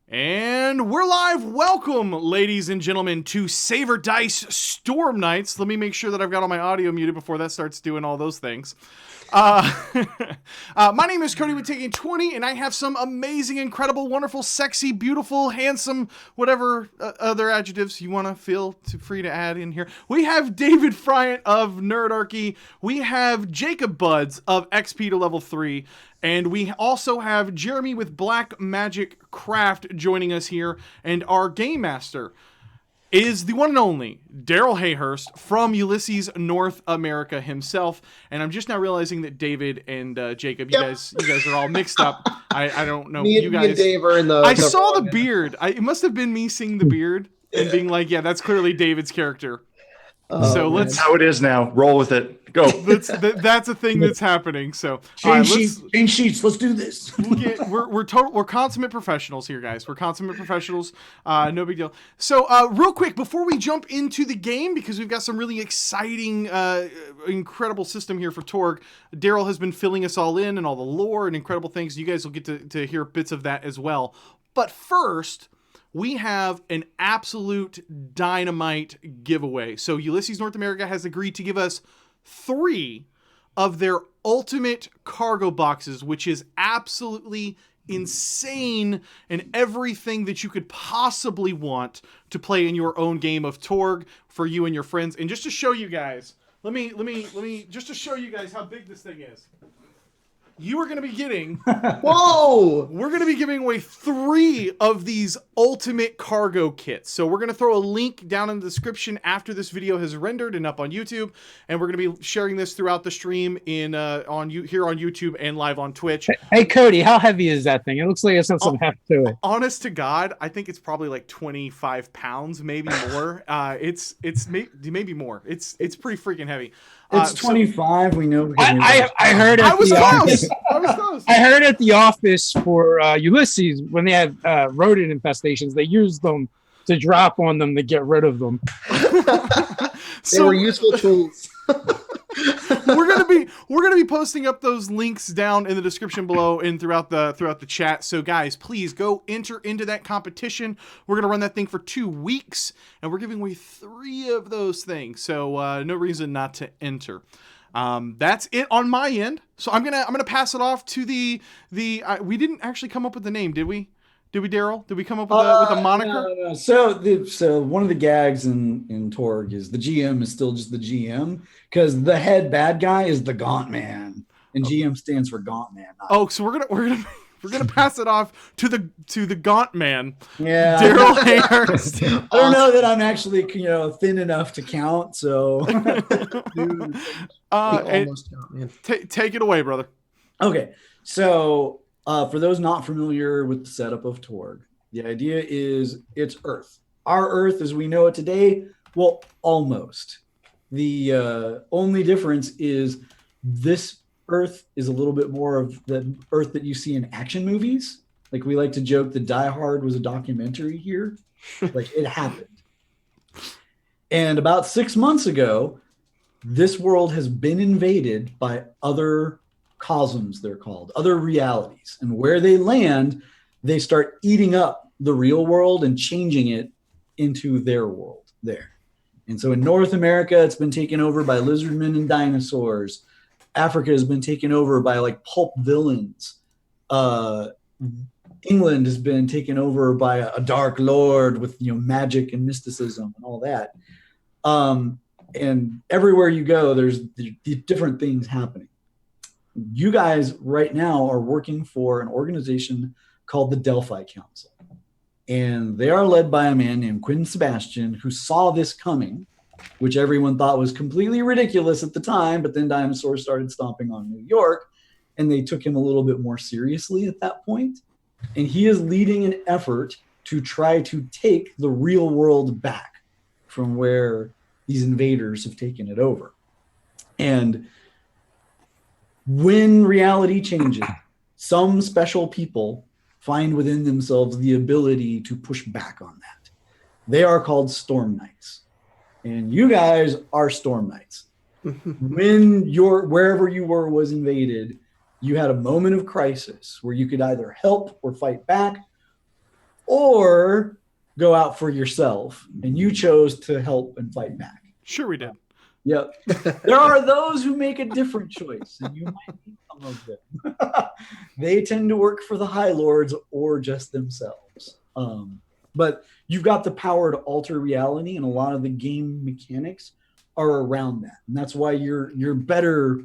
And we're live. Welcome, ladies and gentlemen, to Saver Dice Storm Nights. Let me make sure that I've got all my audio muted before that starts doing all those things. My name is Cody with Taking 20, and I have some amazing, incredible, wonderful, sexy, beautiful, handsome, whatever other adjectives you want to feel free to add in here. We have David Friant of Nerdarchy. We have Jacob BUDZ of XP to level 3. And we also have Jeremy with Black Magic Craft joining us here. And our game master is the one and only Daryl Hayhurst from Ulysses North America himself. And I'm just now realizing that David and Jacob, you guys are all mixed up. I don't know. Me and Dave are in the. I saw the beard. It must have been me seeing the beard and being like, yeah, that's clearly David's character. So that's how it is now. Roll with it. Go. That's a thing that's happening. So change sheets. Let's do this. We're consummate professionals here, guys. We're consummate professionals. No big deal. So real quick before we jump into the game, because we've got some really exciting, incredible system here for Torg. Daryl has been filling us all in and all the lore and incredible things. You guys will get to hear bits of that as well. But first, we have an absolute dynamite giveaway. So Ulysses North America has agreed to give us 3 of their ultimate cargo boxes, which is absolutely insane and everything that you could possibly want to play in your own game of Torg for you and your friends. And just to show you guys, let me just to show you guys how big this thing is. You are going to be getting... Whoa! We're going to be giving away 3 of these ultimate cargo kits. So we're going to throw a link down in the description after this video has rendered and up on YouTube. And we're going to be sharing this throughout the stream here on YouTube and live on Twitch. Hey, Cody, how heavy is that thing? It looks like it's got some heft to it. Honest to God, I think it's probably like 25 pounds, maybe more. It's maybe more. It's pretty freaking heavy. It's 25. So, we know. I heard at I was the close. office. I was close. I heard at the office for Ulysses when they had rodent infestations, they used them to drop on them to get rid of them. They were useful tools. we're gonna be posting up those links down in the description below and throughout the chat. So guys, please go enter into that competition. We're gonna run that thing for 2 weeks, and we're giving away 3 of those things. So no reason not to enter. That's it on my end. So I'm gonna pass it off to the we didn't actually come up with the name, did we? Did we, Daryl? Did we come up with a moniker? No. So one of the gags in Torg is the GM is still just the GM because the head bad guy is the Gaunt Man, and GM stands for Gaunt Man. So we're gonna pass it off to the Gaunt Man. Yeah, Daryl Hayhurst. I don't know that I'm actually thin enough to count. So take it away, brother. Okay, so. For those not familiar with the setup of Torg, the idea is it's Earth. Our Earth as we know it today, well, almost. The only difference is this Earth is a little bit more of the Earth that you see in action movies. Like we like to joke that Die Hard was a documentary here. Like it happened. And about 6 months ago, this world has been invaded by other cosms, they're called, other realities. And where they land, they start eating up the real world and changing it into their world there. And so in North America, it's been taken over by lizardmen and dinosaurs. Africa has been taken over by like pulp villains. England has been taken over by a dark lord with magic and mysticism and all that. And everywhere you go, there's different things happening. You guys right now are working for an organization called the Delphi Council. And they are led by a man named Quinn Sebastian, who saw this coming, which everyone thought was completely ridiculous at the time. But then dinosaurs started stomping on New York, and they took him a little bit more seriously at that point. And he is leading an effort to try to take the real world back from where these invaders have taken it over. And when reality changes, some special people find within themselves the ability to push back on that. They are called Storm Knights. And you guys are Storm Knights. When wherever you were was invaded, you had a moment of crisis where you could either help or fight back, or go out for yourself, and you chose to help and fight back. Sure, we did. Yep. There are those who make a different choice, and you might be some of them. They tend to work for the High Lords or just themselves. But you've got the power to alter reality, and a lot of the game mechanics are around that. And that's why you're better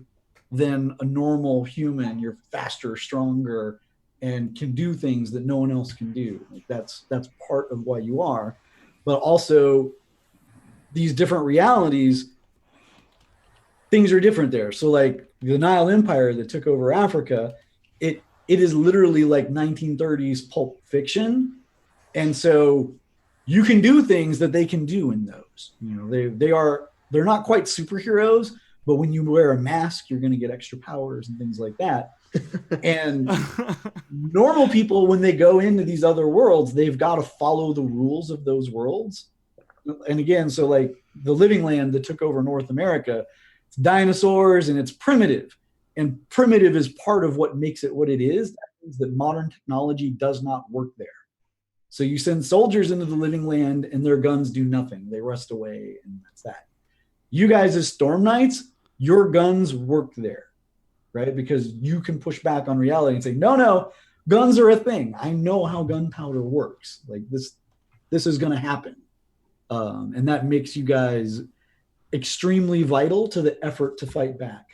than a normal human. You're faster, stronger, and can do things that no one else can do. Like that's part of why you are. But also these different realities, things are different there. So like the Nile Empire that took over Africa, it is literally like 1930s Pulp Fiction. And so you can do things that they can do in those. You know, they're not quite superheroes, but when you wear a mask, you're going to get extra powers and things like that. And normal people, when they go into these other worlds, they've got to follow the rules of those worlds. And again, so like the Living Land that took over North America, it's dinosaurs and it's primitive. And primitive is part of what makes it what it is. That means that modern technology does not work there. So you send soldiers into the Living Land and their guns do nothing. They rust away, and that's that. You guys as Storm Knights, your guns work there, right? Because you can push back on reality and say, no, guns are a thing. I know how gunpowder works. Like this is going to happen. And that makes you guys extremely vital to the effort to fight back.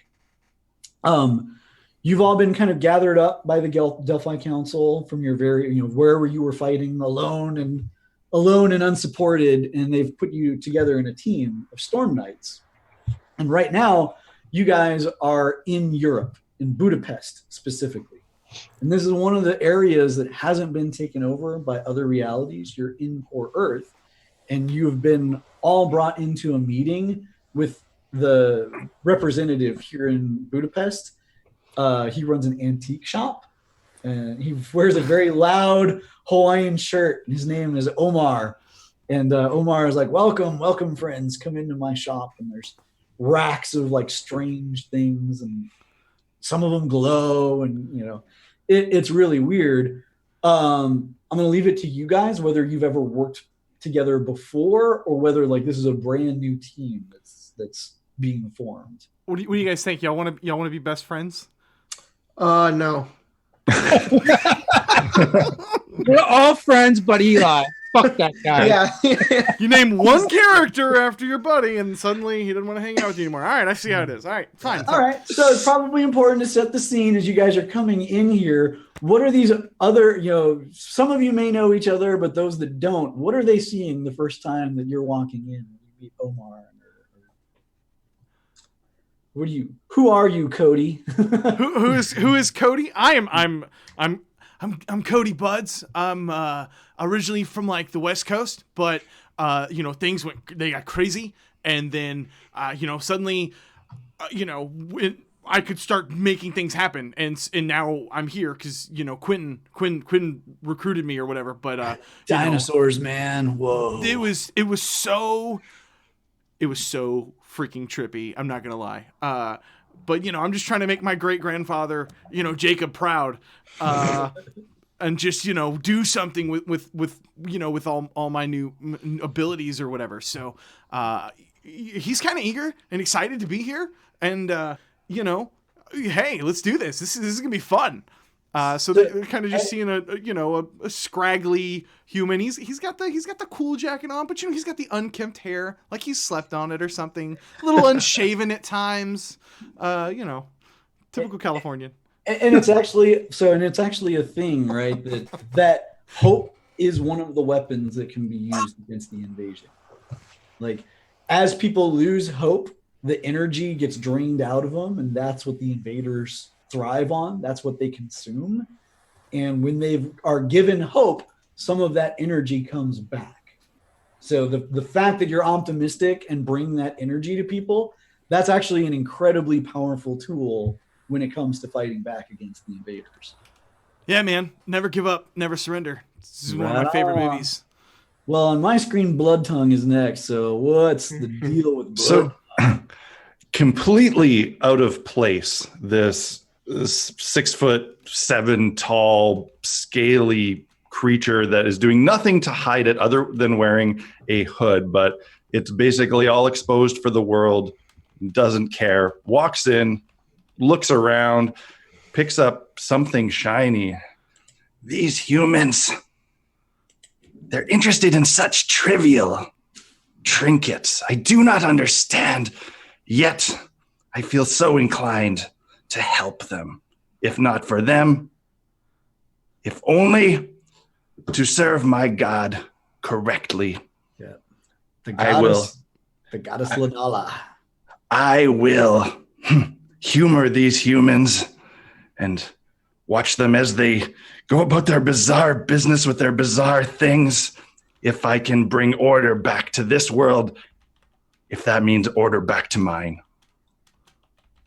You've all been kind of gathered up by the Delphi Council from your wherever you were fighting alone and unsupported, and they've put you together in a team of Storm Knights. And right now, you guys are in Europe, in Budapest specifically. And this is one of the areas that hasn't been taken over by other realities. You're in Core Earth, and you've been all brought into a meeting with the representative here in Budapest. He runs an antique shop, and he wears a very loud Hawaiian shirt. His name is Omar, and Omar is like, welcome friends, come into my shop. And there's racks of like strange things, and some of them glow, and it's really weird. I'm gonna leave it to you guys whether you've ever worked together before or whether like this is a brand new team that's being formed. What do you guys think? Y'all want to be best friends? No. We're all friends, but Eli. Fuck that guy. Yeah. You name one character after your buddy, and suddenly he doesn't want to hang out with you anymore. All right, I see how it is. All right, fine. All right. So it's probably important to set the scene as you guys are coming in here. What are these other, some of you may know each other, but those that don't, what are they seeing the first time that you're walking in? You meet Omar. Who are you, Cody? who is Cody? I'm Cody BUDZ. I'm originally from like the West Coast, but things they got crazy, and then suddenly I could start making things happen, and now I'm here because Quinn recruited me or whatever. But dinosaurs, man, whoa! It was so freaking trippy. I'm not gonna lie. But I'm just trying to make my great grandfather, Jacob, proud, and just do something with all my new abilities or whatever. So he's kind of eager and excited to be here, and hey, let's do this. This is gonna be fun. So they're kind of just seeing a scraggly human. He's got the cool jacket on, but he's got the unkempt hair, like he's slept on it or something. A little unshaven at times. Typical Californian. And it's actually a thing, right? That hope is one of the weapons that can be used against the invasion. Like as people lose hope, the energy gets drained out of them, and that's what the invaders thrive on. That's what they consume. And when they are given hope, some of that energy comes back. So the fact that you're optimistic and bring that energy to people, that's actually an incredibly powerful tool when it comes to fighting back against the invaders. Yeah, man. Never give up, never surrender. This is one of my favorite movies. Well, on my screen, Blood Tongue is next. So what's the deal with Blood Tongue? Completely out of place, this 6'7" tall, scaly creature that is doing nothing to hide it other than wearing a hood, but it's basically all exposed for the world, doesn't care, walks in, looks around, picks up something shiny. These humans, they're interested in such trivial trinkets. I do not understand, yet I feel so inclined to help them. If not for them, if only to serve my God correctly. Yeah. The goddess Lanala. I will humor these humans and watch them as they go about their bizarre business with their bizarre things. If I can bring order back to this world, if that means order back to mine.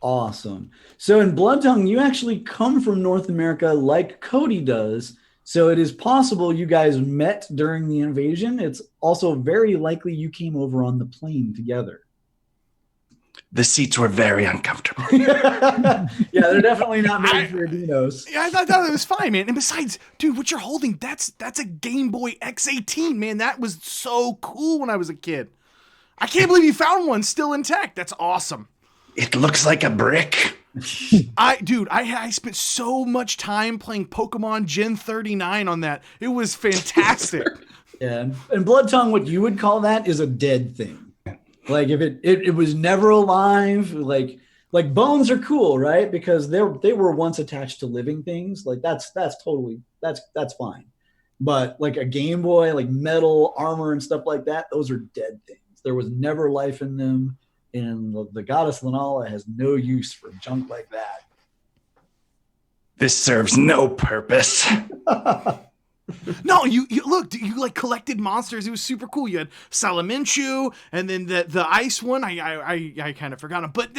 Awesome. So in Blood Tongue, you actually come from North America like CODY does. So it is possible you guys met during the invasion. It's also very likely you came over on the plane together. The seats were very uncomfortable. Yeah, they're definitely not made for dinos. Yeah, I thought it was fine, man. And besides, dude, what you're holding, that's a Game Boy X18, man. That was so cool when I was a kid. I can't believe you found one still intact. That's awesome. It looks like a brick. I spent so much time playing Pokemon Gen 39 on that. It was fantastic. Yeah, and Blood Tongue, what you would call that is a dead thing. Like if it was never alive, like bones are cool, right? Because they were once attached to living things. Like that's totally that's fine. But like a Game Boy, like metal armor and stuff like that, those are dead things. There was never life in them, and the goddess Lanala has no use for junk like that. This serves no purpose. No, you look, you like collected monsters. It was super cool. You had Salamanchu, and then the ice one. I kind of forgot him, but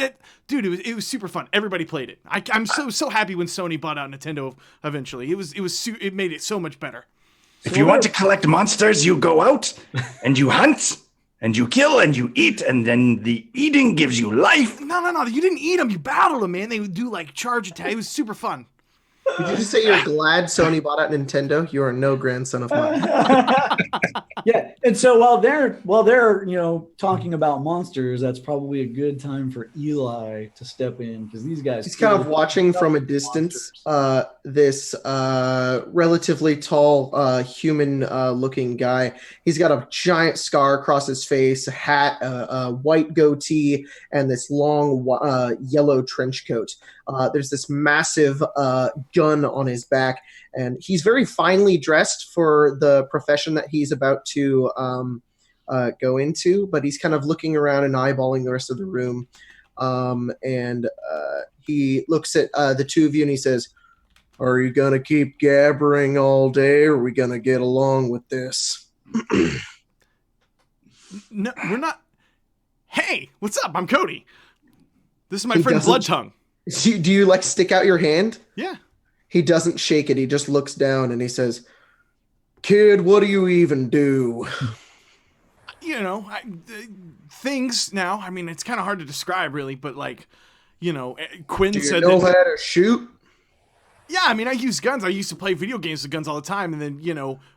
dude, it was super fun. Everybody played it. I'm so happy when Sony bought out Nintendo eventually. It made it so much better. If you want to collect monsters, you go out and you hunt and you kill and you eat, and then the eating gives you life. No, you didn't eat them. You battled them, man. They would do like charge attack. It was super fun. Did you just say you're glad Sony bought out Nintendo? You are no grandson of mine. Yeah, and so while they're talking about monsters, that's probably a good time for Eli to step in because these guys. He's kind of watching from a distance. This relatively tall, human-looking guy. He's got a giant scar across his face, a hat, a white goatee, and this long yellow trench coat. There's this massive gun on his back, and he's very finely dressed for the profession that he's about to go into, but he's kind of looking around and eyeballing the rest of the room. And he looks at the two of you and he says, "Are you going to keep gabbering all day, or are we going to get along with this?" No, we're not. Hey, what's up? I'm CODY. This is my friend Blood Tongue. Do you like stick out your hand? Yeah. He doesn't shake it. He just looks down and he says, "Kid, what do you even do?" Things now. I mean, it's kind of hard to describe, really, but Quinn said, "Do you know how to shoot?" Yeah, I mean, I use guns. I used to play video games with guns all the time, and then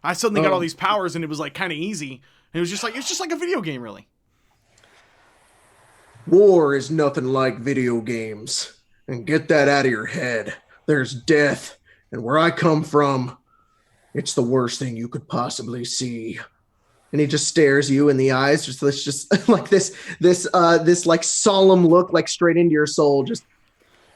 I suddenly got all these powers, and it was like kind of easy. And it was just like a video game, really. War is nothing like video games. And get that out of your head. There's death, and where I come from, it's the worst thing you could possibly see. And he just stares you in the eyes, just like this like solemn look, like straight into your soul. Just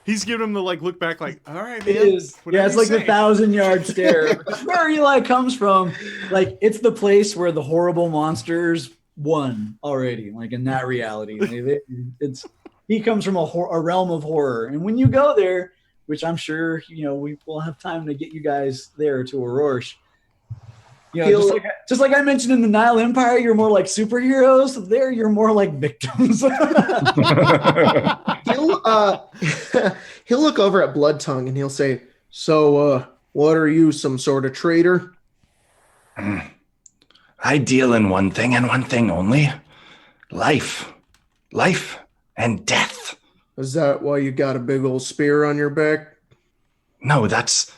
he's giving him the look back, like, all right, man. It's like the 1,000-yard stare. Where Eli comes from, like it's the place where the horrible monsters won already. Like in that reality, he comes from a realm of horror, and when you go there, which I'm sure we will have time to get you guys there to Aurora. Just like I mentioned in the Nile Empire, you're more like superheroes. There, you're more like victims. He'll look over at Blood Tongue and he'll say, "So, what are you, some sort of traitor?" I deal in one thing and one thing only: life and death. Is that why you got a big old spear on your back? No, that's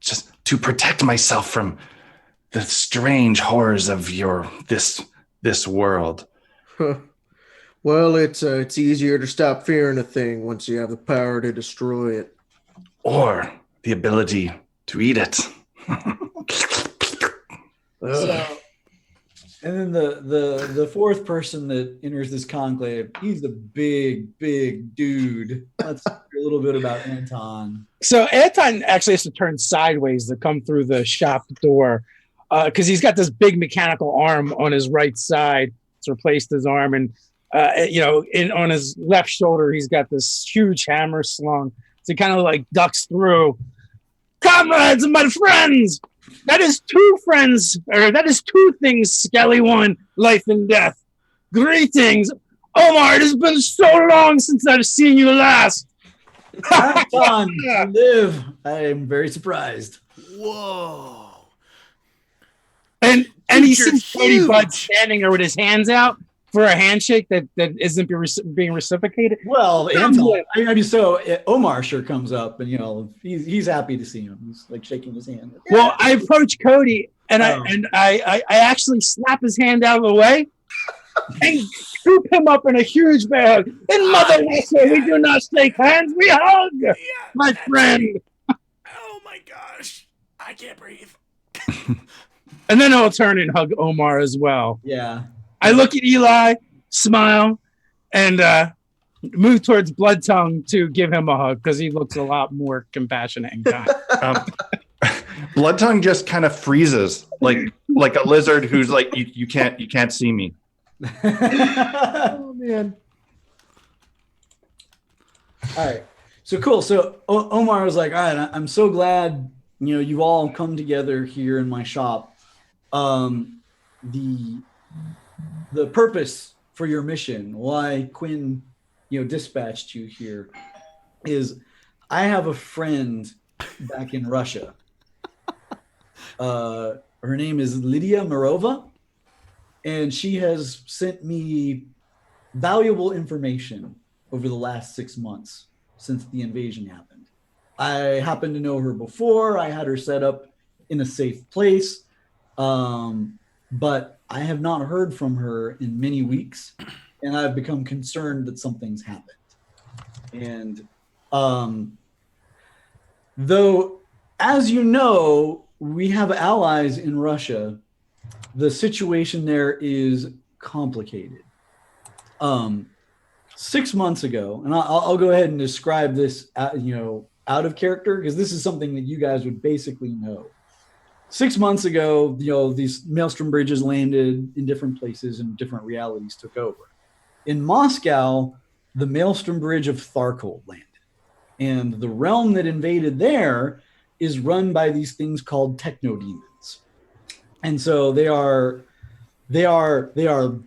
just to protect myself from the strange horrors of this world. Well, it's easier to stop fearing a thing once you have the power to destroy it. Or the ability to eat it. So, and then the fourth person that enters this conclave, he's the big dude. Let's hear a little bit about Anton. So Anton actually has to turn sideways to come through the shop door because he's got this big mechanical arm on his right side. It's replaced his arm, and on his left shoulder, he's got this huge hammer slung. So he kind of like ducks through. Comrades and my friends, that is two things, Skelly one, life and death. Greetings, Omar. It has been so long since I've seen you last. Anton, live. I am very surprised. Whoa. And Dude, he you're sees Cody huge. Bud standing there with his hands out for a handshake that isn't being reciprocated. Well, Anton, Omar sure comes up, and he's happy to see him. He's like shaking his hand. Well, I approach Cody and I actually slap his hand out of the way and scoop him up in a big hug. In Mother Russia, we do not shake hands, we hug, my friend. Oh my gosh. I can't breathe. And then I'll turn and hug Omar as well. Yeah. I look at Eli, smile, and move towards Blood Tongue to give him a hug because he looks a lot more compassionate and kind. Blood Tongue just kind of freezes like a lizard who's like, you can't see me. Oh man. All right. So cool. So Omar was like, all right, I'm so glad, you all come together here in my shop. The purpose for your mission, why Quinn, dispatched you here, is I have a friend back in Russia. Her name is Lydia Mirova, and she has sent me valuable information over the last 6 months since the invasion happened. I happened to know her before. I had her set up in a safe place, but I have not heard from her in many weeks, and I've become concerned that something's happened. And though, as you know, we have allies in Russia, the situation there is complicated. 6 months ago, and I'll go ahead and describe this, out of character, because this is something that you guys would basically know. 6 months ago, these Maelstrom bridges landed in different places and different realities took over. In Moscow, the Maelstrom Bridge of Tharkold landed. And the realm that invaded there is run by these things called techno-demons. And so they are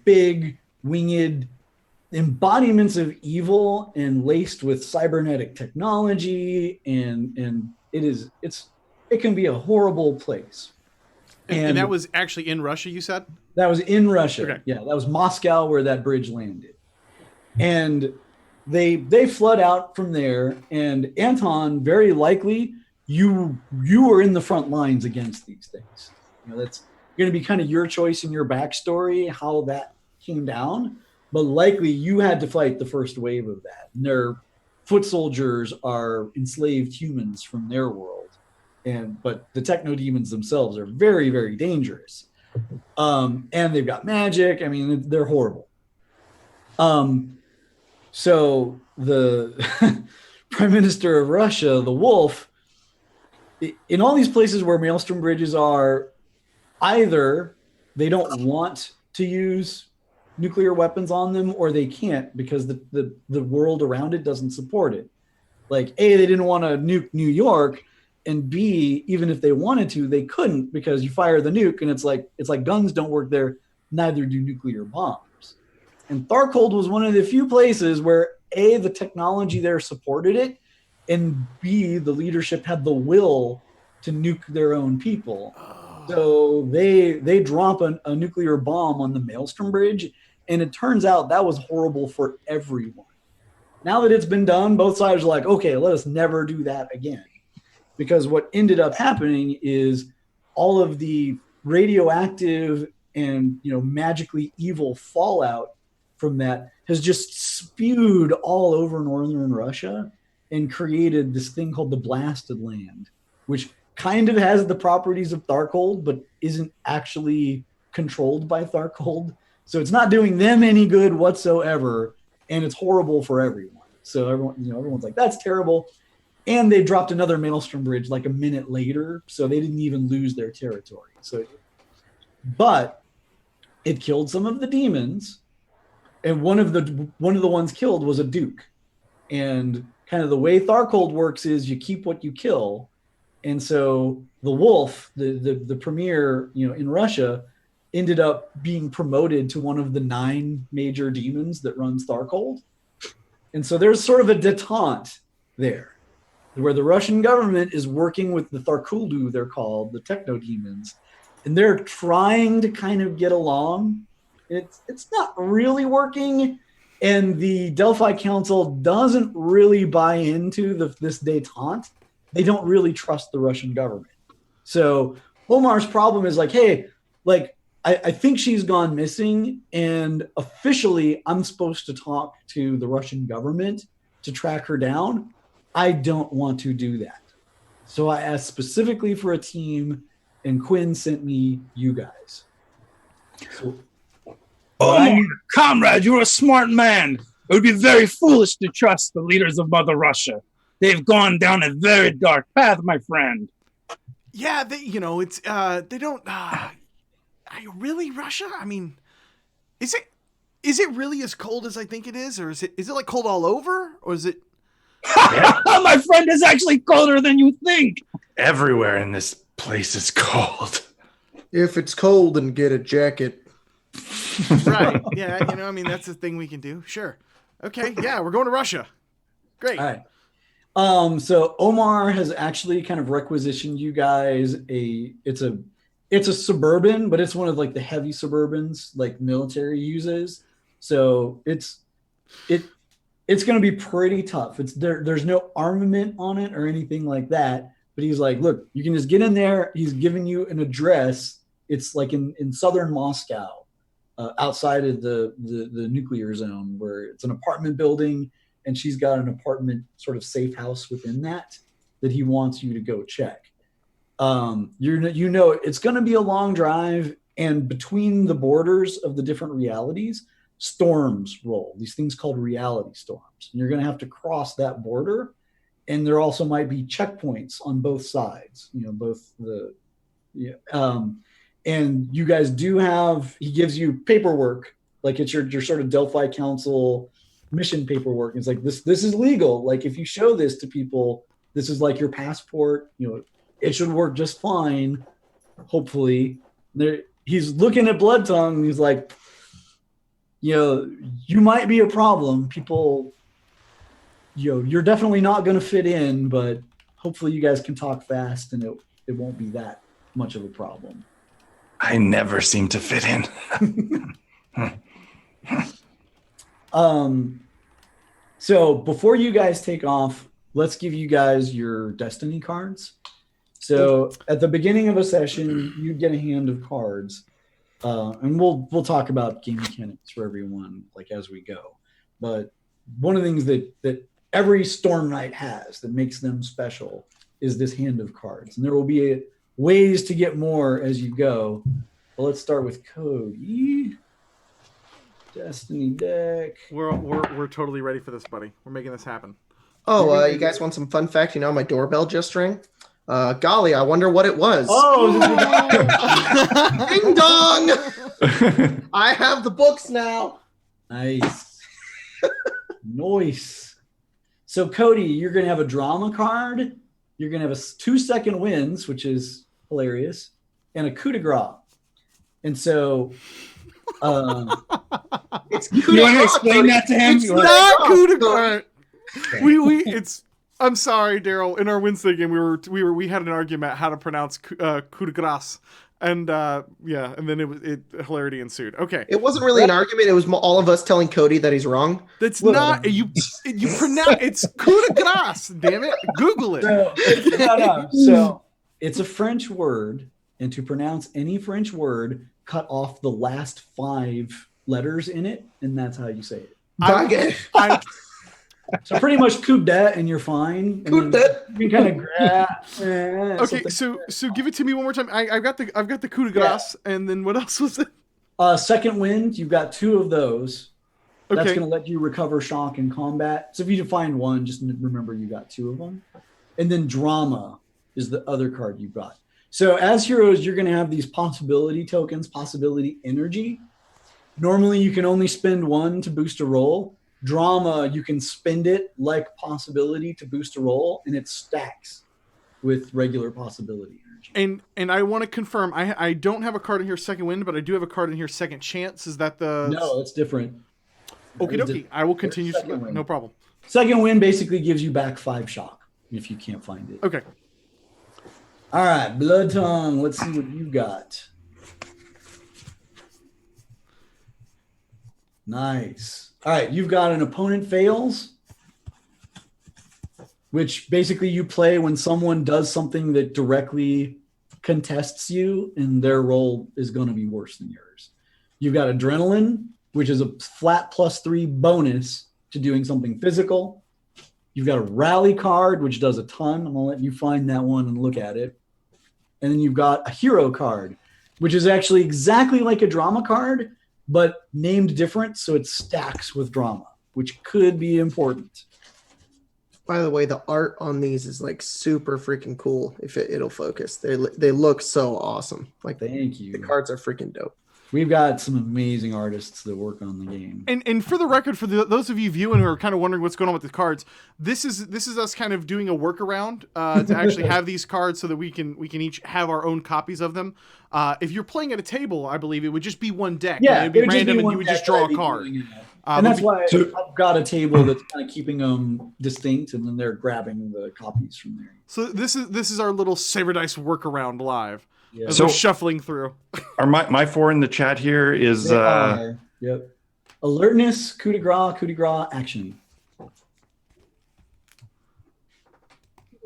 big, winged embodiments of evil and laced with cybernetic technology, and it can be a horrible place. And that was actually in Russia, you said? That was in Russia. Okay. Yeah, that was Moscow where that bridge landed. And they flood out from there, and Anton, very likely, you were in the front lines against these things. That's going to be kind of your choice in your backstory, how that came down. But likely you had to fight the first wave of that. And their foot soldiers are enslaved humans from their world. But the techno demons themselves are very, very dangerous. And they've got magic. I mean, they're horrible. So the Prime Minister of Russia, the Wolf, in all these places where Maelstrom bridges are, either they don't want to use nuclear weapons on them, or they can't because the world around it doesn't support it. Like, A, they didn't want to nuke New York, and B, even if they wanted to, they couldn't, because you fire the nuke and it's like guns don't work there, neither do nuclear bombs. And Tharkold was one of the few places where A, the technology there supported it, and B, the leadership had the will to nuke their own people. So they drop a nuclear bomb on the Maelstrom Bridge, and it turns out that was horrible for everyone. Now that it's been done, both sides are like, okay, let us never do that again. Because what ended up happening is all of the radioactive and magically evil fallout from that has just spewed all over northern Russia and created this thing called the Blasted Land, which kind of has the properties of Tharkold, but isn't actually controlled by Tharkold. So it's not doing them any good whatsoever, and it's horrible for everyone. So everyone's like, that's terrible. And they dropped another Maelstrom Bridge like a minute later, so they didn't even lose their territory. But it killed some of the demons, and one of the ones killed was a duke. And kind of the way Tharkold works is you keep what you kill. And so the wolf, the premier, in Russia, ended up being promoted to one of the 9 major demons that runs Tharkold. And so there's sort of a detente there, where the Russian government is working with the Tharkuldu, they're called, the techno demons, and they're trying to kind of get along. It's not really working, and the Delphi Council doesn't really buy into this detente. They don't really trust the Russian government. So Omar's problem is like, hey, like, I think she's gone missing, and officially I'm supposed to talk to the Russian government to track her down. I don't want to do that. So I asked specifically for a team, and Quinn sent me you guys. So, comrade, you're a smart man. It would be very foolish to trust the leaders of Mother Russia. They've gone down a very dark path, my friend. Yeah, it's they don't. Really, Russia? I mean, is it really as cold as I think it is, or is it like cold all over, or is it? My friend, is actually colder than you think. Everywhere in this place is cold. If it's cold, then get a jacket. Right. Yeah. I mean, that's the thing we can do. Sure. Okay. Yeah, we're going to Russia. Great. All right. So Omar has actually kind of requisitioned you guys it's a Suburban, but it's one of like the heavy Suburbans like military uses. So it's going to be pretty tough. There's no armament on it or anything like that. But he's like, look, you can just get in there. He's giving you an address. It's like in southern Moscow, outside of the nuclear zone, where it's an apartment building, and she's got an apartment sort of safe house within that he wants you to go check. It's going to be a long drive, and between the borders of the different realities, storms roll. These things called reality storms. And you're going to have to cross that border, and there also might be checkpoints on both sides. And you guys do have. He gives you paperwork, like it's your sort of Delphi Council mission paperwork. It's like this is legal. Like if you show this to people, this is like your passport. It should work just fine, hopefully. He's looking at Blood Tongue, and he's like, you might be a problem. People, you're definitely not going to fit in, but hopefully you guys can talk fast, and it won't be that much of a problem. I never seem to fit in. So before you guys take off, let's give you guys your destiny cards. So at the beginning of a session, you get a hand of cards, and we'll talk about game mechanics for everyone like as we go. But one of the things that every Storm Knight has that makes them special is this hand of cards, and there will be ways to get more as you go. Well, let's start with CODY. Destiny deck. We're totally ready for this, buddy. We're making this happen. Oh, you guys want some fun fact? My doorbell just rang. Golly, I wonder what it was. Oh, ding dong! I have the books now. Nice. Nice. So, CODY, you're going to have a drama card. You're going to have 2-second wins, which is hilarious, and a coup de grace. And so, it's you want to explain that to him? It's not coup de grace. I'm sorry, Daryl. In our Wednesday game, we had an argument how to pronounce coup de grace, and and then hilarity ensued. Okay, it wasn't really an argument. It was all of us telling CODY that he's wrong. That's not you pronounce it's coup de grace. Damn it, Google it. No. So it's a French word, And to pronounce any French word, cut off the last 5 letters in it, and that's how you say it. So pretty much coup d'etat, and you're fine. Coup d'etat. You can kind of grab. Okay, so give it to me one more time. I've got the coup de grace, and then what else was it? Second wind. You've got 2 of those. That's Okay. going to let you recover shock in combat. So if you find one, just remember you got 2 of them. And then drama is the other card you got. So as heroes, you're going to have these possibility tokens, possibility energy. Normally, you can only spend 1 to boost a roll. Drama, you can spend it like possibility to boost a roll, and it stacks with regular possibility energy. And I want to confirm, I don't have a card in here second wind, but I do have a card in here second chance. Is that the... No, it's different. Okie dokie. I will continue. Second wind. No problem. Second wind basically gives you back 5 shock if you can't find it. Okay. All right, Blood Tongue. Let's see what you got. Nice. All right, you've got an opponent fails, which basically you play when someone does something that directly contests you, and their roll is going to be worse than yours. You've got adrenaline, which is a flat +3 bonus to doing something physical. You've got a rally card, which does a ton. I'm going to let you find that one and look at it. And then you've got a hero card, which is actually exactly like a drama card, but named different, so it stacks with drama, which could be important. By the way, the art on these is like super freaking cool. If it'll focus, they look so awesome. Like Thank you. the cards are freaking dope. We've got some amazing artists that work on the game. And for the record, for those of you viewing who are kind of wondering what's going on with the cards, this is us kind of doing a workaround to actually have these cards so that we can each have our own copies of them. If you're playing at a table, I believe it would just be one deck. Yeah, it'd be it would just random, be and one you would deck just draw that a I'd be card. doing it. And that's why I've got a table that's kind of keeping them distinct, and then they're grabbing the copies from there. So this is our little Saber Dice workaround live. Yeah. As So- we're shuffling through. Are my 4 in the chat here is They are. Yep. Alertness, coup de grace, action.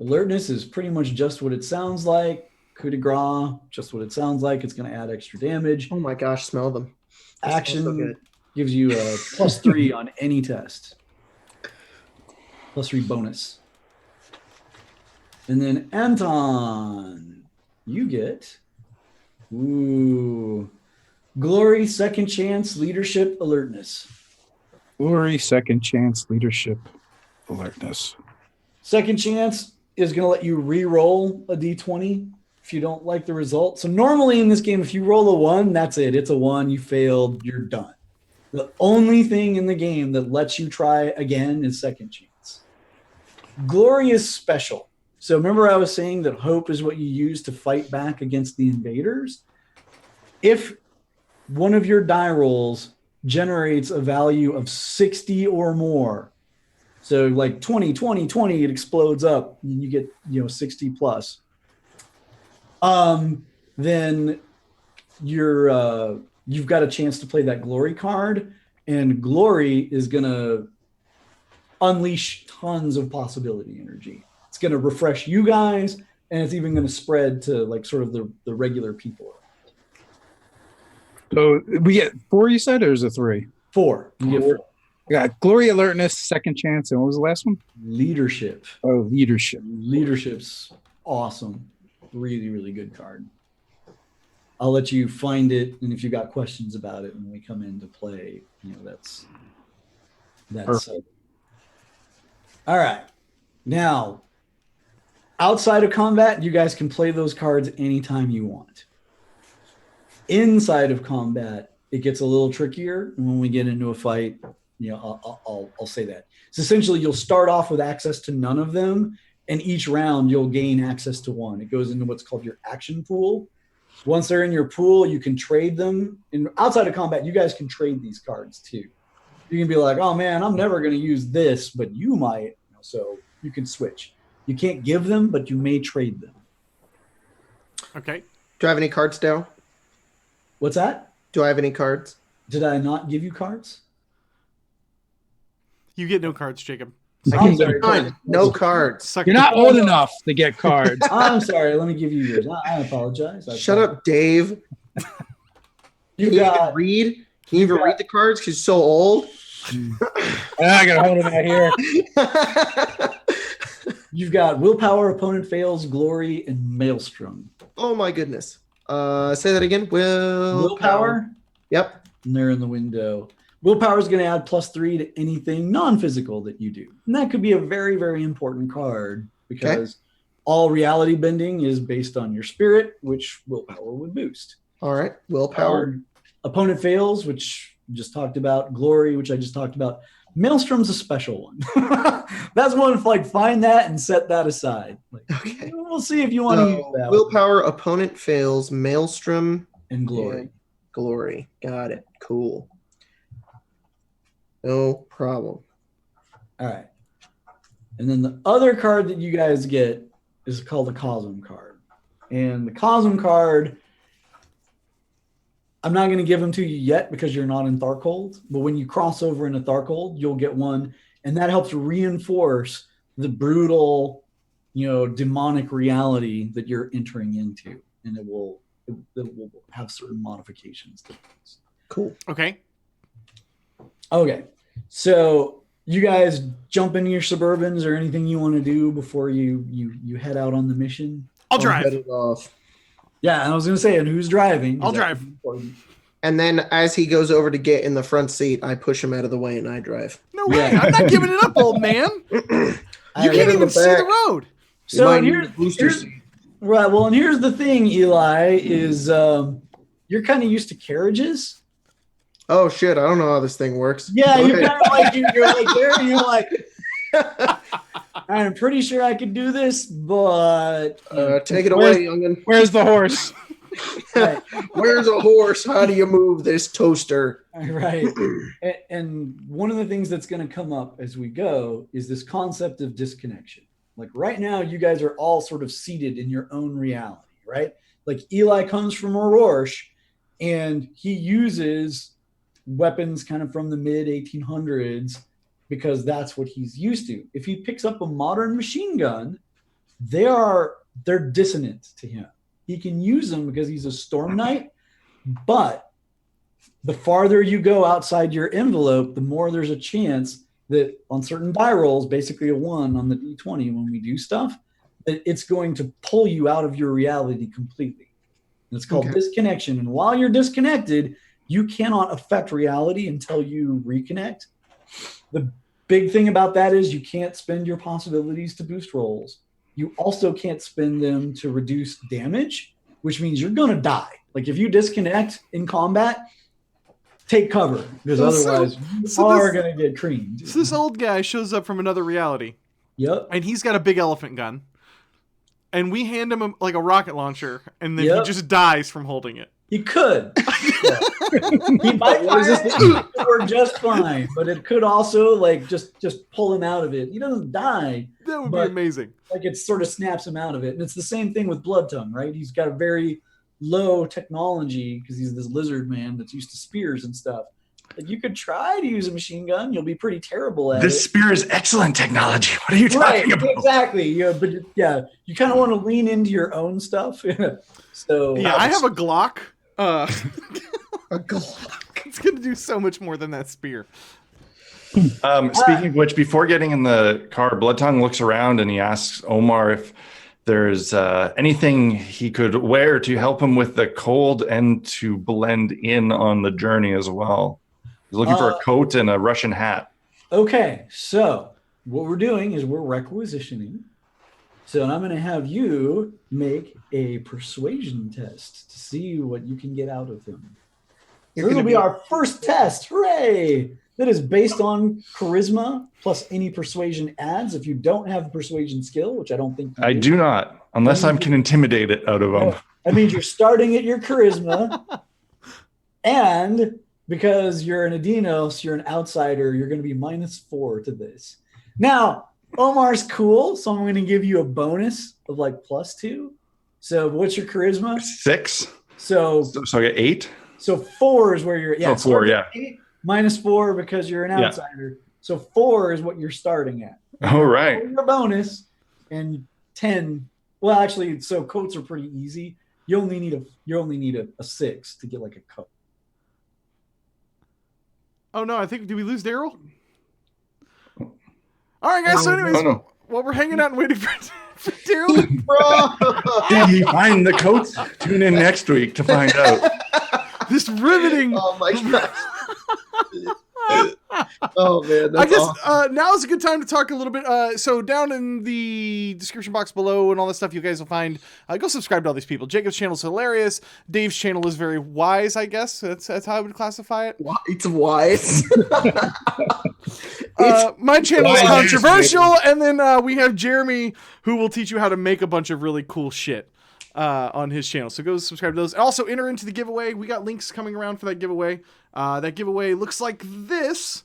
Alertness is pretty much just what it sounds like. Coup de grace, just what it sounds like. It's going to add extra damage. Oh my gosh, smell them. They smell Action so good. gives you a +3 on any test. +3 bonus. And then Anton, you get glory, second chance, leadership, alertness. Glory, second chance, leadership, alertness. Second chance is going to let you re-roll a d20 if you don't like the result. So normally in this game, if you roll a 1, that's it. It's a 1. You failed. You're done. The only thing in the game that lets you try again is second chance. Glory is special. So remember I was saying that hope is what you use to fight back against the invaders? If one of your die rolls generates a value of 60 or more, so like 20, 20, 20, it explodes up and you get 60 plus, then you've got a chance to play that glory card, and glory is going to unleash tons of possibility energy. It's going to refresh you guys, and it's even going to spread to like sort of the regular people. So we get 4, you said, or is it 3? 4. You get 4. We got glory, alertness, second chance, and what was the last one? Leadership. Oh, leadership. Leadership's awesome. Really, really good card. I'll let you find it, and if you got questions about it when we come into play, that's Perfect. All right. Now, outside of combat, you guys can play those cards anytime you want. Inside of combat, it gets a little trickier. And when we get into a fight, I'll say that. So essentially, you'll start off with access to none of them, and each round you'll gain access to 1. It goes into what's called your action pool. Once they're in your pool, you can trade them. And outside of combat, you guys can trade these cards too. You can be like, oh man, I'm never going to use this, but you might. So you can switch. You can't give them, but you may trade them. Okay. Do I have any cards, Dale? What's that? Do I have any cards? Did I not give you cards? You get no cards, Jacob. I'm sorry. None. No cards. Suck You're it. not old enough to get cards. I'm sorry. Let me give you yours. I apologize. Shut up, Dave. You Can you even got read? Can you even read the cards? Because you're so old. I got a hold of that here. You've got willpower, opponent fails, glory, and maelstrom. Oh my goodness. Say that again. Willpower, Yep. and they're in the window. Willpower is going to add +3 to anything non-physical that you do. And that could be a very, very important card because all reality bending is based on your spirit, which willpower would boost. All right. Willpower. Opponent fails, which we just talked about. Glory, which I just talked about. Maelstrom's a special one. That's one, like, find that and set that aside. Like, Okay. we'll see if you want to use that. Willpower, opponent fails, maelstrom, And glory. and glory. Got it. Cool. No problem. All right. And then the other card that you guys get is called the Cosm card. And the Cosm card, I'm not going to give them to you yet because you're not in Tharkold. But when you cross over into Tharkold, you'll get one. And that helps reinforce the brutal, demonic reality that you're entering into. And it will have certain modifications to things. Cool. Okay. Okay. So you guys jump into your Suburbans or anything you want to do before you head out on the mission? I'll drive. Headed off. Yeah, and I was going to say, and who's driving? I'll drive. And then as he goes over to get in the front seat, I push him out of the way and I drive. No way. I'm not giving it up, old man. You I can't get in even the see back. the road. You So might and need here's, a booster here's- seat. right. Well, and here's the thing, Eli, is you're kind of used to carriages. Oh shit! I don't know how this thing works. Yeah, Go you're ahead. kind of like you're like there, and you're like, I'm pretty sure I could do this, but Take it away, youngin. Where's the horse? right, Where's a horse? How do you move this toaster? right. And one of the things that's going to come up as we go is this concept of disconnection. Like right now, you guys are all sort of seated in your own reality, right? Like Eli comes from Aurora, and he uses weapons kind of from the mid 1800s because that's what he's used to. If he picks up a modern machine gun, they're dissonant to him. He can use them because he's a storm knight, but the farther you go outside your envelope, the more there's a chance that on certain die rolls, basically a 1 on the D20 when we do stuff, that it's going to pull you out of your reality completely. And it's called disconnection. And while you're disconnected, you cannot affect reality until you reconnect. The big thing about that is you can't spend your possibilities to boost rolls. You also can't spend them to reduce damage, which means you're going to die. Like if you disconnect in combat, take cover because otherwise you are going to get creamed. So this old guy shows up from another reality, Yep. and he's got a big elephant gun. And we hand him like a rocket launcher, and then he Yep. just dies from holding it. He could. Yeah. He might work just fine, but it could also like just pull him out of it. He doesn't die. That would But- be amazing. Like it sort of snaps him out of it. And it's the same thing with Blood Tongue, right? He's got a very low technology because he's this lizard man that's used to spears and stuff. Like you could try to use a machine gun. You'll be pretty terrible at This it. spear is excellent technology. What are you talking about? Exactly. Yeah, but yeah, you kind of want to lean into your own stuff. So Yeah, I have a Glock. A Glock. It's gonna do so much more than that spear. Speaking of which, before getting in the car, Bloodtongue looks around and he asks Omar if there's anything he could wear to help him with the cold and to blend in on the journey as well. He's looking for a coat and a Russian hat. Okay, so what we're doing is we're requisitioning. So I'm going to have you make a persuasion test to see what you can get out of him. So this will be our first test. Hooray! That is based on charisma plus any persuasion adds. If you don't have a persuasion skill, which I don't think you I do not, unless I can intimidate it out of him. That means you're starting at your charisma. And because you're an Adinos, you're an outsider, you're going to be -4 to this. Now, Omar's cool, so I'm going to give you a bonus of like +2. So what's your charisma? 6. So So I get 8. 4 is where you're. Oh, 4, yeah. 8 -4 because you're an Yeah. outsider. So 4 is what you're starting at. All right. Roll your bonus, and 10. Well, actually, so coats are pretty easy. You only need a 6 to get like a coat. Oh no, I think, did we lose Daryl? All right, guys. So, anyways, while we're hanging out and waiting for Daryl, Bro. Did he find the coats? Tune in next week to find out. this riveting. Oh my god. Oh man, that's I guess awesome. now is a good time to talk a little bit. So down in the description box below and all that stuff, you guys will find. Go subscribe to all these people. Jacob's channel is hilarious. Dave's channel is very wise. I guess that's how I would classify it. It's wise. My channel is wise, controversial, and then we have Jeremy, who will teach you how to make a bunch of really cool shit on his channel. So go subscribe to those. And also enter into the giveaway. We got links coming around for that giveaway. That giveaway looks like this.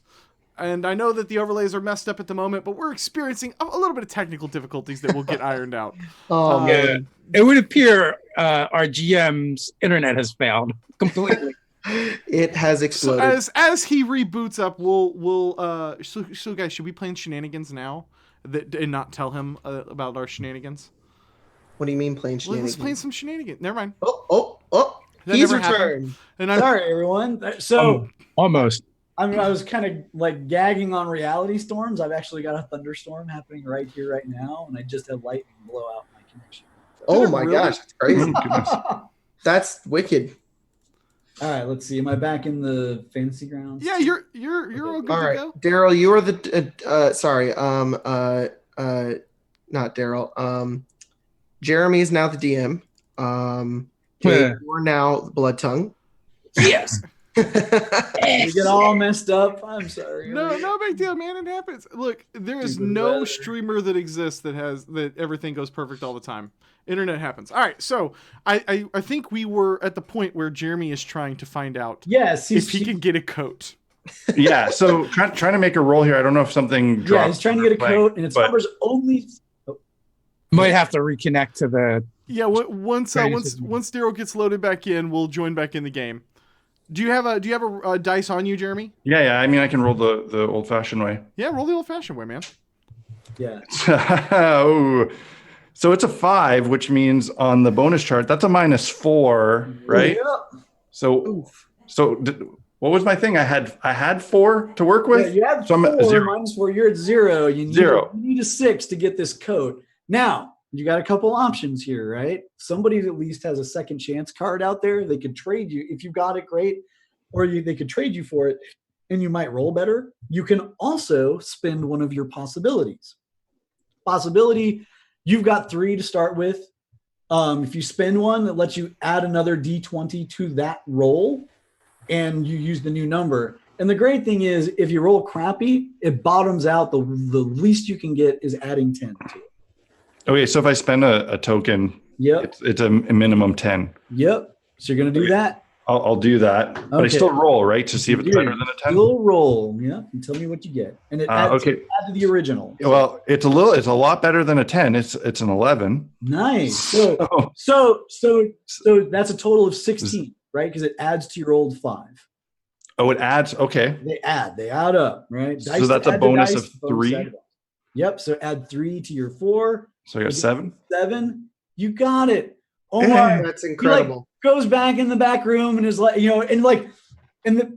And I know that the overlays are messed up at the moment, but we're experiencing a little bit of technical difficulties that will get ironed out. Oh man. It would appear our GM's internet has failed completely. It has So exploded. as he reboots up, we'll so guys, should we play shenanigans now and not tell him about our shenanigans? What do you mean playing Let's shenanigans? play some shenanigans. Never mind. Oh. That He's never happened. returned. And I'm Sorry, everyone. So Almost. I was kind of like gagging on reality storms. I've actually got a thunderstorm happening right here, right now, and I just had lightning blow out my connection. Oh Did it my really? gosh, that's crazy. All That's wicked. right, let's see. Am I back in the fantasy grounds? yeah, you're all good All to right, go. Daryl, you are the not Daryl. Jeremy is now the DM. Dave, you are now the Blood Tongue. Yes. You get all messed up. I'm sorry. No big deal, man. It happens. Look, there is Stupid no weather. streamer that exists that everything goes perfect all the time. Internet happens. All right, so I think we were at the point where Jeremy is trying to find out Yes, if he can get a coat. Yeah, so trying to make a roll here. I don't know if something dropped. Yeah, he's trying to get a playing, coat, and its but- numbers only. Might have to reconnect to the. Yeah, once Daryl gets loaded back in, we'll join back in the game. Do you have a dice on you, Jeremy? Yeah. I mean, I can roll the old-fashioned way. Yeah, roll the old-fashioned way, man. Yeah. Oh, so it's a 5, which means on the bonus chart that's a -4, right? Yeah. So what was my thing? I had 4 to work with. Yeah, you have So I'm at 4 0. -4. You're at 0. You need 0. You need a 6 to get this coat. Now you got a couple options here, right? Somebody at least has a second chance card out there. They could trade you if you got it, great, or they could trade you for it, and you might roll better. You can also spend one of your possibilities. Possibility, you've got 3 to start with. If you spend one, that lets you add another D20 to that roll, and you use the new number. And the great thing is, if you roll crappy, it bottoms out. The least you can get is adding 10 to it. Okay, so if I spend a token, Yep. it's a minimum 10. Yep. So you're going to do that. I'll do that, but I Okay. still roll, right, to see if it's You better than a 10. Still roll. Yeah. And tell me what you get. And it adds Okay. add to the original. Well, it's a lot better than a 10. It's an 11. Nice. So that's a total of 16, right? Because it adds to your old 5. Oh, it adds. Okay, They add up, right? So that's a add the bonus dice, of bonus 3? add. Yep. So add 3 to your 4. so I got 7. 7. You got it. Oh Yeah. my. That's incredible. Goes back in the back room and is like,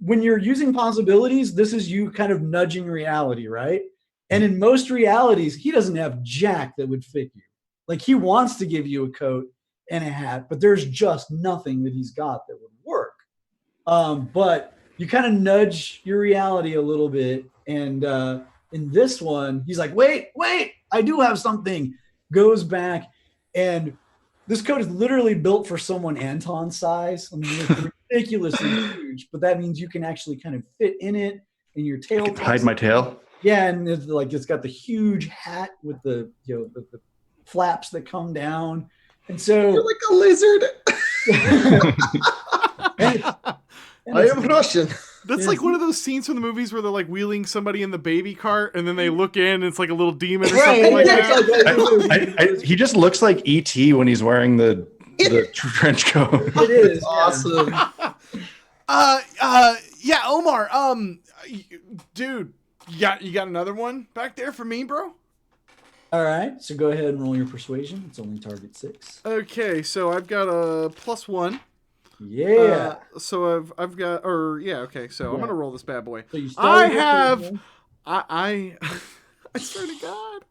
when you're using possibilities, this is you kind of nudging reality, right? And in most realities, he doesn't have jack that would fit you. Like, he wants to give you a coat and a hat, but there's just nothing that he's got that would work. But you kind of nudge your reality a little bit. And in this one, he's like, wait, I do have something. Goes back, and this coat is literally built for someone Anton's size. I mean, it's ridiculously huge, but that means you can actually kind of fit in it, and your tail Hide my tail. Yeah, and it's got the huge hat with the the flaps that come down, and so You're like a lizard. I am Russian. That's like one of those scenes from the movies where they're like wheeling somebody in the baby cart, and then they look in, and it's like a little demon or Right, something like yeah, that. He just looks like E.T. when he's wearing the trench coat. it is Awesome. Yeah, Omar. Dude, you got another one back there for me, bro? All right, so go ahead and roll your persuasion. It's only target 6. Okay, so I've got a +1. Yeah. So I've got, okay. So I'm Yeah. gonna roll this bad boy. So you start with I swear to God,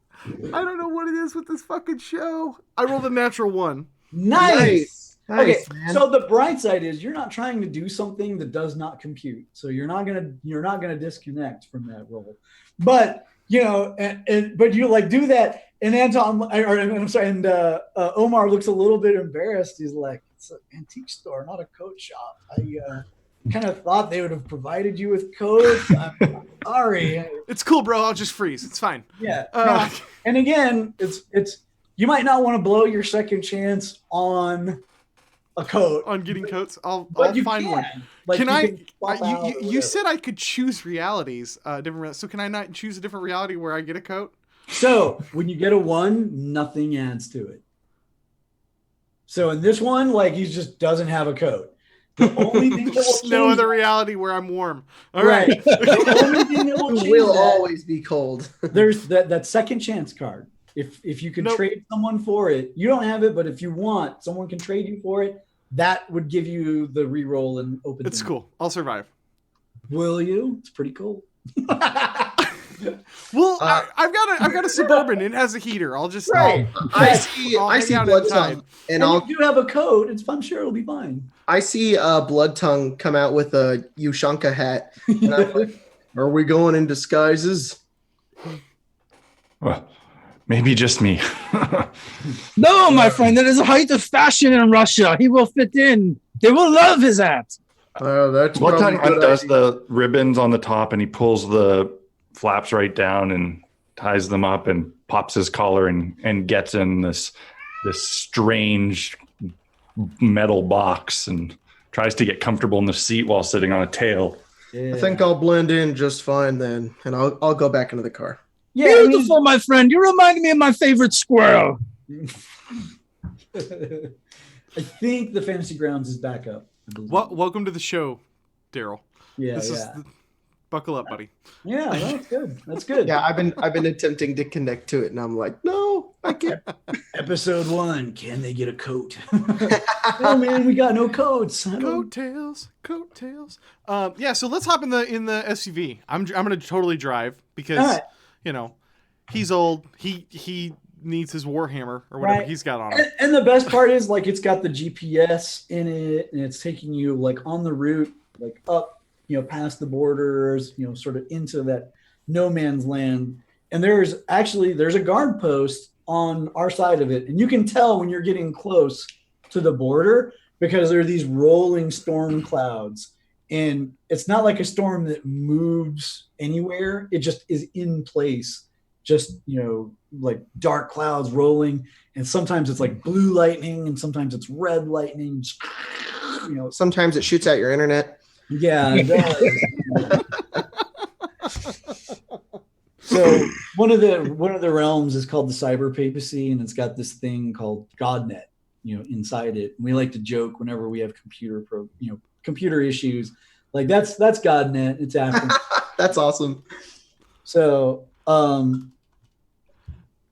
I don't know what it is with this fucking show. I rolled a natural 1. Nice. Okay, man. so the bright side is you're not trying to do something that does not compute. So you're not gonna disconnect from that roll. But but you like do that, and Omar looks a little bit embarrassed. He's like, "It's an antique store, not a coat shop. I kind of thought they would have provided you with coats. I'm sorry." It's cool, bro. I'll just freeze. It's fine. Yeah. And again, it's you might not want to blow your second chance on a coat. On getting coats, I'll you find can. one. Like, Can I? swap out or You whatever. said I could choose realities, different. So can I not choose a different reality where I get a coat? So when you get a 1, nothing adds to it. So in this one, like he just doesn't have a coat. The only thing that will There's no change other reality where I'm warm. All right. right. The only thing that will It change will that, always be cold. there's that second chance card. If you can Nope. trade someone for it, you don't have it, but if you want, someone can trade you for it. That would give you the reroll and open. It's thing. cool. I'll survive. Will you? It's pretty cool. Well, I've got a Suburban. It has a heater. I'll just Right. I see I'll hang out Blood inside. Tongue, And and you do have a coat. I'm sure it'll be fine. I see Blood Tongue come out with a Ushanka hat. And I'm like, are we going in disguises? Well, maybe just me. No, my friend, that is the height of fashion in Russia. He will fit in. They will love his hat. That's Blood probably Tongue a good undoes idea. the ribbons on the top and he pulls the flaps right down and ties them up and pops his collar and gets in this strange metal box and tries to get comfortable in the seat while sitting on a tail. Yeah. I think I'll blend in just fine then, and I'll go back into the car. Yeah, I mean- Beautiful, my friend. You remind me of my favorite squirrel. I think the Fantasy Grounds is back up. I believe. Welcome to the show, Daryl. Yeah, This yeah. is buckle up, buddy. Yeah, that's good. That's good. Yeah, I've been attempting to connect to it, and I'm like, no, I can't. Episode 1. Can they get a coat? Oh man, we got no coats. I don't- Coattails. Yeah. So let's hop in the SUV. I'm gonna totally drive because All right. he's old. He needs his Warhammer or whatever Right. he's got on him. And the best part is like it's got the GPS in it, and it's taking you like on the route, like up, past the borders, sort of into that no man's land. And there's a guard post on our side of it, and you can tell when you're getting close to the border because there are these rolling storm clouds, and it's not like a storm that moves anywhere. It just is in place, just like dark clouds rolling, and sometimes it's like blue lightning and sometimes it's red lightning. Sometimes it shoots out your internet. Yeah, it does. So one of the realms is called the Cyber Papacy, and it's got this thing called GodNet, inside it. And we like to joke whenever we have computer issues, like that's GodNet. It's happening. That's awesome. So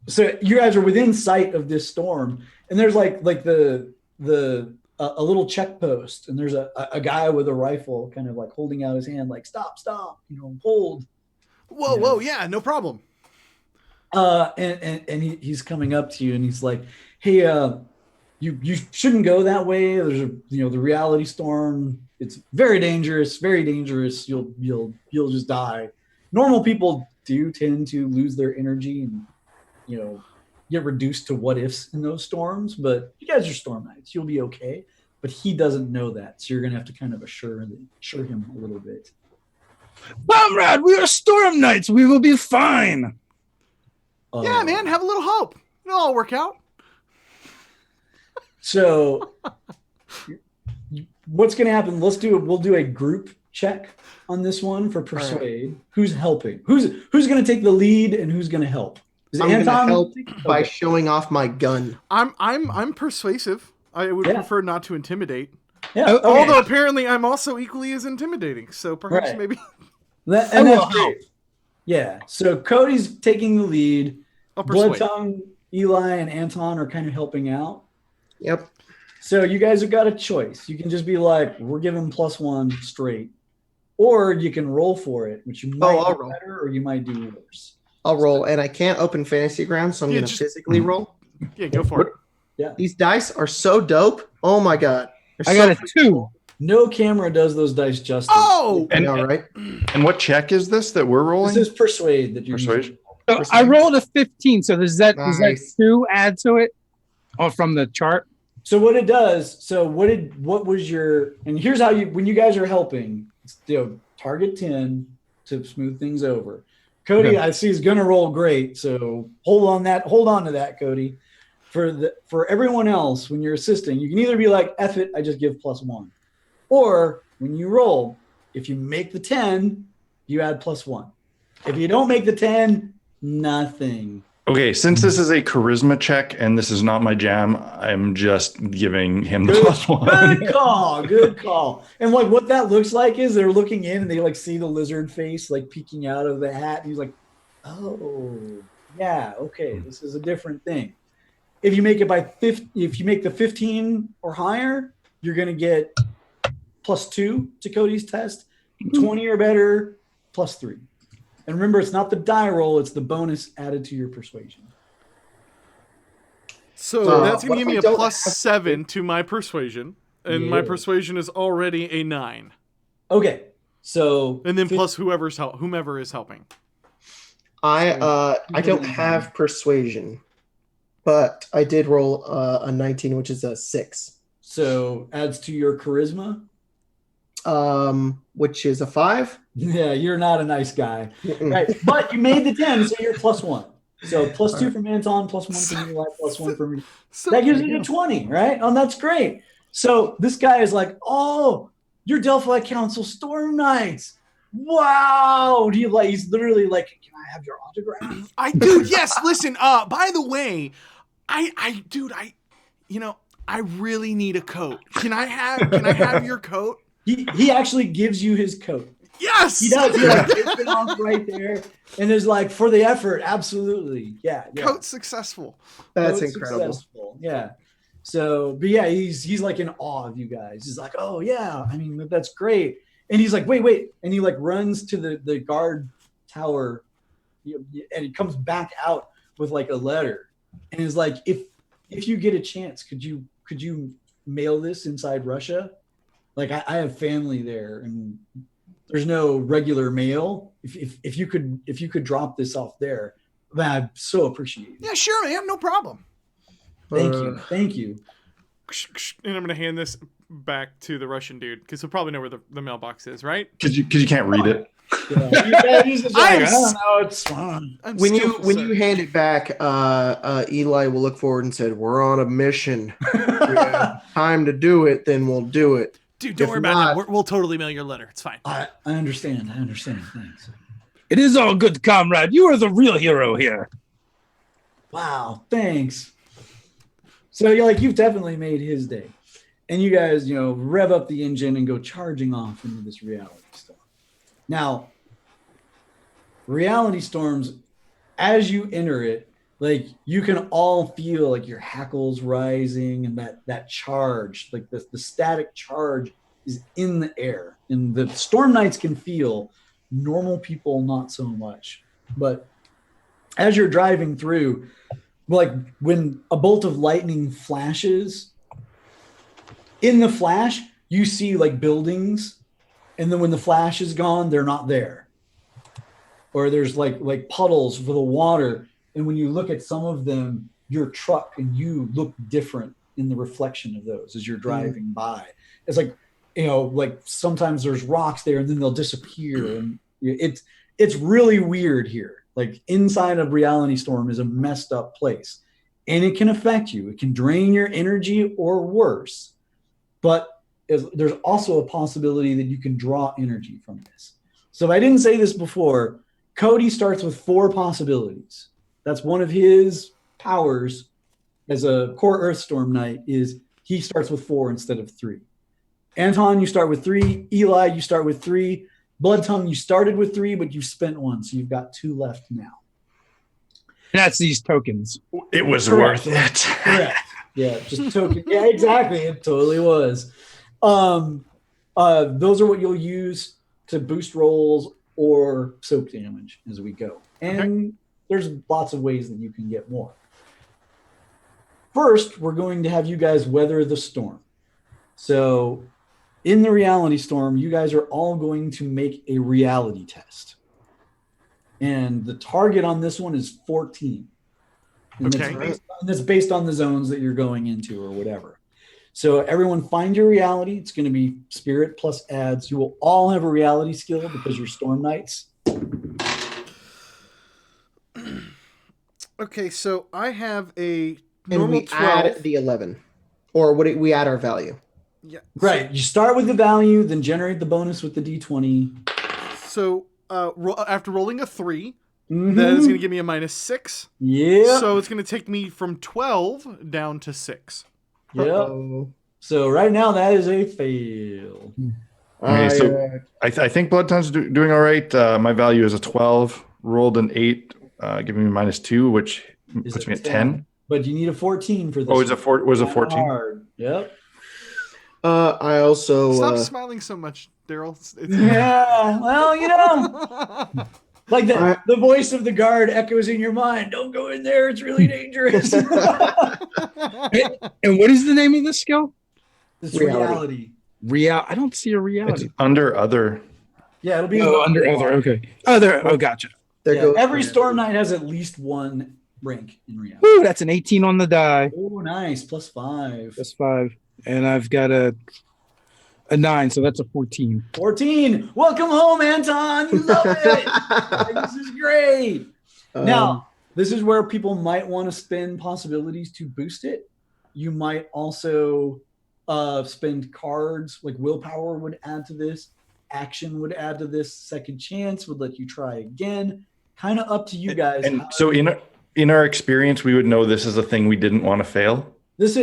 so you guys are within sight of this storm, and there's like the a little check post, and there's a guy with a rifle kind of like holding out his hand like stop, hold. Whoa, yeah, no problem. And he's coming up to you, and he's like, hey, you shouldn't go that way. There's the reality storm. It's very dangerous. You'll just die. Normal people do tend to lose their energy and get reduced to what ifs in those storms, but you guys are storm knights. You'll be okay. But he doesn't know that, so you're gonna have to kind of assure him a little bit. Comrade, we are storm knights. We will be fine. Yeah, man, have a little hope. It'll all work out. So what's gonna happen? We'll do a group check on this one for persuade. Right. Who's helping? Who's gonna take the lead and who's gonna help? Is I'm gonna help by showing off my gun. I'm persuasive. I would prefer not to intimidate. Yeah. Okay. Although apparently I'm also equally as intimidating. So perhaps maybe that's great. Yeah. So Cody's taking the lead. I'll Blood persuade. Tongue, Eli, and Anton are kind of helping out. Yep. So you guys have got a choice. You can just be like, we're giving +1 straight. Or you can roll for it, which you might I'll do roll. better or you might do worse. I'll roll, and I can't open Fantasy Ground, so I'm Yeah, going to just- physically roll. Yeah, go for it. These dice are so dope. Oh my god. They're I so got a 2. No camera does those dice justice. Oh! And- all right. And what check is this that we're rolling? This is persuade that you're Persuasion. using. So I rolled a 15. So does that Nice. 2 add to it? Oh, from the chart. So what it does, what was your, and here's how when you guys are helping, target 10 to smooth things over. Cody, I see is gonna roll great, so hold on to that, Cody. For everyone else, when you're assisting, you can either be like, F it, I just give +1. Or when you roll, if you make the 10, you add +1. If you don't make the 10, nothing. Okay, since this is a charisma check and this is not my jam, I'm just giving him the +1. Good call. And like what that looks like is they're looking in and they like see the lizard face like peeking out of the hat. And he's like, oh, yeah, okay, this is a different thing. If you make it if you make the 15 or higher, you're gonna get +2 to Cody's test. 20 or better, +3. And remember, it's not the die roll; it's the bonus added to your persuasion. So that's going to give me a don't +7 to my persuasion. And my Yeah. persuasion is already a 9. Okay, so And then plus whomever is helping. I don't have persuasion, but I did roll a 19, which is a 6. so adds to your charisma. Which is a 5. Yeah, you're not a nice guy, Mm-mm. right? But you made the 10, so you're +1. So +2 from Anton, +1 from Eli, +1 from me. So, That gives you a 20, right? Oh, that's great. So this guy is like, oh, you're Delphi Council Storm Knights. Wow. Do you like? He's literally like, can I have your autograph? yes, listen, by the way, I really need a coat. Can I have your coat? He actually gives you his coat. Yes. He does. He like takes it off right there, and is like, for the effort, absolutely, yeah. Coat successful. That's Coat's incredible. successful. Yeah. So, but yeah, he's like in awe of you guys. He's like, oh yeah, I mean that's great. And he's like, wait, and he like runs to the guard tower, and he comes back out with like a letter, and is like, if you get a chance, could you mail this inside Russia? Like I have family there, and there's no regular mail. If you could drop this off there, man, I'd so appreciate it. Yeah, sure, man, no problem. Thank you. And I'm gonna hand this back to the Russian dude because he'll probably know where the mailbox is, right? Because you can't read it. Yeah, he's just like, I'm I don't know, it's fun. I'm When skillful, you sir. hand it back, Eli will look forward and said, "We're on a mission. We have time to do it, then we'll do it." Dude, don't if worry about not- it. We'll totally mail your letter. It's fine. I understand. Thanks. It is all good, comrade. You are the real hero here. Wow, thanks. So you've definitely made his day. And you guys, rev up the engine and go charging off into this reality storm. Now, reality storms, as you enter it, like you can all feel like your hackles rising and that charge, like the static charge is in the air. And the storm knights can feel, normal people not so much. But as you're driving through, like when a bolt of lightning flashes, in the flash, you see like buildings, and then when the flash is gone, they're not there. Or there's like puddles for the water, and when you look at some of them, your truck and you look different in the reflection of those as you're driving by. It's like, like sometimes there's rocks there and then they'll disappear, and it's really weird here. Like inside of Reality Storm is a messed up place, and it can affect you. It can drain your energy or worse, but there's also a possibility that you can draw energy from this. So if I didn't say this before, Cody starts with 4 possibilities. That's one of his powers as a core Earthstorm Knight, is he starts with 4 instead of 3. Anton, you start with 3. Eli, you start with 3. Blood Tongue, you started with 3, but you spent 1, so you've got 2 left now. That's these tokens. It was Correct. worth it. Correct. Yeah, just token. Yeah, exactly. It totally was. Those are what you'll use to boost rolls or soak damage as we go. And there's lots of ways that you can get more. First, we're going to have you guys weather the storm. So in the reality storm, you guys are all going to make a reality test. And the target on this one is 14. And that's based on the zones that you're going into or whatever. So everyone find your reality. It's going to be spirit plus adds. You will all have a reality skill because you're storm knights. Okay, so I have a And normal we 12. add the 11. Or we add our value. Yeah. Right. You start with the value, then generate the bonus with the D20. So after rolling a 3, Mhm. that is going to give me a -6. Yeah. So it's going to take me from 12 down to 6. Yep. Uh-oh. So right now that is a fail. Okay, so I think Blood Tongue's doing all right. My value is a 12. Rolled an 8, giving me -2, which Is puts it me at 10. But you need a 14 for this. Oh, was a 14? Hard. Yep. I also Stop smiling so much, Daryl. Yeah. Well, like the voice of the guard echoes in your mind. Don't go in there. It's really dangerous. And what is the name of this skill? It's reality. I don't see a reality. It's under other. Yeah, it'll be under other. Okay. Oh, gotcha. Every Storm Knight has at least one rank in reality. Ooh, that's an 18 on the die. Oh, nice. +5. +5. And I've got a 9, so that's a 14. 14. Welcome home, Anton. You love it. This is great. Now, this is where people might want to spend possibilities to boost it. You might also spend cards, like willpower would add to this. Action would add to this. Second chance would let you try again. Kind of up to you guys. And so in our experience, we would know this is a thing we didn't want to fail.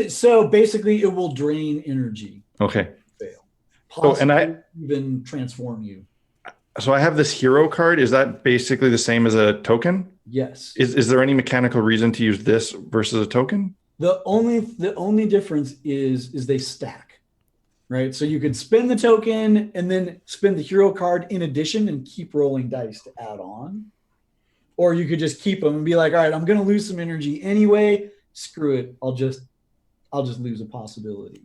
So basically it will drain energy. Okay. Fail. Oh, and even transform you. So I have this hero card. Is that basically the same as a token? Yes. Is there any mechanical reason to use this versus a token? The only difference is they stack, right? So you could spend the token and then spend the hero card in addition and keep rolling dice to add on. Or you could just keep them and be like, all right, I'm going to lose some energy anyway. Screw it. I'll just lose a possibility.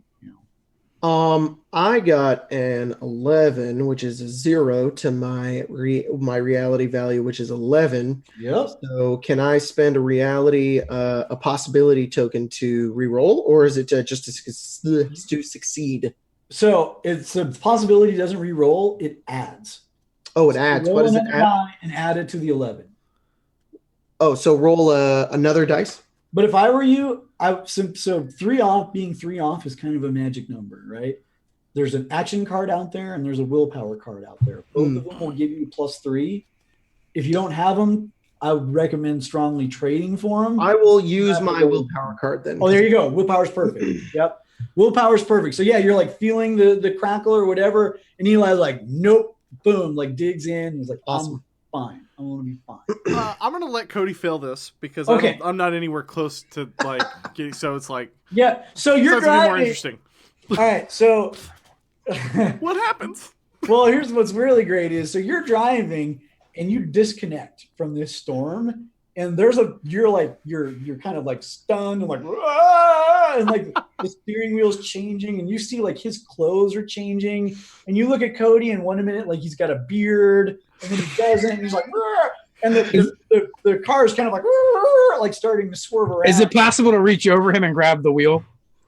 I got an 11, which is a 0 to my reality value, which is 11. Yep. So can I spend a possibility token to re-roll, or is it just to succeed? So it's a possibility doesn't re-roll, it adds. Oh, it adds. So what does it add? And add it to the 11. Oh, so roll another dice? But if I were you, so 3 off, being 3 off is kind of a magic number, right? There's an action card out there and there's a willpower card out there. Both of them will give you +3. If you don't have them, I would recommend strongly trading for them. I will use my willpower card then. Oh, there you go. Willpower's perfect. Yep. Willpower's perfect. So yeah, you're like feeling the crackle or whatever, and Eli's like, nope, boom, like digs in. He's like, awesome. I'm fine. I'm gonna be fine. I'm gonna let Cody fail this because Okay. I'm not anywhere close to like getting. So it's like Yeah. So you're sounds a bit more driving. interesting. All right. So What happens? well, here's what's really great is so you're driving and you disconnect from this storm, and you're kind of like stunned and like, "Ah!" and like the steering wheel's changing, and you see like his clothes are changing, and you look at Cody, and 1 minute like he's got a beard, and then he doesn't, and he's like, "Ah!" And the car is kind of like, "Ah!" like starting to swerve around. Is it possible to reach over him and grab the wheel?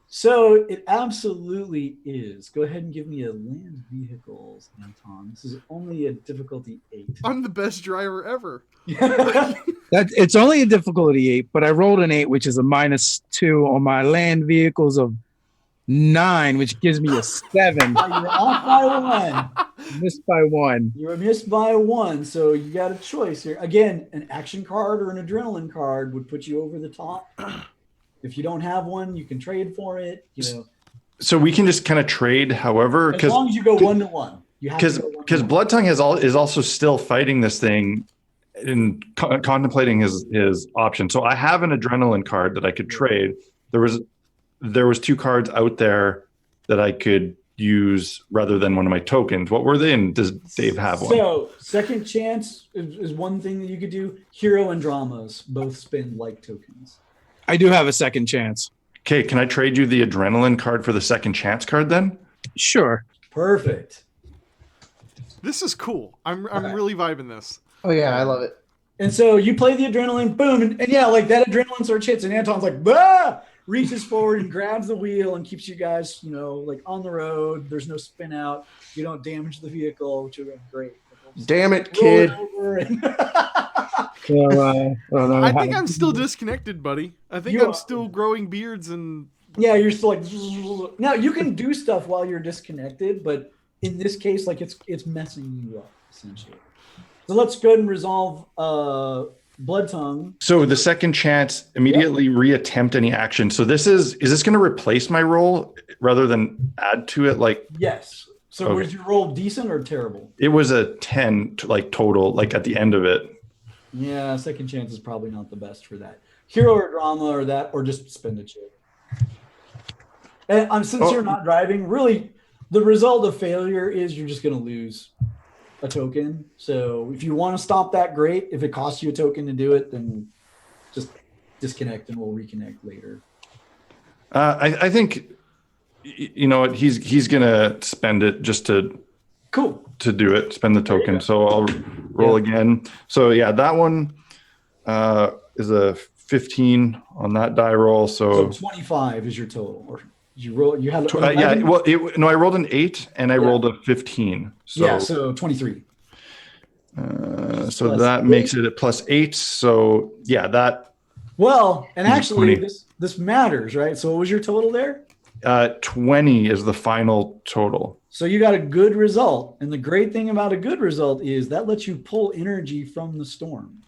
So it absolutely is. Go ahead and give me a land vehicles, Anton. This is only a difficulty 8. I'm the best driver ever. It's only a difficulty 8, but I rolled an 8, which is a -2 on my land vehicles of 9, which gives me a 7. You're off by 1. Missed by 1. You're missed by 1, so you got a choice here. Again, an action card or an adrenaline card would put you over the top. If you don't have one, you can trade for it. So we can just kind of trade, however, as long as you go 1-1. You have to go 1-1. because Blood Tongue is also still fighting this thing. in contemplating his option. So I have an adrenaline card that I could trade. There was 2 cards out there that I could use rather than one of my tokens. What were they, and does Dave have one? So second chance is one thing that you could do. Hero and dramas both spend like tokens. I do have a second chance. Okay, can I trade you the adrenaline card for the second chance card then? Sure. Perfect. This is cool. I'm really vibing this. Oh yeah, I love it. And so you play the adrenaline, boom, and yeah, like that adrenaline starts hits, and Anton's like, bah! Reaches forward and grabs the wheel and keeps you guys, like on the road. There's no spin out. You don't damage the vehicle, which would be great. Damn it, kid. I think I'm still disconnected, buddy. I think I'm still growing beards and. Yeah, you're still like. Now you can do stuff while you're disconnected, but in this case, like it's messing you up essentially. So let's go ahead and resolve Blood Tongue. So the second chance, immediately reattempt any action. So is this going to replace my roll rather than add to it? Like yes. So okay. Was your roll decent or terrible? It was a 10 total, like at the end of it. Yeah, second chance is probably not the best for that. Hero or drama or that, or just spend a chip. And since you're not driving, really, the result of failure is you're just going to lose a token. So if you want to stop that, great. If it costs you a token to do it, then just disconnect and we'll reconnect later. I think, he's going to spend it just to do it, spend the token. So I'll roll again. So yeah, that one is a 15 on that die roll. So 25 is your total. Or you roll. You had I rolled an 8 and I rolled a 15. So, so 23. So that makes it a +8. So yeah, that. Well, and actually, this matters, right? So what was your total there? 20 is the final total. So you got a good result, and the great thing about a good result is that lets you pull energy from the storm.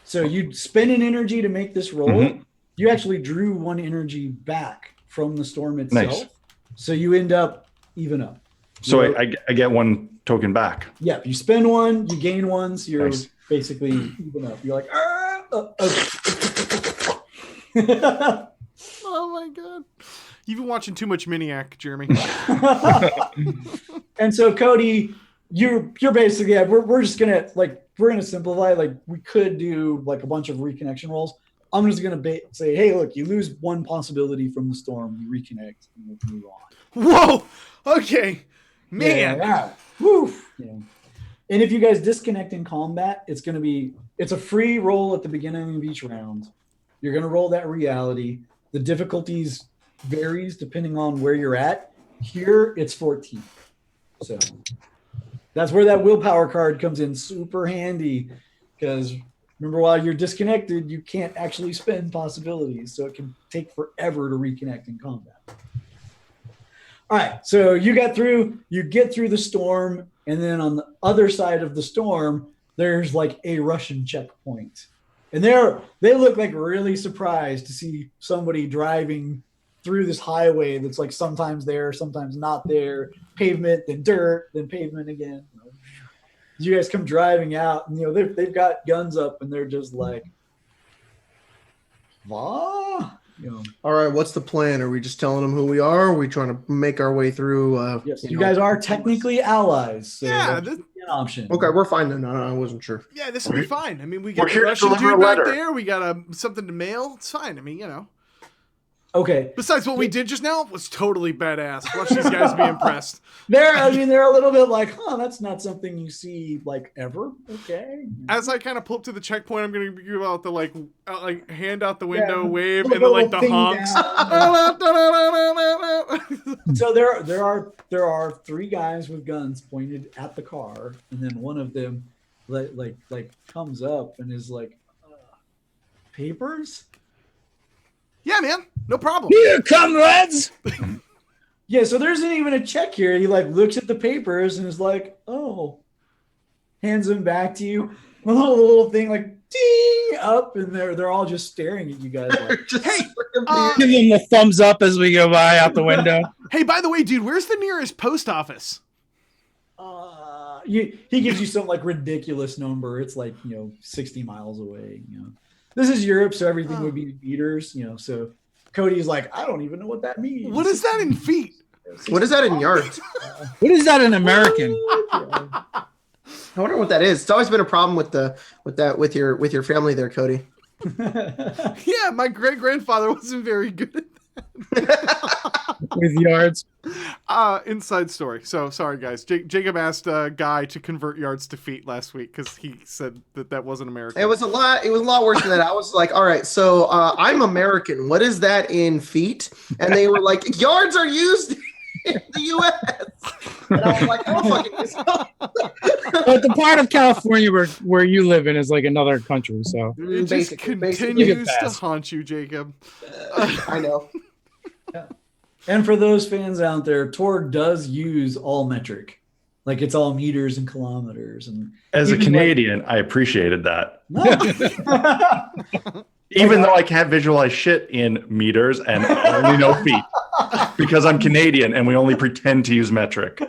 So you spend an energy to make this roll. Mm-hmm. You actually drew 1 energy back from the storm itself. Nice. So you end up even up. So I get 1 token back. Yeah, you spend 1, you gain 1, so you're basically even up. You're like, okay. Oh my god. You've been watching too much Miniac, Jeremy. And so Cody, you're basically we're just gonna we're gonna simplify. We could do a bunch of reconnection rolls. I'm just gonna say, hey, look, you lose 1 possibility from the storm, you reconnect, and we'll move on. Whoa. Okay, man. Yeah. Woo. Yeah. And if you guys disconnect in combat, it's a free roll at the beginning of each round. You're gonna roll that reality. The difficulties varies depending on where you're at. Here it's 14. So that's where that willpower card comes in super handy, because remember, while you're disconnected, you can't actually spend possibilities, so it can take forever to reconnect in combat. All right, so you get through the storm, and then on the other side of the storm, there's a Russian checkpoint. And they look really surprised to see somebody driving through this highway that's sometimes there, sometimes not there, pavement, then dirt, then pavement again. You guys come driving out, and they've got guns up, and they're just like, "Wah." All right, what's the plan? Are we just telling them who we are? Or are we trying to make our way through? Yes, you guys are technically allies. So yeah, that's an option. Okay, we're fine then. No, I wasn't sure. Yeah, this will be fine. I mean, we got a Russian dude back there. We got something to mail. It's fine. I mean, Okay. Besides, what we did just now was totally badass. Watch these guys be impressed. They're a little bit that's not something you see ever. Okay. As I kind of pull up to the checkpoint, I'm gonna give out the hand out the window, wave, and then the honks. So there are 3 guys with guns pointed at the car, and then one of them comes up and is papers. Yeah, man. No problem. Here, comrades. Yeah, so there isn't even a check here. He looks at the papers and is oh, hands them back to you. A little thing ding up, and they're all just staring at you guys. Hey, give them the thumbs up as we go by out the window. Hey, by the way, dude, where's the nearest post office? he gives you some like ridiculous number. It's like 60 miles away. This is Europe, so everything would be meters. So Cody's like, I don't even know what that means. What is that in feet? What is that in yards? What is that in American? I wonder what that is. It's always been a problem with your family there, Cody. Yeah, my great grandfather wasn't very good at With yards. inside story. So sorry, guys. Jacob asked a guy to convert yards to feet last week because he said that wasn't American. It was a lot worse than that. I was like, all right, so I'm American. What is that in feet? And they were like, yards are used in the U.S. And I was like, oh, fucking this. But the part of California where you live in is like another country, so It just Basically. continues to haunt you, Jacob. I know. And for those fans out there, Torg does use all metric, like it's all meters and kilometers. And As a even Canadian, I appreciated that. No. Even though I can't visualize shit in meters and I only know feet. Because I'm Canadian and we only pretend to use metric.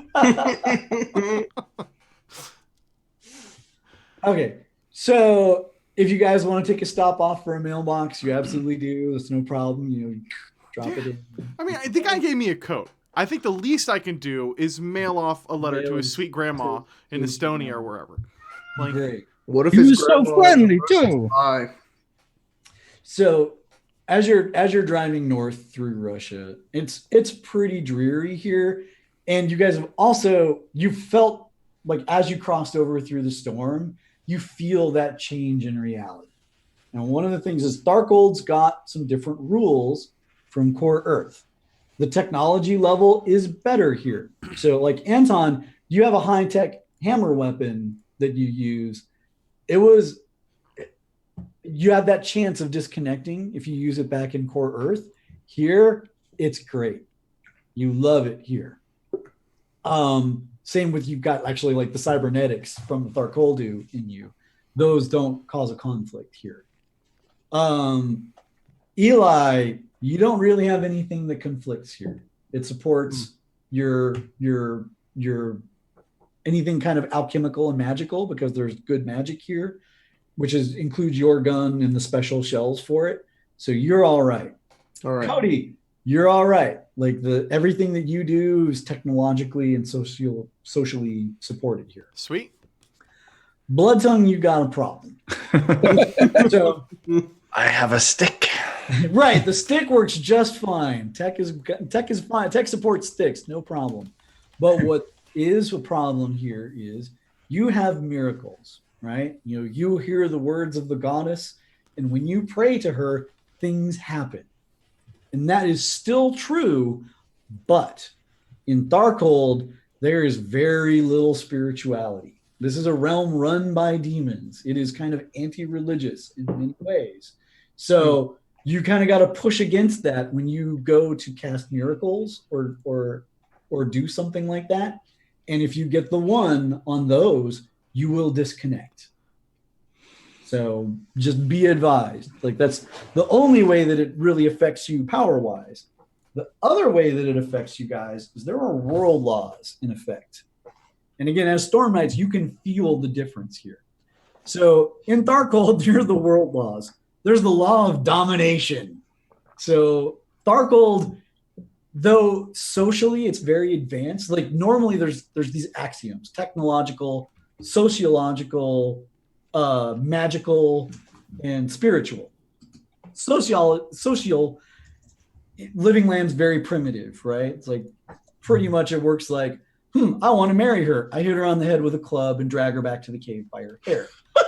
Okay, so if you guys want to take a stop off for a mailbox, you absolutely do. That's no problem. Drop it in. I mean, the guy gave me a coat. I think the least I can do is mail off a letter to his sweet grandma in Estonia or wherever. Like, Great. What if he his was so grandma friendly versus too. I? So as you're driving north through Russia, it's pretty dreary here, and you guys have also you felt like as you crossed over through the storm, you feel that change in reality. And one of the things is Darkold's got some different rules from Core Earth. The technology level is better here. So like Anton, you have a high-tech hammer weapon that you use. You have that chance of disconnecting if you use it back in Core Earth. Here, it's great. You love it here. Same with you've got actually like the cybernetics from the Tharkoldu in you. Those don't cause a conflict here. Eli, you don't really have anything that conflicts here. It supports your anything kind of alchemical and magical because there's good magic here, which includes your gun and the special shells for it. So you're all right. All right. Cody, you're all right. Like everything that you do is technologically and socially supported here. sweet. Blood Tongue, you got a problem. So I have a stick. right, the stick works just fine. Tech is fine. Tech supports sticks, no problem. But what is a problem here is you have miracles, right? You hear the words of the goddess, and when you pray to her, things happen. And that is still true, but in Darkhold, there is very little spirituality. This is a realm run by demons. It is kind of anti-religious in many ways. So you kind of got to push against that when you go to cast miracles or do something like that. And if you get the one on those, you will disconnect. So just be advised. Like that's the only way that it really affects you power-wise. The other way that it affects you guys is there are world laws in effect. And again, as Storm Knights, you can feel the difference here. So in Darkhold, there are the world laws. There's the law of domination. So Darkhold, though socially it's very advanced, like normally there's these axioms: technological, sociological, magical, and spiritual. Social living land's very primitive, right? It's like pretty much it works like, I want to marry her. I hit her on the head with a club and drag her back to the cave by her hair.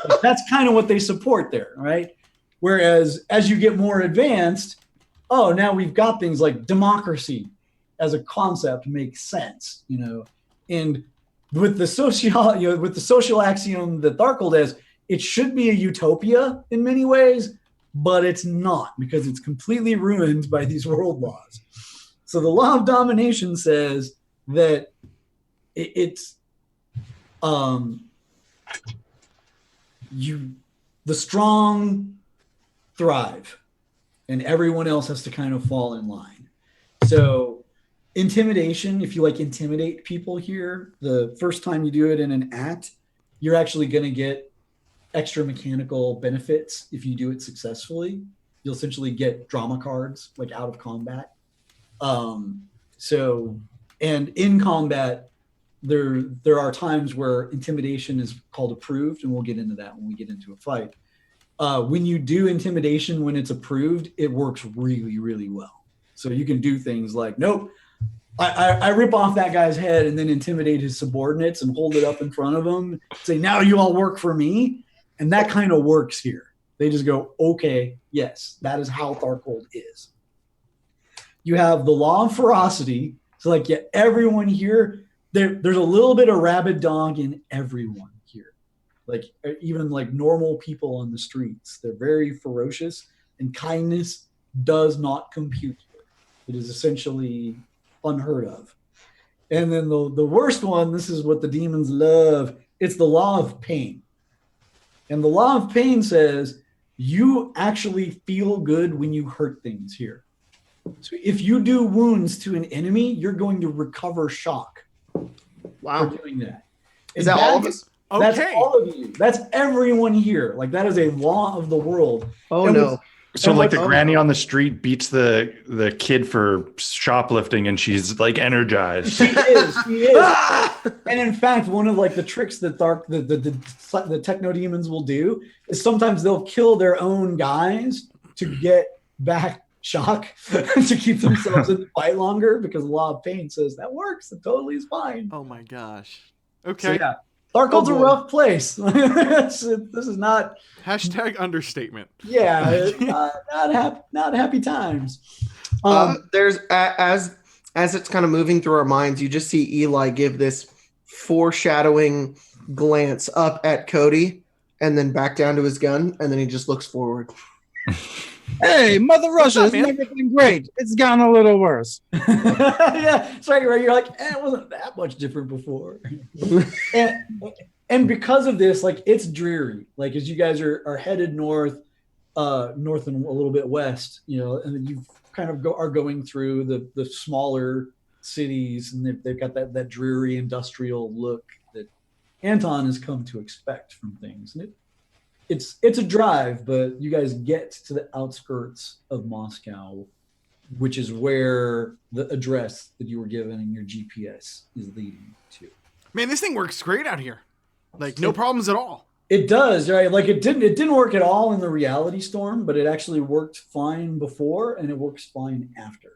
Like, that's kind of what they support there, right? Whereas as you get more advanced, now we've got things like democracy as a concept makes sense, And with the social axiom that Darkhold has, it should be a utopia in many ways, but it's not because it's completely ruined by these world laws. So the law of domination says that the strong thrive and everyone else has to kind of fall in line. So intimidation, if you like intimidate people here, the first time you do it in an act, you're actually going to get extra mechanical benefits. If you do it successfully, you'll essentially get drama cards like out of combat. And in combat, there are times where intimidation is called approved, and we'll get into that when we get into a fight. When you do intimidation, when it's approved, it works really, really well. So you can do things like, nope, I rip off that guy's head and then intimidate his subordinates and hold it up in front of them, say, now you all work for me. And that kind of works here. They just go, okay, yes, that is how Tharkold is. You have the law of ferocity. So like, yeah, everyone here, there's a little bit of rabid dog in everyone here. Like even like normal people on the streets, they're very ferocious, and kindness does not compute here. It is essentially unheard of. And then the worst one, this is what the demons love. It's the law of pain. And the law of pain says you actually feel good when you hurt things here. So if you do wounds to an enemy, you're going to recover shock. Wow. For doing that. Is that all of us? That's Okay. all of you. That's everyone here. Like that is a law of the world. Oh, And no. So And like the what's- granny on the street beats the kid for shoplifting, and she's like energized. She is. She is. And in fact, one of like the tricks that the techno demons will do is sometimes they'll kill their own guys to get back shock to keep themselves in the fight longer, because the law of pain says that works. It totally is fine. Oh my gosh. So Okay. yeah, Tharkold's Oh, a boy. rough place. This is not. Hashtag understatement. Yeah, it's not happy times. There's as it's kind of moving through our minds, you just see Eli give this foreshadowing glance up at Cody and then back down to his gun, and then he just looks forward. Hey, Mother Russia, up, isn't man? everything great? It's gotten a little worse. Yeah, it's right. You're like, it wasn't that much different before. and because of this, like it's dreary. Like as you guys are headed north and a little bit west, you know, and then you kind of are going through the smaller cities, and they've got that dreary industrial look that Anton has come to expect from things. And it's a drive, but you guys get to the outskirts of Moscow, which is where the address that you were given in your GPS is leading to. Man, this thing works great out here. Like no problems at all. It does, right? Like it didn't work at all in the reality storm, but it actually worked fine before, and it works fine after.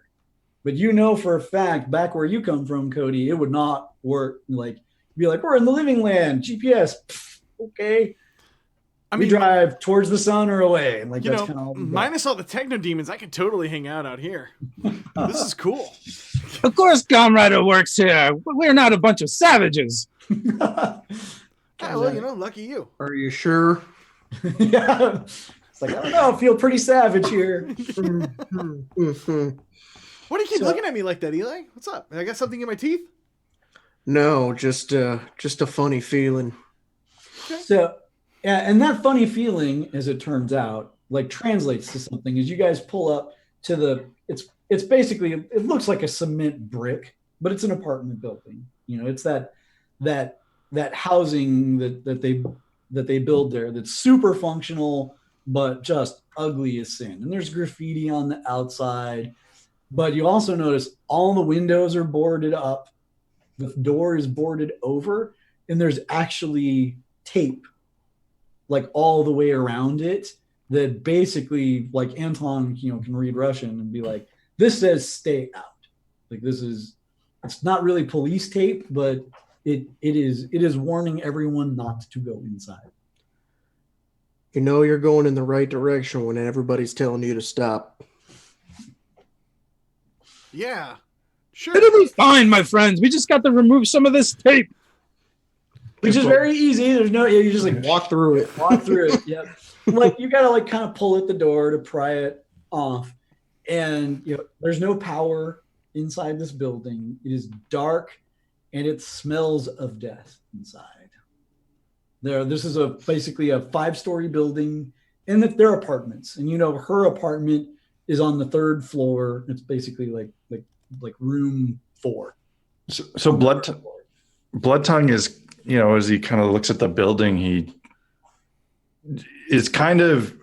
But you know for a fact, back where you come from, Cody, it would not work. Like be like, we're in the living land, GPS. Pfft, okay. I We mean, drive towards the sun or away. And like you that's know, kind of all we got. minus all the techno demons, I could totally hang out here. This is cool. Of course, Comrade works here. We're not a bunch of savages. Yeah, well, you know, lucky you. Are you sure? Yeah. It's like, I don't know, I feel pretty savage here. Mhm. Why do you keep So- looking at me like that, Eli? What's up? I got something in my teeth? No, just a funny feeling. So, yeah, and that funny feeling, as it turns out, like translates to something. As you guys pull up to it's basically, it looks like a cement brick, but it's an apartment building. You know, it's that housing that they build there that's super functional, but just ugly as sin. And there's graffiti on the outside, but you also notice all the windows are boarded up, the door is boarded over, and there's actually tape like all the way around it that basically, like Anton, you know, can read Russian and be like, this says stay out. Like it's not really police tape, but it is warning everyone not to go inside. You know you're going in the right direction when everybody's telling you to stop. Yeah. Sure. It'll be fine, my friends. We just got to remove some of this tape. Which is very easy. There's no, you just like Walk through it. walk through it. Yep. Like you gotta like kind of pull at the door to pry it off. And you know, there's no power inside this building. It is dark and it smells of death inside. This is basically a 5-story building, and that they're apartments. And you know, her apartment is on the 3rd floor. It's basically like room 4. So Blood Tongue is, as he kind of looks at the building, he is kind of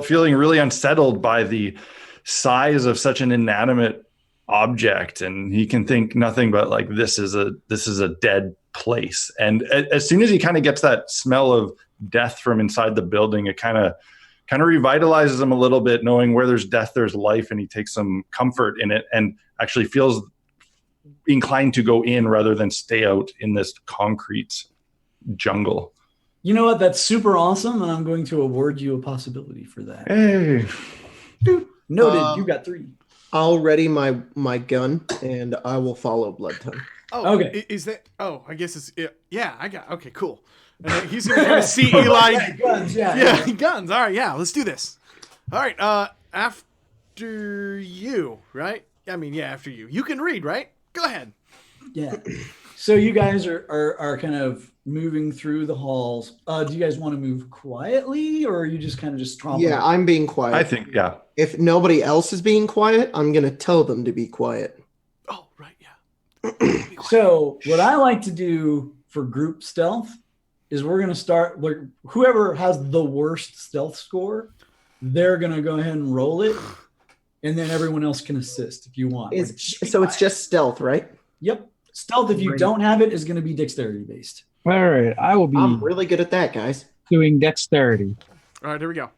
feeling really unsettled by the size of such an inanimate object, and he can think nothing but like this is a dead place. And as soon as he kind of gets that smell of death from inside the building, it kind of revitalizes him a little bit, knowing where there's death, there's life, and he takes some comfort in it and actually feels inclined to go in rather than stay out in this concrete jungle. You know what? That's super awesome, and I'm going to award you a possibility for that. Hey. Noted. You got 3. I'll ready my gun, and I will follow Blood Tongue. Oh, okay. Is that? Oh, I guess it's yeah. I got okay. Cool. And then he's gonna kind of see Eli. Guns, yeah, guns. All right, yeah. Let's do this. All right. After you, right? I mean, yeah, after you. You can read, right? Go ahead. Yeah. So you guys are kind of moving through the halls. Do you guys want to move quietly, or are you just kind of just tromping? Yeah, I'm being quiet. I think, yeah. If nobody else is being quiet, I'm going to tell them to be quiet. Oh, right, yeah. So what I like to do for group stealth is we're going to start, like, whoever has the worst stealth score, they're going to go ahead and roll it, and then everyone else can assist if you want. So it's just stealth, right? Yep. Stealth, if you don't have it, is going to be dexterity based. All right, I will be I'm really good at that, guys. doing dexterity. All right, here we go.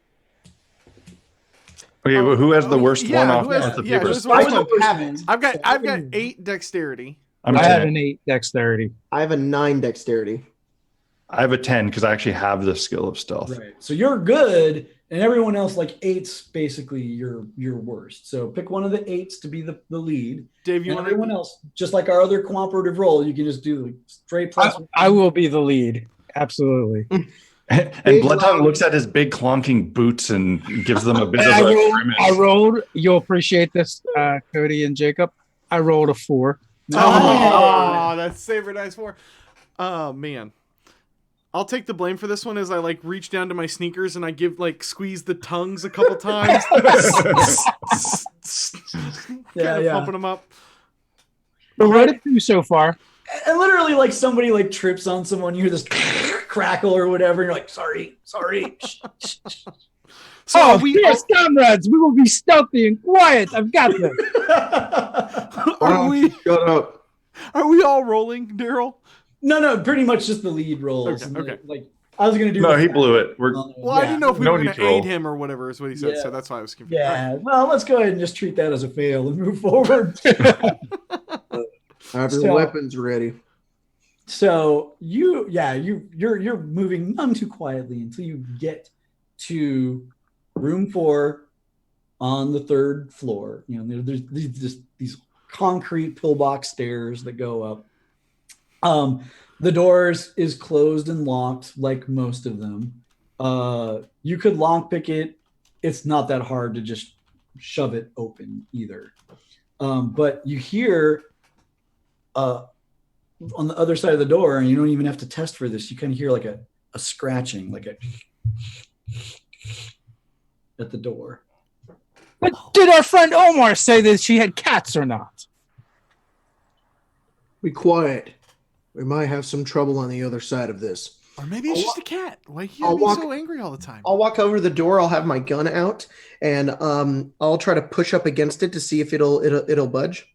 Okay, well, who has the worst one off who has- the yeah, paper? who's the worst one? Haven't. I've got 8 dexterity. I'm I have 10. an 8 dexterity. I have a 9 dexterity. I have a 10 because I actually have the skill of stealth. Right. So you're good, and everyone else, like 8's basically your worst. So pick one of the 8's to be the lead. Dave, you And want everyone else, just like our other cooperative roll, you can just do like straight plus. I will be the lead. Absolutely. And Bloodhound looks at his big clonking boots and gives them a bit of a grimace. I rolled. You'll appreciate this, Cody and Jacob. I rolled a 4. Oh, that's Saber Dice 4. Oh, man. I'll take the blame for this one as I like reach down to my sneakers and I squeeze the tongues a couple times. Pumping them up. But what did it do so far? And literally, like somebody like trips on someone, you hear this crackle or whatever, and you're like, sorry. So yes, comrades, we will be stealthy and quiet. I've got this. Shut up. Are we all rolling, Daryl? No, pretty much just the lead rolls. Okay. Like I was gonna do. No, he blew it. I didn't know if we No were need going to to roll. aid him or whatever is what he said, Yeah. so that's why I was confused. Yeah. Well, let's go ahead and just treat that as a fail and move forward. I have So- your weapons ready. So you're moving none too quietly until you get to room 4 on the 3rd floor. You know, there's these concrete pillbox stairs that go up. The doors is closed and locked like most of them. You could lockpick it. It's not that hard to just shove it open either. But you hear on the other side of the door, and you don't even have to test for this, you kind of hear like a scratching, like a at the door. But did our friend Omar say that she had cats or not? Be quiet. We might have some trouble on the other side of this. Or maybe it's just a cat. Why you I'll gotta be walk- so angry all the time? I'll walk over to the door. I'll have my gun out, and I'll try to push up against it to see if it'll budge.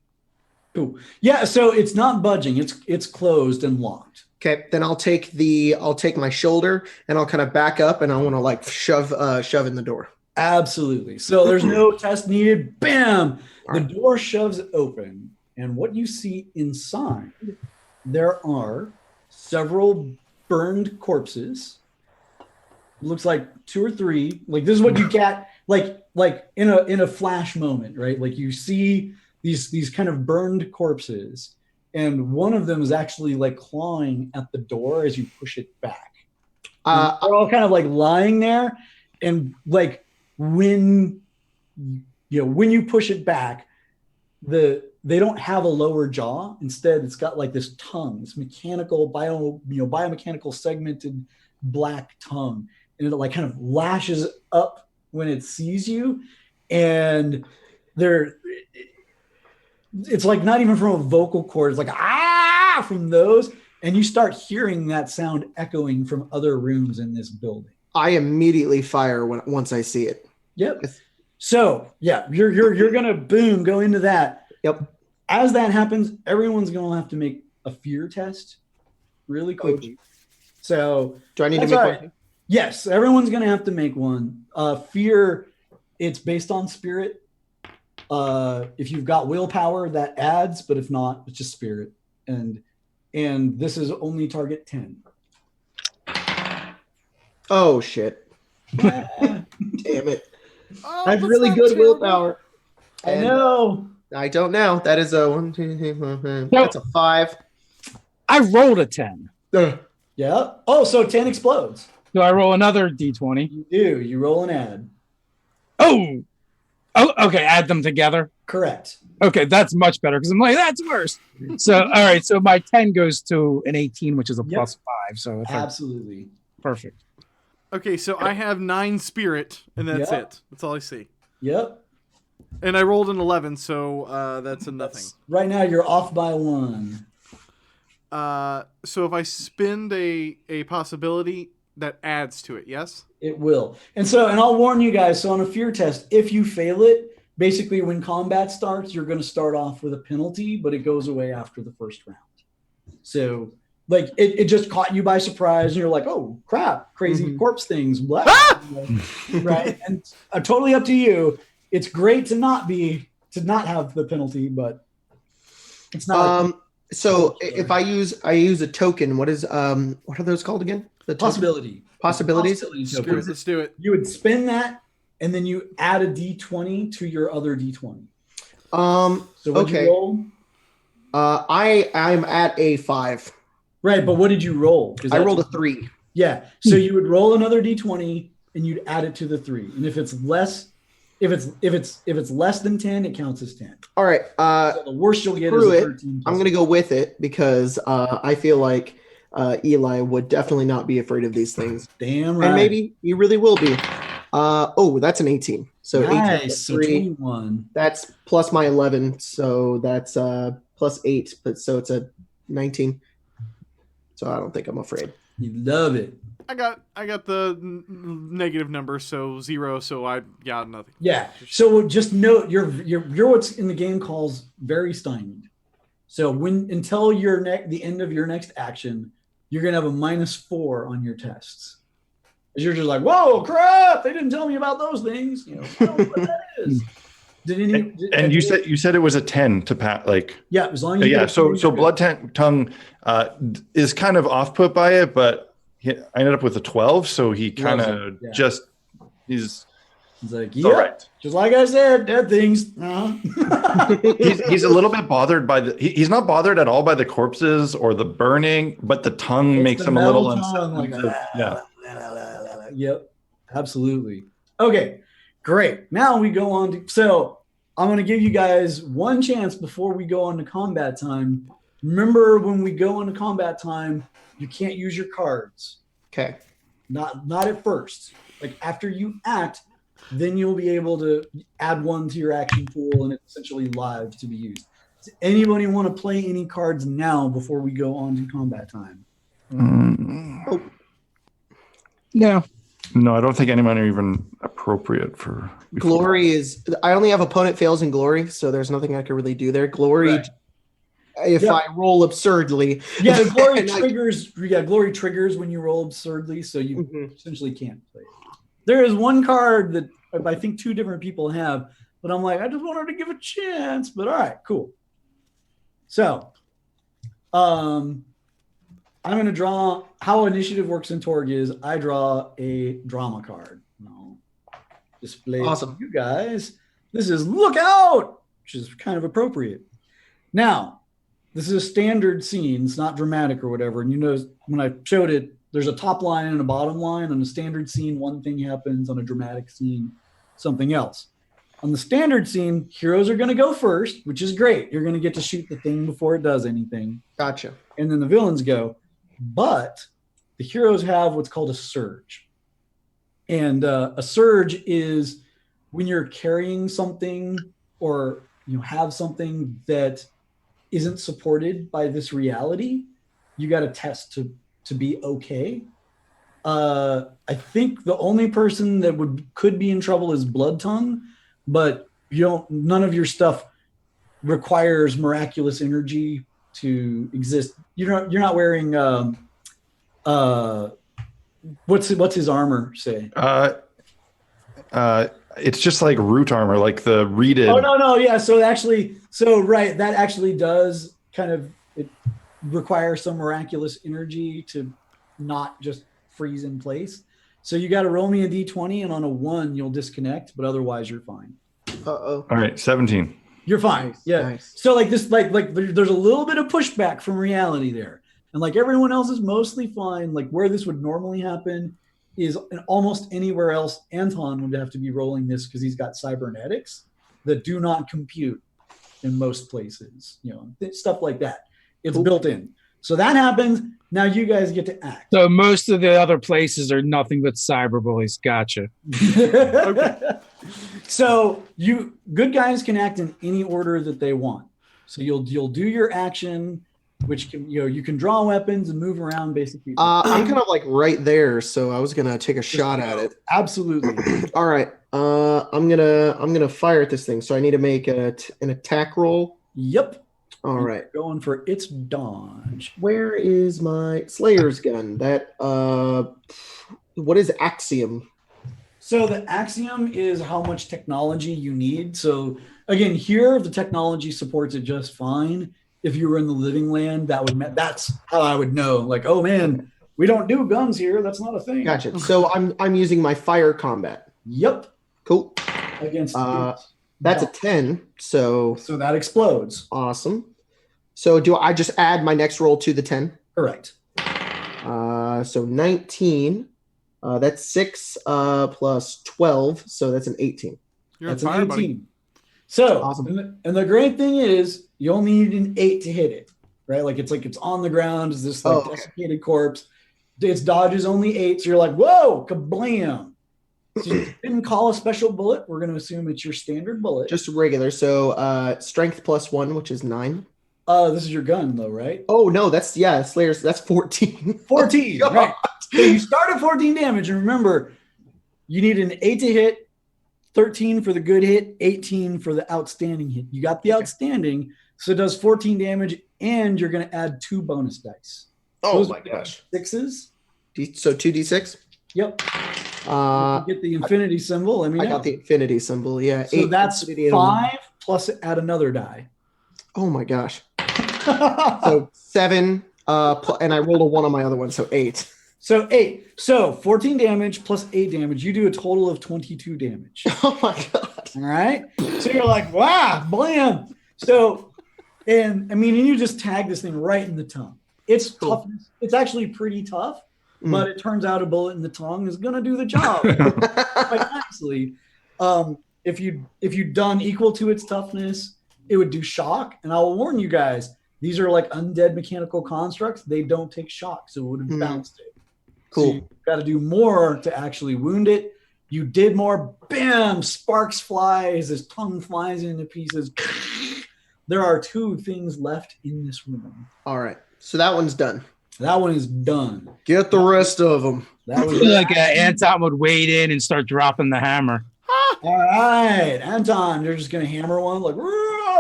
Ooh. Yeah, so it's not budging. It's closed and locked. Okay, then I'll take my shoulder and I'll kind of back up and I want to like shove in the door. Absolutely. So there's no test needed. Bam! All The right. door shoves open, and what you see inside, there are several burned corpses. Looks like 2 or 3. Like this is what you get like in a flash moment, right? Like you see these kind of burned corpses, and one of them is actually like clawing at the door as you push it back. And they're all kind of like lying there, and like when you push it back, they don't have a lower jaw. Instead, it's got like this tongue, this mechanical biomechanical segmented black tongue, and it like kind of lashes up when it sees you, and it's like not even from a vocal cord. It's like, ah, from those. And you start hearing that sound echoing from other rooms in this building. I immediately fire once I see it. Yep. So yeah, you're gonna boom, go into that. Yep. As that happens, everyone's gonna have to make a fear test really quickly. So do I need to make one? Yes, everyone's gonna have to make one. Fear, it's based on spirit. If you've got willpower, that adds, but if not, it's just spirit. And this is only target 10. Oh shit. Damn it. Oh, I have that's really not good terrible. willpower. I know. I don't know. That is a 1, 2, 3, 4, 5. That's a 5. I rolled a 10. Yeah. Oh, so 10 explodes. Do I roll another d20? You do. You roll an add. Oh, okay. Add them together. Correct. Okay, that's much better because I'm like, that's worse. So, all right. So my 10 goes to an 18, which is a plus 5. So it's absolutely perfect. Okay, so I have 9 spirit, and that's Yep. it. That's all I see. Yep. And I rolled an 11, so that's a nothing. Right now, you're off by 1. So if I spend a possibility, that adds to it, yes? It will. And I'll warn you guys. So on a fear test, if you fail it, basically when combat starts, you're going to start off with a penalty, but it goes away after the first round. So like it just caught you by surprise and you're like, oh crap, crazy corpse things. Blah. Right. And totally up to you. It's great to not have the penalty, but it's not. So if I use a token, what are those called again? The possibilities. Spirit, let's do it. You would spin that and then you add a d20 to your other d20. So what did you roll? I'm at a 5. Right, but what did you roll? I rolled a 3. Yeah. So you would roll another d20 and you'd add it to the 3. And if it's less than 10, it counts as 10. All right. So the worst you'll get is a 13. I'm going to go with it because I feel like Eli would definitely not be afraid of these things. Damn right. And maybe you really will be. That's an 18. So nice. 18 So 3. 21. That's plus my 11. So that's plus 8. But so it's a 19. So I don't think I'm afraid. You love it. I got the negative number, so 0. So I got nothing. Yeah. So just note you're what's in the game calls very stymied. So until the end of your next action, you're gonna have a -4 on your tests. You're just like, whoa, crap! They didn't tell me about those things. You know, I don't know what that is. And you said it was a 10 to pat, like, yeah, as long as you so Blood Tongue is kind of off put by it, but I ended up with a 12, so he kind of he's like, yeah, right. Just like I said, dead things. He's a little bit bothered by he's not bothered at all by the corpses or the burning, but the tongue makes him a little unsettled. Yep, absolutely. Okay, great. Now we go on to, so I'm going to give you guys one chance before we go on to combat time. Remember, when we go into combat time, you can't use your cards. Okay. Not at first. Like after you act, then you'll be able to add one to your action pool and it's essentially live to be used. Does anybody want to play any cards now before we go on to combat time? No. No, I don't think anyone are even appropriate for Glory is. I only have opponent fails in glory, so there's nothing I can really do there. Glory, right. If I roll absurdly, yeah, glory triggers. Glory triggers when you roll absurdly, so you essentially can't play it. There is one card that I think 2 different people have, but I'm like, I just wanted to give a chance. But all right, cool. So, I'm going to draw. How initiative works in Torg is I draw a drama card. I'll display it to you guys. This is Look Out, which is kind of appropriate. Now, this is a standard scene. It's not dramatic or whatever. And you know, when I showed it, there's a top line and a bottom line. On a standard scene, one thing happens. On a dramatic scene, something else. On the standard scene, heroes are going to go first, which is great. You're going to get to shoot the thing before it does anything. Gotcha. And then the villains go. But the heroes have what's called a surge. And a surge is when you're carrying something or have something that isn't supported by this reality, you got to test to be okay. I think the only person that could be in trouble is Blood Tongue, but none of your stuff requires miraculous energy to exist. You're not wearing what's his armor say? It's just like root armor, like the reeded. Oh no, yeah. Right, that actually does kind of it require some miraculous energy to not just freeze in place. So you got to roll me a d20, and on a 1 you'll disconnect, but otherwise you're fine. Uh-oh. All right, 17. You're fine. Nice, Yeah. nice. So like this, like there's a little bit of pushback from reality there, and like everyone else is mostly fine. Like where this would normally happen is in almost anywhere else. Anton would have to be rolling this because he's got cybernetics that do not compute in most places. Stuff like that. It's built in. So that happens. Now you guys get to act. So most of the other places are nothing but cyberbullies. Gotcha. Okay. So good guys can act in any order that they want. So you'll do your action, which can you can draw weapons and move around basically. I'm kind of like right there, so I was gonna take a shot at it. Absolutely. All right. I'm gonna fire at this thing. So I need to make an attack roll. Yep. All right. Going for its dodge. Where is my Slayer's gun? That what is Axiom? So the axiom is how much technology you need. So again, here the technology supports it just fine. If you were in the living land, that's how I would know. Like, oh man, we don't do guns here. That's not a thing. Gotcha. So I'm using my fire combat. Yep. Cool. Against that's a 10. So that explodes. Awesome. So do I just add my next roll to the 10? Correct. So 19. That's 6 plus 12, so that's an 18. You're on That's fire, an 18. buddy. So, Awesome. and the great thing is, you only need an 8 to hit it, right? Like it's on the ground. Is this desiccated corpse? Its dodge is only 8, so you're like, whoa, kablam! So you didn't call a special bullet. We're going to assume it's your standard bullet. Just regular. So strength plus 1, which is 9. This is your gun, though, right? Oh no, Slayer's. That's 14. 14. Right. So you start at 14 damage, and remember, you need an 8 to hit, 13 for the good hit, 18 for the outstanding hit. You got the outstanding, so it does 14 damage, and you're going to add 2 bonus dice. Oh Those my are gosh. 6s. So 2d6. Yep. Get the infinity symbol. Let me know. I got the infinity symbol. Yeah. So 8 that's infinity 5 plus add another die. Oh my gosh. So 7. And I rolled a 1 on my other one, so 8. So 8. So 14 damage plus 8 damage. You do a total of 22 damage. Oh my god. All right. So you're like, wow, blam. So, and you just tag this thing right in the tongue. It's tough. It's actually pretty tough, but it turns out a bullet in the tongue is going to do the job quite nicely. If you'd done equal to its toughness, it would do shock. And I will warn you guys, these are like undead mechanical constructs. They don't take shock, so it would have bounced it. Cool. So you've got to do more to actually wound it. You did more. Bam! Sparks flies. His tongue flies into pieces. There are 2 things left in this room. All right. So that one's done. That one is done. Get the rest of them. That was Like Anton would wade in and start dropping the hammer. all right. Anton, you're just gonna hammer one like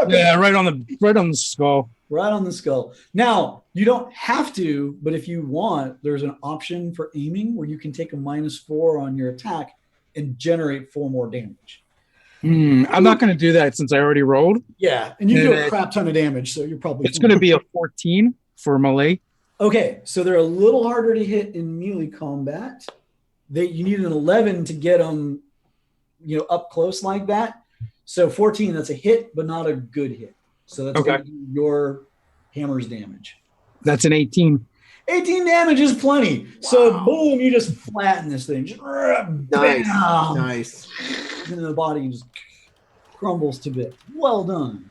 Yeah, right on the skull. right on the skull. Now you don't have to, but if you want, there's an option for aiming where you can take a -4 on your attack and generate 4 more damage. I'm not going to do that since I already rolled. Yeah, and you do a crap ton of damage, so you're probably It's going to be a 14 for melee. okay. So they're a little harder to hit in melee combat. You need an 11 to get them, up close like that. So 14, that's a hit, but not a good hit. So that's going to do your hammer's damage. That's an 18. 18 damage is plenty. So boom, you just flatten this thing. Just, Nice. bam, Nice. into the body and just crumbles to bits. Well done.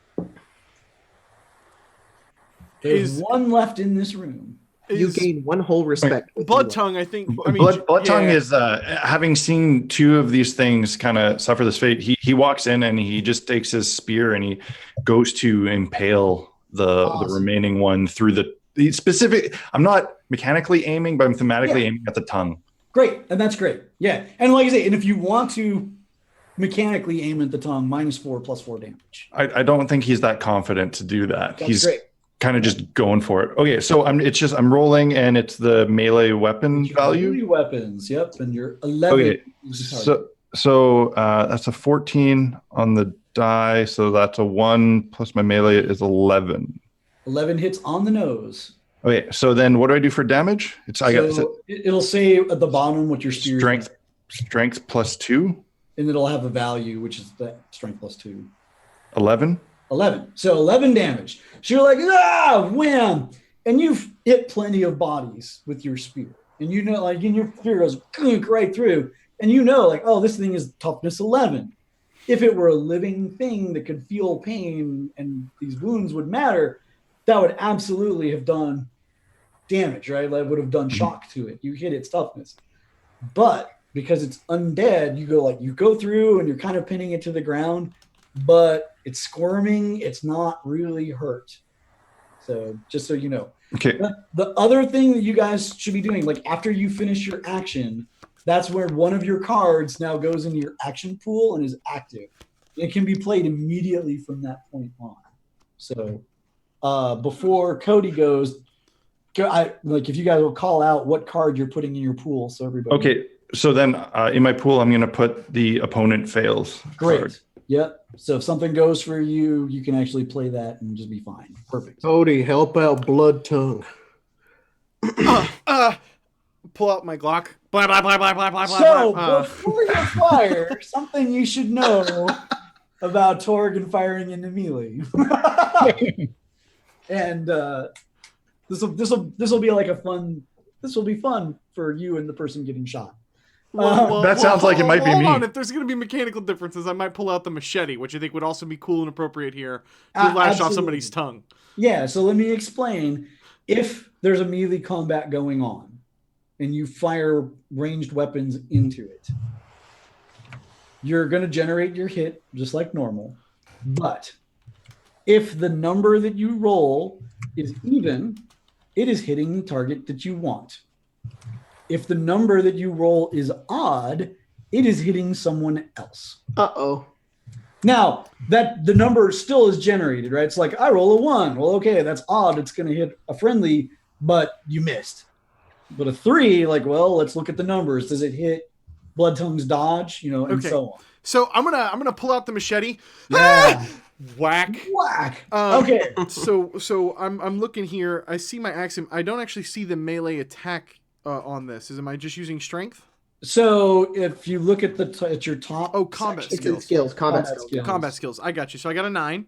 There's one left in this room. You gain one whole respect. Blood Tongue, I think. I mean, Blood Tongue is having seen two of these things kind of suffer this fate. He walks in and he just takes his spear and he goes to impale the remaining one through the specific. I'm not mechanically aiming, but I'm thematically aiming at the tongue. Great, and that's great. Yeah, and like I say, and if you want to mechanically aim at the tongue, -4 +4 damage. I don't think he's that confident to do that. That's great. Kind of just going for it. Okay, so I'm rolling and it's the melee weapon value. Melee weapons, yep, and you're 11. Okay, so that's a 14 on the die, so that's a 1 plus my melee is 11. 11 hits on the nose. Okay, so then what do I do for damage? It'll say at the bottom what your spear strength +2, and it'll have a value, which is that strength +2. 11. 11. So 11 damage. So you're like, wham! And you've hit plenty of bodies with your spear. And you know, like, and your spear goes right through. And you know, like, oh, this thing is toughness 11. If it were a living thing that could feel pain and these wounds would matter, that would absolutely have done damage, right? That would have done shock to it. You hit its toughness. But because it's undead, you go through and you're kind of pinning it to the ground, but it's squirming. It's not really hurt. So just so you know. Okay. The other thing that you guys should be doing, like after you finish your action, that's where one of your cards now goes into your action pool and is active. It can be played immediately from that point on. So before Cody goes, if you guys will call out what card you're putting in your pool, so everybody. Okay. So then in my pool, I'm going to put the opponent fails. Great. Card. Yep. So if something goes for you, you can actually play that and just be fine. Perfect. Cody, help out Blood Tongue. Pull out my Glock. Blah, blah, blah, blah, blah, blah, So blah. before you fire, something you should know about Torg and firing into melee. And this will be like this will be fun for you and the person getting shot. That sounds like it might be me. Hold on. If there's going to be mechanical differences, I might pull out the machete, which I think would also be cool and appropriate here to lash off somebody's tongue. Yeah, so let me explain. If there's a melee combat going on and you fire ranged weapons into it, you're going to generate your hit just like normal. But if the number that you roll is even, it is hitting the target that you want. If the number that you roll is odd, it is hitting someone else. Uh-oh. Now, that the number still is generated, right? It's like, I roll a 1. Well, okay, that's odd. It's going to hit a friendly, but you missed. But a 3, like, well, let's look at the numbers. Does it hit Blood Tongue's dodge? And so on. So I'm gonna pull out the machete. Yeah. Whack. Okay. So I'm looking here. I see my axiom. I don't actually see the melee attack on this. Am I just using strength? So if you look at at your top, combat section, skills. Combat skills. I got you. So I got a 9.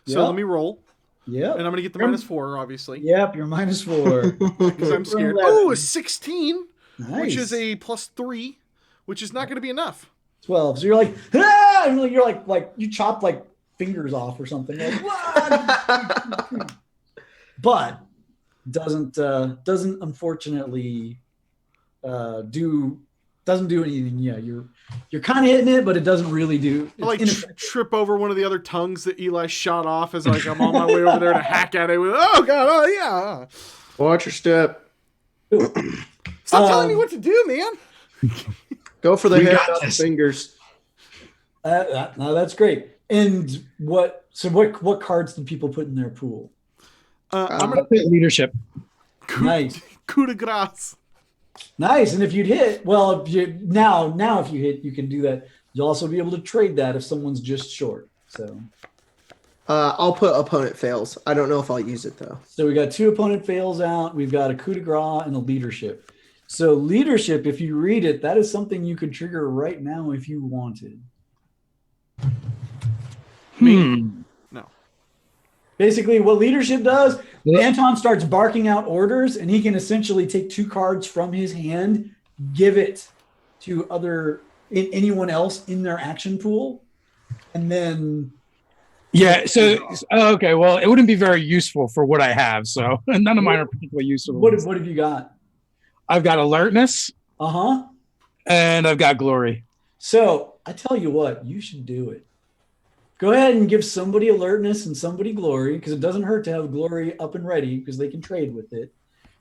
So let me roll. Yep. And I'm gonna get the -4, obviously. Yep, you're -4 because I'm scared. Oh, a 16, which is Nice. a +3, which is not gonna be enough. 12. So you're like, ah! And you're like you chop like fingers off or something. Like, what? But doesn't unfortunately doesn't do anything. Yeah, you're kind of hitting it, but it doesn't really do. I like trip over one of the other tongues that Eli shot off as like I'm on my way over there to hack at it with. Oh god! Oh yeah! Watch your step. Stop telling me what to do, man. Go for the We head, got not the this. fingers. No, that's great. And what cards do people put in their pool? I'm gonna Leadership. Nice. coup de grace. Nice. And if you'd hit, well, if you hit, you can do that. You'll also be able to trade that if someone's just short. So I'll put opponent fails. I don't know if I'll use it though. So we got 2 opponent fails out. We've got a coup de grace and a leadership. So leadership, if you read it, that is something you could trigger right now if you wanted. No. Basically, what leadership does, Anton starts barking out orders, and he can essentially take 2 cards from his hand, give it to anyone else in their action pool, and then Yeah. So okay. Well, it wouldn't be very useful for what I have. So none of mine are particularly useful. What have you got? I've got alertness. Uh-huh. And I've got glory. So I tell you what, you should do it. Go ahead and give somebody alertness and somebody glory, because it doesn't hurt to have glory up and ready, because they can trade with it.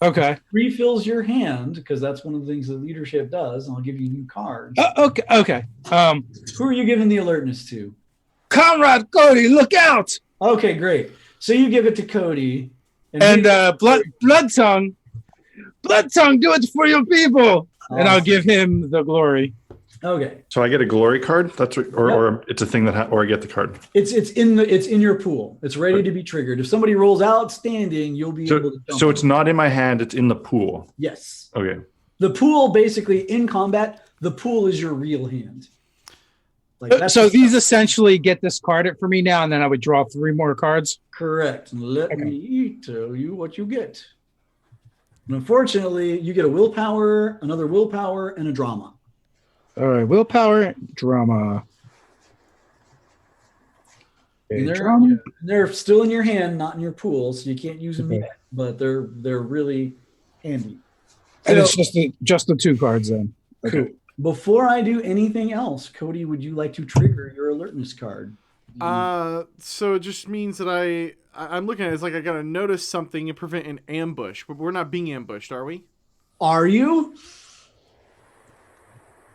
Okay. Refills your hand, because that's one of the things that leadership does, and I'll give you new cards. Okay. Okay. Who are you giving the alertness to? Comrade Cody, look out! Okay, great. So you give it to Cody. And blood tongue, do it for your people. Awesome. And I'll give him the glory. Okay. So I get a glory card. That's or it's a thing or I get the card. It's in your pool. It's ready to be triggered. If somebody rolls outstanding, you'll be able to. So it's not in my hand. It's in the pool. Yes. Okay. The pool, basically in combat, the pool is your real hand. Like so these essentially get discarded for me now, and then I would draw 3 more cards. Correct. Let me tell you what you get. And unfortunately, you get a willpower, another willpower, and a drama. All right, willpower, drama. And they're still in your hand, not in your pool, so you can't use them yet. But they're really handy. And it's just the 2 cards then. Okay. Cool. Before I do anything else, Cody, would you like to trigger your alertness card? So it just means that I'm looking at it, it's like I gotta notice something and prevent an ambush. But we're not being ambushed, are we? Are you?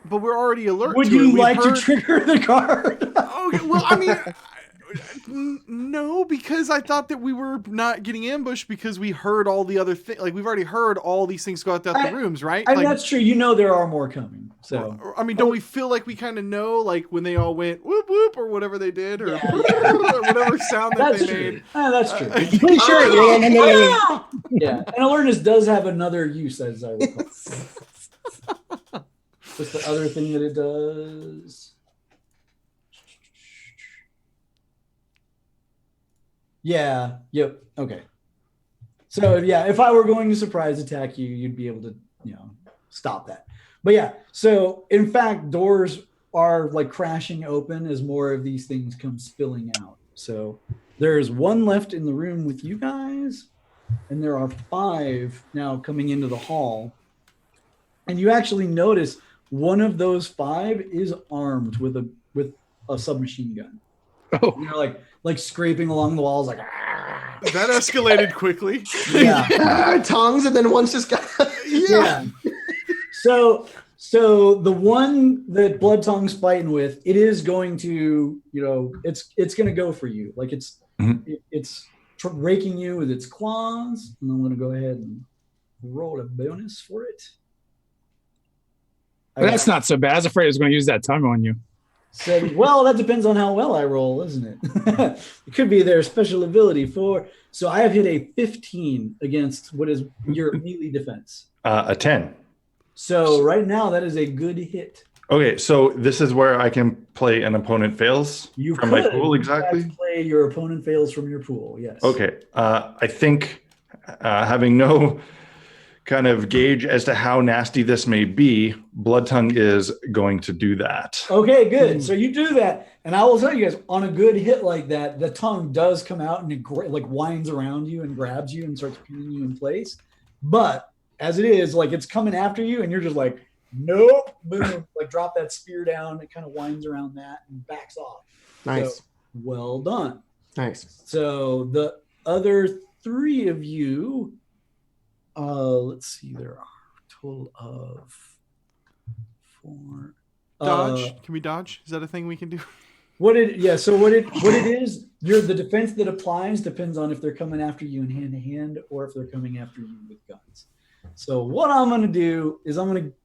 But we're already alert. Would you like to trigger the card? Okay, well, I mean, no, because I thought that we were not getting ambushed because we heard all the other things. Like, we've already heard all these things go out the rooms, right? I mean, that's true. You know there are more coming. So I mean, don't we feel like we kind of know, like when they all went whoop whoop or whatever they did, or whatever sound that they made? That's true. Pretty sure. Yeah, and alertness does have another use, as I recall. What's the other thing that it does? Yeah. Yep. Okay. So yeah, if I were going to surprise attack you, you'd be able to, stop that. But yeah, so in fact, doors are like crashing open as more of these things come spilling out. So there's 1 left in the room with you guys, and there are 5 now coming into the hall. And you actually notice one of those 5 is armed with a submachine gun. Oh, and they're like scraping along the walls, like that escalated quickly. Yeah, tongues, and then one's just got yeah. So the one that Blood Tongue's fighting with, it is going to, it's going to go for you. Like it's raking you with its claws, and I'm going to go ahead and roll a bonus for it. But that's not so bad. I was afraid it was going to use that tongue on you. So, well, that depends on how well I roll, isn't it? It could be their special ability for. So I have hit a 15 against what is your melee defense. A 10. So right now that is a good hit. Okay, so this is where I can play an opponent fails from my pool, exactly? You play your opponent fails from your pool, yes. Okay, I think having no kind of gauge as to how nasty this may be, Blood Tongue is going to do that. Okay, good. So you do that, and I will tell you guys, on a good hit like that, the tongue does come out and it winds around you and grabs you and starts pinning you in place. But as it is, like it's coming after you, and you're just like, nope, boom, like drop that spear down. It kind of winds around that and backs off. Nice. So, well done. Nice. So the other 3 of you. Let's see. There are a total of 4. Dodge? Can we dodge? Is that a thing we can do? So what it is, the defense that applies depends on if they're coming after you in hand to hand or if they're coming after you with guns. So what I'm going to do is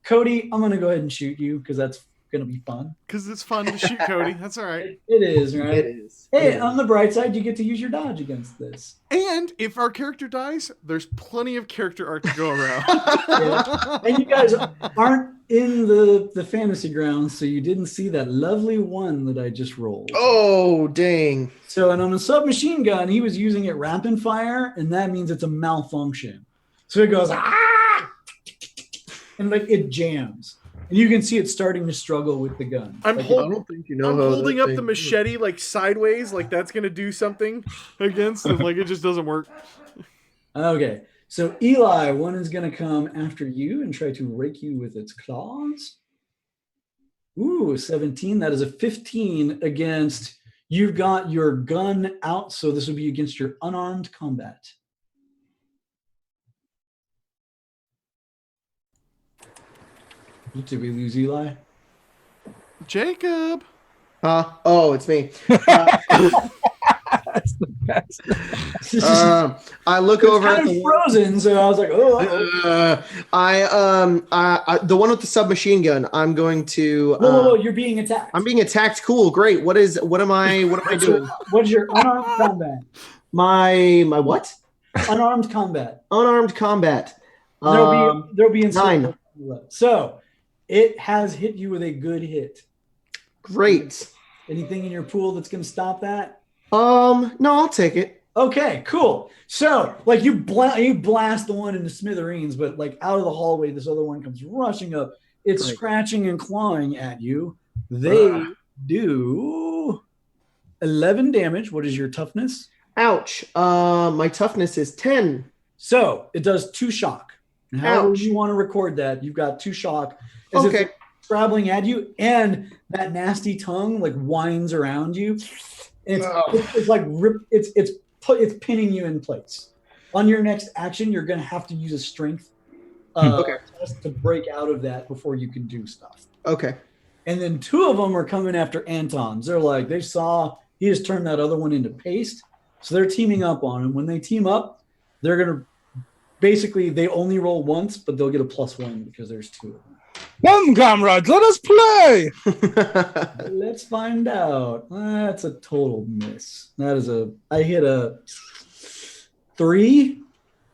Cody, I'm going to go ahead and shoot you because that's going to be fun. Because it's fun to shoot Cody. That's all right. It is, right? It is. Hey, on the bright side, you get to use your dodge against this. And if our character dies, there's plenty of character art to go around. Yeah. And you guys aren't in the fantasy grounds, so you didn't see that lovely 1 that I just rolled. Oh, dang. So, and on a submachine gun, he was using it rapid fire, and that means it's a malfunction. So it goes, and like it jams. And you can see it starting to struggle with the gun. I'm I don't think you know I'm how holding that up the thing- machete like sideways, like that's gonna do something against it. Like it just doesn't work. Okay, so Eli, one is going to come after you and try to rake you with its claws. Ooh, 17. That is a 15 against. You've got your gun out, so this would be against your unarmed combat. Did we lose Eli? Jacob. Oh, it's me. That's the best. I look It's over at kind the of frozen, so I was like, oh. I the one with the submachine gun. I'm going to. Whoa, you're being attacked. I'm being attacked. Cool, great. What am I doing? What's your unarmed combat? My what? Unarmed combat. Unarmed combat. There'll be in 9. So it has hit you with a good hit. Great. Anything in your pool that's going to stop that? No, I'll take it. Okay, cool. So, like you blast the one into smithereens, but like out of the hallway, this other one comes rushing up. It's Great. scratching and clawing at you. They do 11 damage. What is your toughness? Ouch. My toughness is 10. So it does 2 shock. And however Ouch. you want to record that, you've got 2 shock. As if Okay. it's scrabbling at you, and that nasty tongue like winds around you. It's like it's pinning you in place. On your next action, you're going to have to use a strength test to break out of that before you can do stuff. Okay. And then 2 of them are coming after Anton's. They're like, they saw he just turned that other one into paste. So they're teaming up on him. When they team up, they're going to basically, they only roll once, but they'll get a +1 because there's 2 of them. Come, comrades, let us play. Let's find out. That's a total miss. I hit a 3.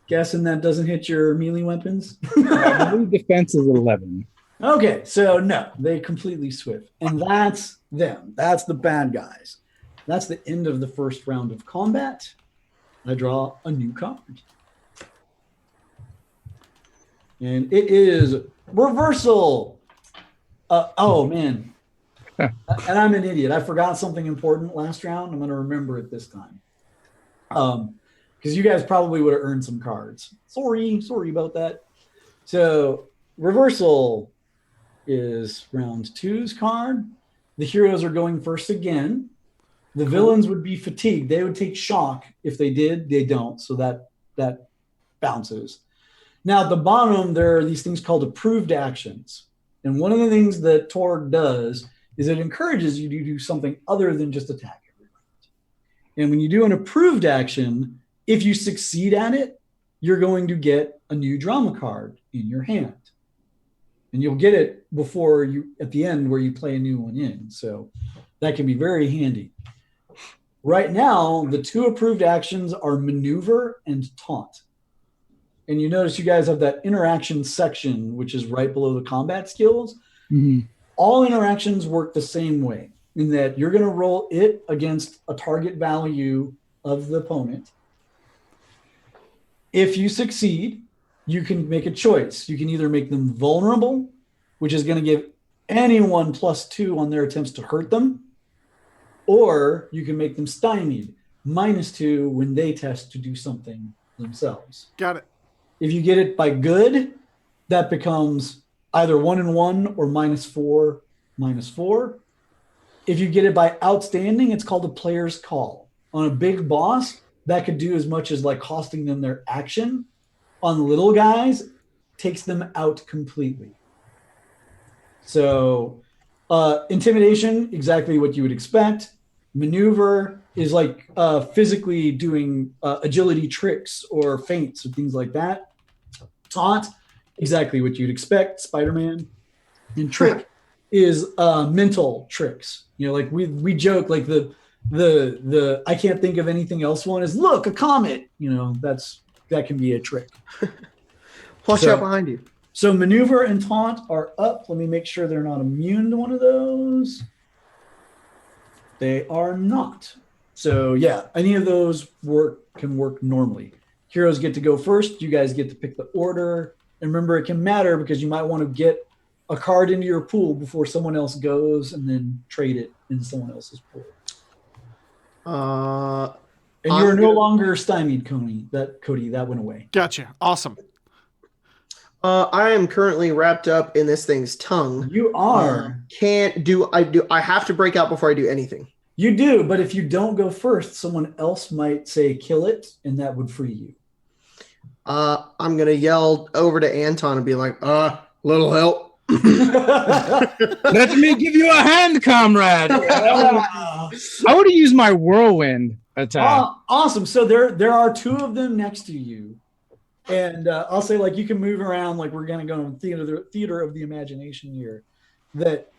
Guessing that doesn't hit your melee weapons. The defense is 11. Okay, so no, they completely swift. And that's them. That's the bad guys. That's the end of the first round of combat. I draw a new card. And it is reversal. Oh, man. And I'm an idiot. I forgot something important last round. I'm going to remember it this time. Because you guys probably would have earned some cards. Sorry about that. So reversal is round 2's card. The heroes are going first again. The villains would be fatigued. They would take shock. If they did, they don't. So that bounces. Now at the bottom, there are these things called approved actions. And one of the things that Torg does is it encourages you to do something other than just attack every round. And when you do an approved action, if you succeed at it, you're going to get a new drama card in your hand. And you'll get it before you, at the end where you play a new one in. So that can be very handy. Right now, the 2 approved actions are maneuver and taunt. And you notice you guys have that interaction section, which is right below the combat skills. Mm-hmm. All interactions work the same way in that you're going to roll it against a target value of the opponent. If you succeed, you can make a choice. You can either make them vulnerable, which is going to give anyone +2 on their attempts to hurt them, or you can make them stymied, -2 when they test to do something themselves. Got it. If you get it by good, that becomes either 1 and 1 or -4, -4. If you get it by outstanding, it's called a player's call. On a big boss, that could do as much as like costing them their action. On little guys, takes them out completely. So intimidation, exactly what you would expect. Maneuver is like physically doing agility tricks or feints or things like that. Taunt, exactly what you'd expect, Spider-Man. And trick is mental tricks. You know, like we joke, like the I can't think of anything else one is look, a comet. You know, that can be a trick. Watch out behind you. So maneuver and taunt are up. Let me make sure they're not immune to one of those. They are not. So yeah, any of those can work normally. Heroes get to go first. You guys get to pick the order. And remember, it can matter because you might want to get a card into your pool before someone else goes, and then trade it in someone else's pool. And you're no longer stymied, Cody. That went away. Gotcha. Awesome. I am currently wrapped up in this thing's tongue. You are. I have to break out before I do anything. You do, but if you don't go first, someone else might say kill it, and that would free you. I'm going to yell over to Anton and be like, little help. Let me give you a hand, comrade. I would have used my whirlwind attack. Awesome. So there are two of them next to you. And I'll say, like, you can move around like we're going to go in theater of the imagination here. That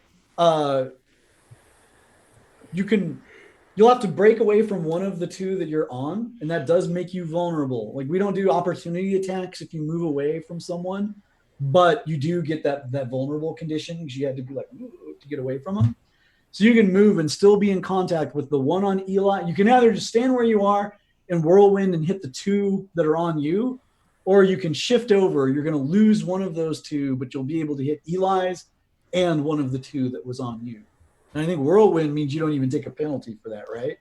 you'll have to break away from one of the two that you're on, and that does make you vulnerable. Like, we don't do opportunity attacks if you move away from someone, but you do get that vulnerable condition because you had to be like to get away from them. So you can move and still be in contact with the one on Eli. You can either just stand where you are and whirlwind and hit the two that are on you, or you can shift over. You're going to lose one of those two, but you'll be able to hit Eli's and one of the two that was on you. And I think whirlwind means you don't even take a penalty for that, right?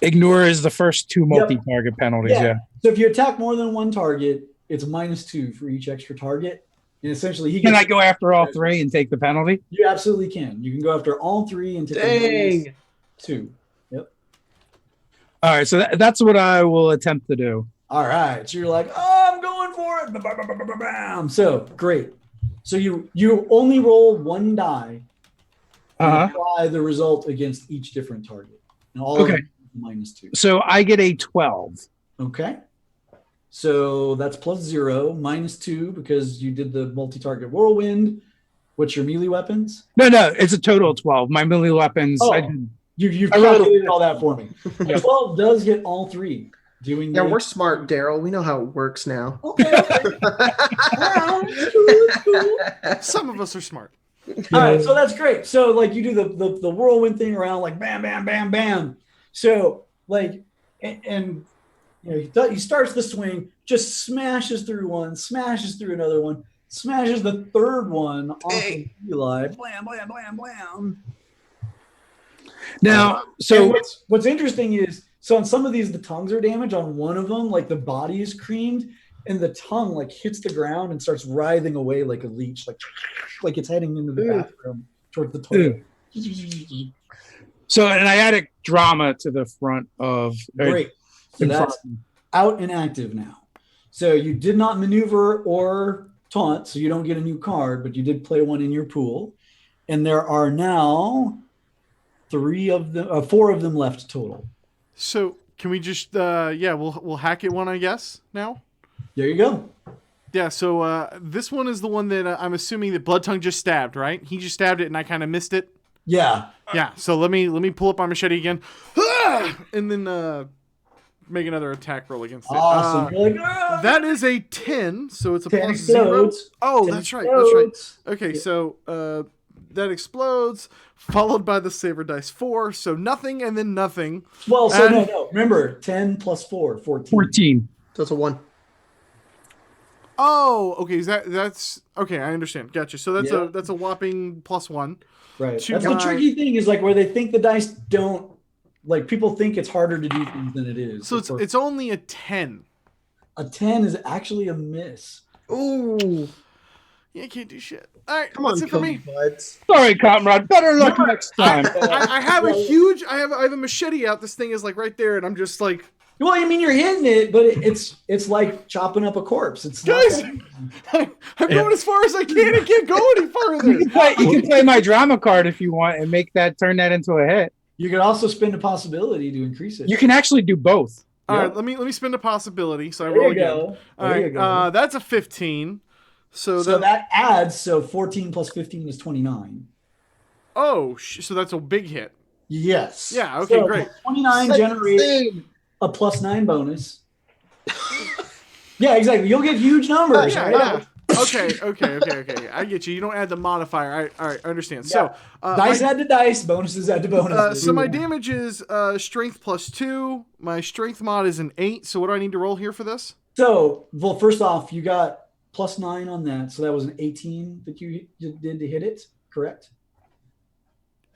Ignore is the first two multi-target penalties, yeah. So if you attack more than one target, it's -2 for each extra target. And essentially, can I go after all three and take the penalty? You absolutely can. You can go after all three and take -2. Yep. All right, so that's what I will attempt to do. All right. So you're like, oh, I'm going for it. Bam. So great. So you only roll one die. And apply the result against each different target. And all of them -2. So I get a 12. Okay. So that's +0, -2 because you did the multi-target whirlwind. What's your melee weapons? No, it's a total of 12. My melee weapons. You've calculated all that for me. 12 does hit all three. We're smart, Daryl. We know how it works now. Okay. Cool. Some of us are smart. All right, so that's great. So like you do the whirlwind thing around like bam, bam, bam, bam. So like and he starts the swing, just smashes through one, smashes through another one, smashes the third one off of Eli. Blam, blam, blam, blam. Now, so what's interesting is on some of these the tongues are damaged. On one of them, like the body is creamed. And the tongue like hits the ground and starts writhing away like a leech, like it's heading into the bathroom towards the toilet. So, and I added drama to the front of. Great. So that's out and active now. So you did not maneuver or taunt, so you don't get a new card, but you did play one in your pool. And there are now 4 of them left total. So can we just we'll hack it one, I guess, now? There you go. Yeah, so this one is the one that I'm assuming that Blood Tongue just stabbed, right? He just stabbed it and I kind of missed it. Yeah. Yeah, so let me pull up my machete again. And then make another attack roll against it. Awesome. That is a 10, so it's a 10 +0. explodes. Oh, 10 that's right. explodes. Okay, so that explodes, followed by the saber dice 4, so nothing and then nothing. Well, so no. Remember, 10 + 4, 14. 14. So it's a 1. Oh, okay. That's okay. I understand. Gotcha. So that's a whopping +1. Right. That's the tricky thing is like where they think the dice don't like people think it's harder to do things than it is. So it's only a 10. A 10 is actually a miss. Ooh. Yeah, can't do shit. All right, Come on, that's it for me. BUDZ. Sorry, comrade. Better luck next time. I have I have a machete out. This thing is like right there, and I'm just like. Well, I mean, you're hitting it, but it's like chopping up a corpse. It's guys, I'm going as far as I can. I can't go any further. You can play my drama card if you want and turn that into a hit. You could also spend a possibility to increase it. You can actually do both. All right, let me spend a possibility. So I roll again. All right, that's a 15. So that adds. So 14 + 15 is 29. Oh, so that's a big hit. Yes. Yeah. Okay. Great. 29 generates a +9 bonus. Yeah, exactly. You'll get huge numbers. Yeah. Okay. I get you. You don't add the modifier. All right. I understand. Yeah. So dice add to dice, bonuses add to bonuses. So my damage is strength +2. My strength mod is an 8. So what do I need to roll here for this? So, well, first off, you got +9 on that. So that was an 18 that you did to hit it, correct?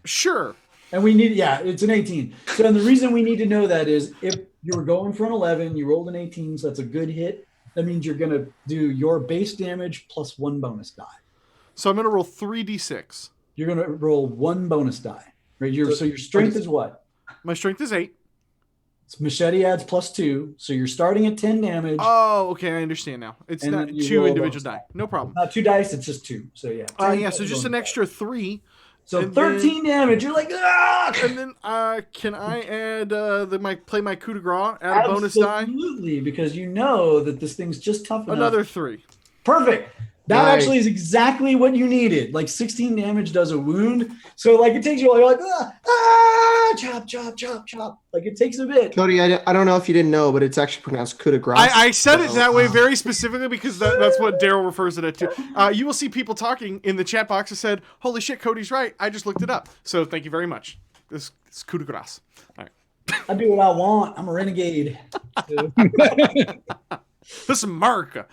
Sure. And we need, it's an 18. So and the reason we need to know that is if you were going for an 11, you rolled an 18, so that's a good hit. That means you're going to do your base damage plus 1 bonus die. So I'm going to roll 3d6. You're going to roll 1 bonus die. Right? So your strength is what? My strength is 8. So machete adds +2. So you're starting at 10 damage. Oh, okay. I understand now. It's not 2 individual die. No problem. Not 2 dice. It's just 2. So yeah. So just an extra 3. So 13 damage. You're like, ah! And then can I add play my coup de grace, add a bonus die? Absolutely, because you know that this thing's just tough enough. Another 3. Perfect. That actually is exactly what you needed. Like 16 damage does a wound. So like it takes you, you're like, chop, chop, chop, chop. Like it takes a bit. Cody, I don't know if you didn't know, but it's actually pronounced coup de grace. I said it that way very specifically because that's what Daryl refers to it to. You will see people talking in the chat box that said, holy shit, Cody's right. I just looked it up. So thank you very much. This is coup de grace. All right. I do what I want. I'm a renegade. This is America.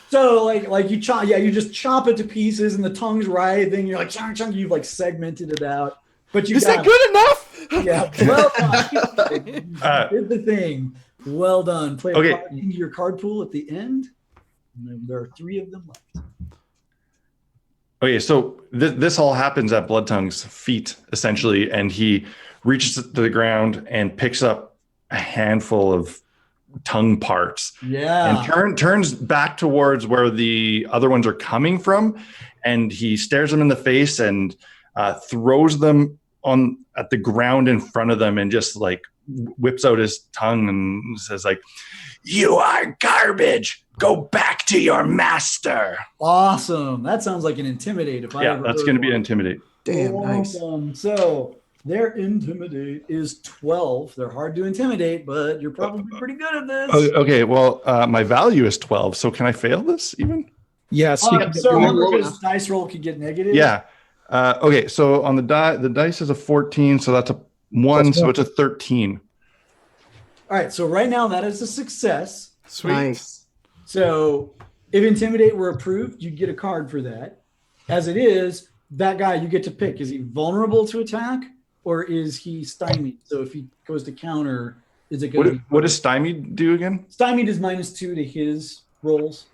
So like you chop, you just chop it to pieces and the tongue's writhing. You're like, chunk, chunk, you've like segmented it out. But you is that good enough? Yeah, well done. You did the thing. Well done. Play a card into your card pool at the end. And then there are 3 of them left. Okay, so this all happens at Bloodtongue's feet, essentially, and he reaches to the ground and picks up a handful of tongue parts. Yeah. And turns back towards where the other ones are coming from, and he stares them in the face and throws them at the ground in front of them and just like whips out his tongue and says like, "You are garbage. Go back to your master." Awesome. That sounds like an intimidate. That's going to be an intimidate. Damn, awesome. nice. So their intimidate is 12. They're hard to intimidate, but you're probably pretty good at this. Okay, well, my value is 12, so can I fail this even? Yes. So remember his dice roll could get negative? Yeah. Okay, so on the dice is a 14, so that's a 1, so it's a 13. All right, so right now that is a success. Sweet. Nice. So if intimidate were approved, you'd get a card for that. As it is, that guy you get to pick. Is he vulnerable to attack or is he stymied? So if he goes to counter, is it going to be... What does stymied do again? Stymied is -2 to his rolls.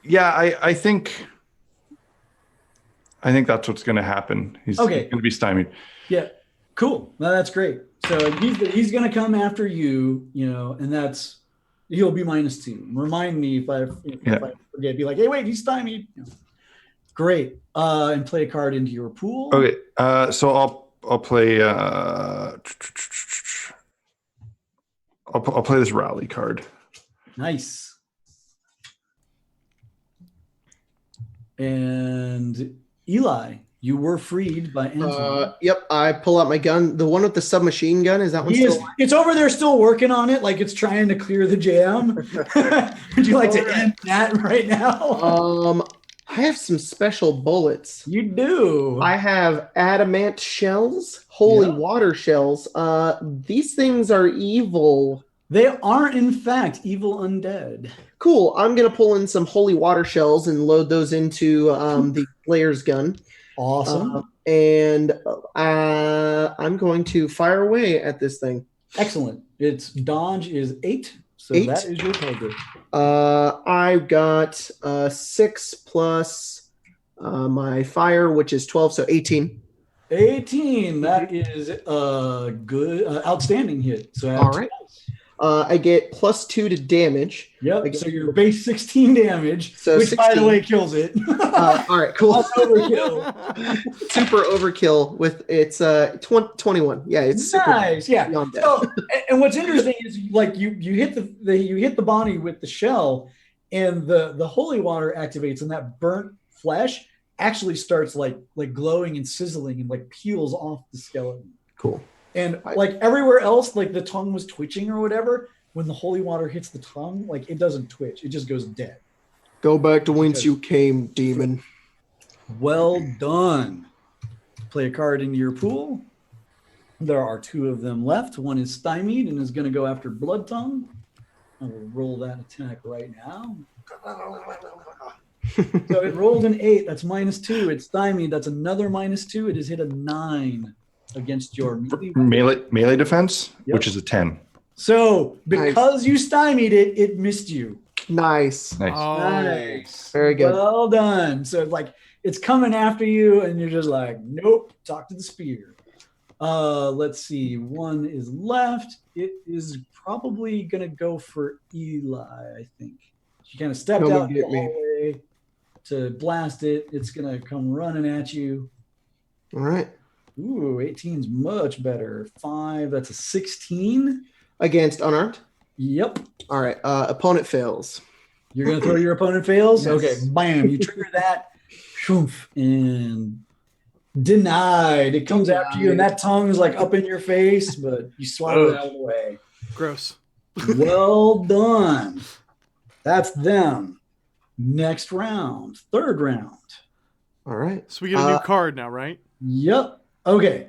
Yeah, I think that's what's going to happen. He's going to be stymied. Yeah, cool. No, that's great. So he's going to come after you, and he'll be -2. Remind me if I forget. Be like, hey, wait, he's stymied. Great. And play a card into your pool. Okay. So I'll play. I'll play this rally card. Nice. And Eli, you were freed by Anton. Yep, I pull out my gun. The one with the submachine gun, is that one still? It's over there still working on it, like it's trying to clear the jam. Would you like to end that right now? I have some special bullets. You do. I have adamant shells, holy water shells. These things are evil. They are, in fact, evil undead. Cool. I'm going to pull in some holy water shells and load those into the player's gun. Awesome. And I'm going to fire away at this thing. Excellent. Its dodge is 8. So 8? That is your target. I've got 6 plus my fire, which is 12, so 18. 18. That is a good, outstanding hit. So all right. I get +2 to damage. Yep. So your base 16 damage, which 16. by the way kills it. All right, cool. Overkill. Super overkill with it's 21. Yeah, it's nice. Super Yeah. So, and what's interesting is like you hit the body with the shell, and the holy water activates, and that burnt flesh actually starts like glowing and sizzling and like peels off the skeleton. Cool. And like everywhere else, like the tongue was twitching or whatever. When the holy water hits the tongue, like it doesn't twitch; it just goes dead. Go back to whence you came, demon. Well done. Play a card into your pool. There are 2 of them left. One is stymied and is going to go after Blood Tongue. I will roll that attack right now. So it rolled an 8. That's -2. It's stymied. That's another -2. It has hit a 9 against your Melee defense, Yep. which is a 10. So because you stymied it, it missed you. Nice. Nice. Oh, Nice. Very good. Well done. So like it's coming after you, and you're just like, nope, talk to the spear. Let's see. One is left. It is probably gonna go for Eli, I think. She kind of stepped Come and out in get the me. hallway to blast it. It's gonna come running at you. All right. Ooh, 18's much better. 5, that's a 16. Against unarmed. Yep. All right. Opponent fails. You're gonna throw your opponent fails? Yes. Okay, bam. You trigger that. Shoomph, and denied. It comes after you, and that tongue is like up in your face, but you swallow it out of the way. gross. Well done. That's them. Next round, 3rd round. All right. So we get a new card now, right? Yep. Okay.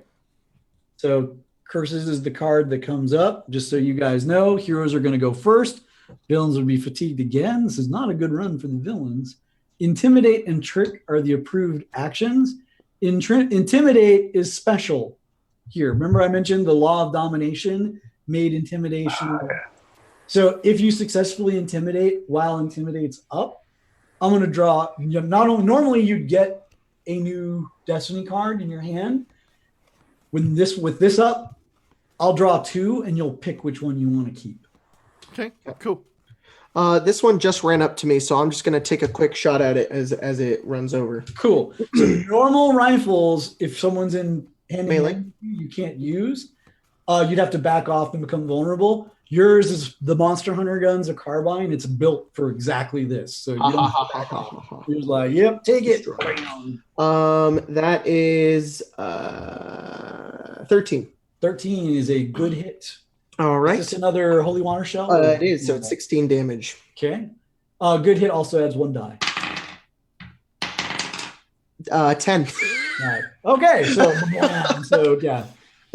So curses is the card that comes up. Just so you guys know, heroes are going to go first. Villains will be fatigued again. This is not a good run for the villains. Intimidate and trick are the approved actions. Intimidate is special here. Remember I mentioned the law of domination made intimidation. So if you successfully intimidate while intimidate's up, I'm going to draw. Normally you'd get a new destiny card in your hand. With this up, I'll draw 2, and you'll pick which one you want to keep. Okay, cool. This one just ran up to me, so I'm just going to take a quick shot at it as it runs over. Cool. So normal rifles, if someone's in Melee. hand, you can't use. You'd have to back off and become vulnerable. Yours is the Monster Hunter guns, a carbine. It's built for exactly this. So you don't have to back off. You're just like, yep, take it. That is 13. 13 is a good hit. All right. Is this another Holy Water Shell? It is, so it's 16 damage. Okay. Good hit also adds 1 die. 10. Right. Okay, so yeah.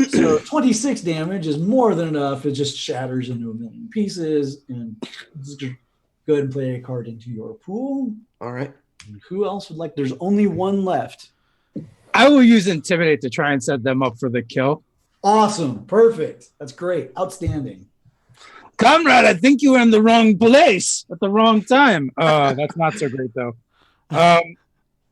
So 26 damage is more than enough. It just shatters into a million pieces. And just go ahead and play a card into your pool. All right. And who else would like? There's only one left. I will use Intimidate to try and set them up for the kill. Awesome. Perfect. That's great. Outstanding. Comrade, I think you were in the wrong place at the wrong time. That's not so great, though. I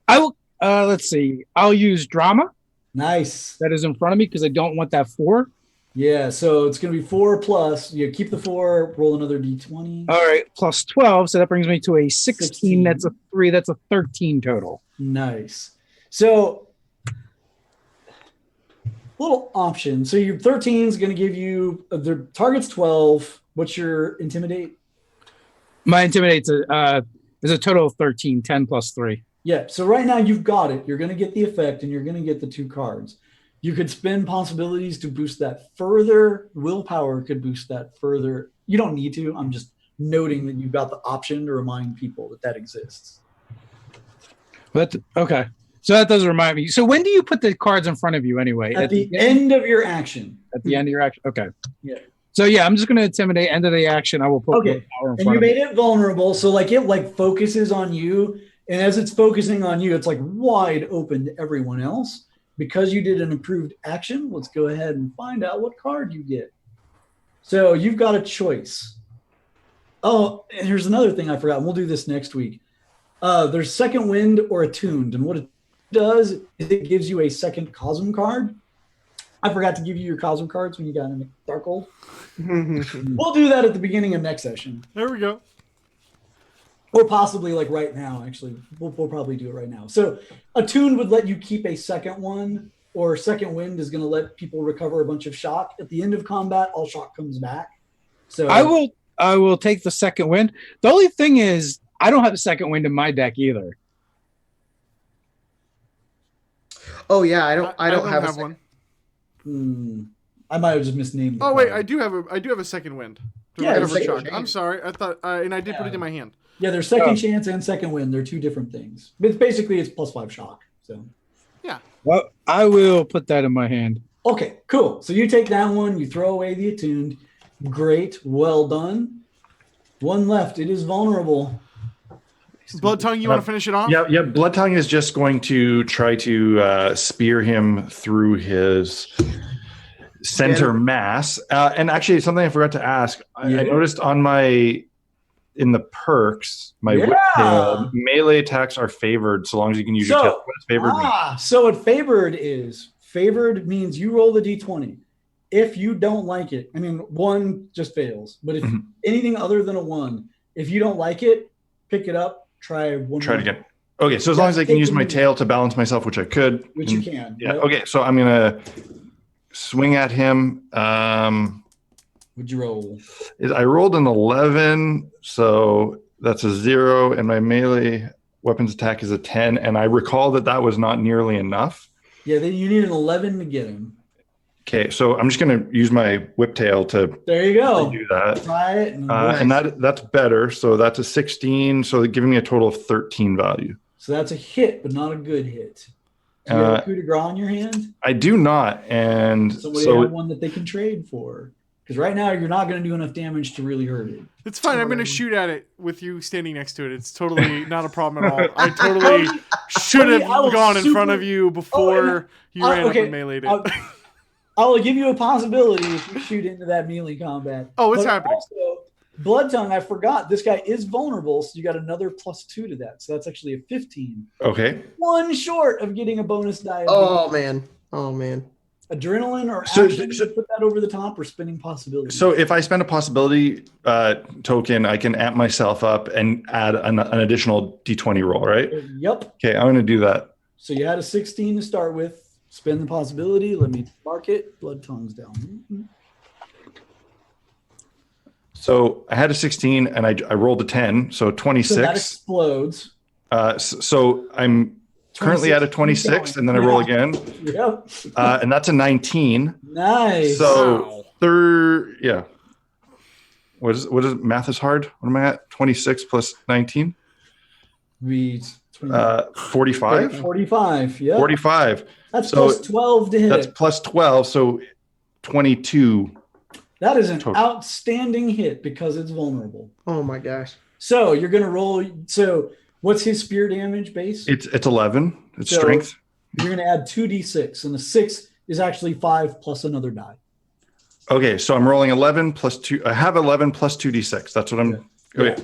will, let's see. I'll use Drama. Nice. That is in front of me because I don't want that 4. Yeah, so it's going to be 4 plus. You keep the 4, roll another d20. All right, plus 12. So that brings me to a 16. 16. That's a 3. That's a 13 total. Nice. So, little option. So your 13 is going to give you the target's 12. What's your intimidate? My Intimidate is a total of 13, 10 plus 3. Yeah. So right now you've got it. You're going to get the effect and you're going to get the 2 cards. You could spend possibilities to boost that further. Willpower could boost that further. You don't need to. I'm just noting that you've got the option to remind people that exists. But okay. So that does remind me. So when do you put the cards in front of you anyway? At the end of your action. At the end of your action? Okay. Yeah. So yeah, I'm just going to Intimidate. End of the action, I will put Okay. Willpower in And front you of me. made it vulnerable. So like it like focuses on you. And as it's focusing on you, it's like wide open to everyone else. Because you did an improved action, let's go ahead and find out what card you get. So you've got a choice. Oh, and here's another thing I forgot. We'll do this next week. There's Second Wind or Attuned. And what it does is it gives you a second Cosm card. I forgot to give you your Cosm cards when you got in Darkhold. We'll do that at the beginning of next session. There we go. Or possibly like right now, actually. We'll probably do it right now. So Attuned would let you keep a second one, or Second Wind is going to let people recover a bunch of shock. At the end of combat, all shock comes back. So I will take the Second Wind. The only thing is, I don't have a Second Wind in my deck either. Oh yeah, I don't have one. I might have just misnamed. Oh wait, I do have a Second Wind. Yeah, Recover Second shock. Wind. I'm sorry. I thought, and I did put it in my hand. Yeah, there's Second Chance and Second Wind. They're 2 different things. But basically, it's +5 shock. So Yeah. Well, I will put that in my hand. Okay, cool. So you take that one, you throw away the attuned. Great, well done. One left. It is vulnerable. Blood Tongue, you want to finish it off? Yeah. Blood Tongue is just going to try to spear him through his center mass. And actually, something I forgot to ask. I noticed in the perks, my whip tail, melee attacks are favored so long as you can use your tail. What does favored mean? So what favored means you roll the d20. If you don't like it, I mean, 1 just fails. But if anything other than a 1, if you don't like it, pick it up, try one. Try it again. Okay, so as long as I can use my tail to balance myself, which I could. Which you can. Yeah, okay, so I'm going to swing at him. What'd you roll? I rolled an 11, so that's a 0, and my melee weapons attack is a 10, and I recall that was not nearly enough. Yeah, then you need an 11 to get him. Okay, so I'm just going to use my whiptail to there you go. Do that. Try it. And that's better, so that's a 16, so giving me a total of 13 value. So that's a hit, but not a good hit. Do you have a coup de grace in your hand? I do not, and so have one that they can trade for. Because right now you're not going to do enough damage to really hurt it. It's fine. I'm going to shoot at it with you standing next to it. It's totally not a problem at all. I totally should have gone in front of you before you ran up and meleeed it. I will give you a possibility if you shoot into that melee combat. Oh, it's happening. Also, Blood Tongue, I forgot. This guy is vulnerable, so you got another +2 to that. So that's actually a 15. Okay. 1 short of getting a bonus die. Oh, man. Adrenaline or action, put that over the top, or spinning possibility. So if I spend a possibility token, I can amp myself up and add an additional d20 roll, right? Yep. Okay, I'm going to do that. So you had a 16 to start with. Spend the possibility. Let me mark it. Blood Tongue's down. So I had a 16 and I rolled a 10, so 26. So that explodes. So I'm currently at a 26, and then I roll again. Yep. And that's a 19. Nice. So What is math is hard? What am I at? 26 plus 19? 45. 45. Yeah. 45. That's plus 12 to hit. That's plus 12, so 22. That is an outstanding hit because it's vulnerable. Oh my gosh. So you're gonna roll. So what's his spear damage base? It's 11. It's strength. You're gonna add 2d6, and the 6 is actually 5 plus another die. Okay, so I'm rolling 11 plus 2. I have 11 plus 2d6. That's what I'm. Okay.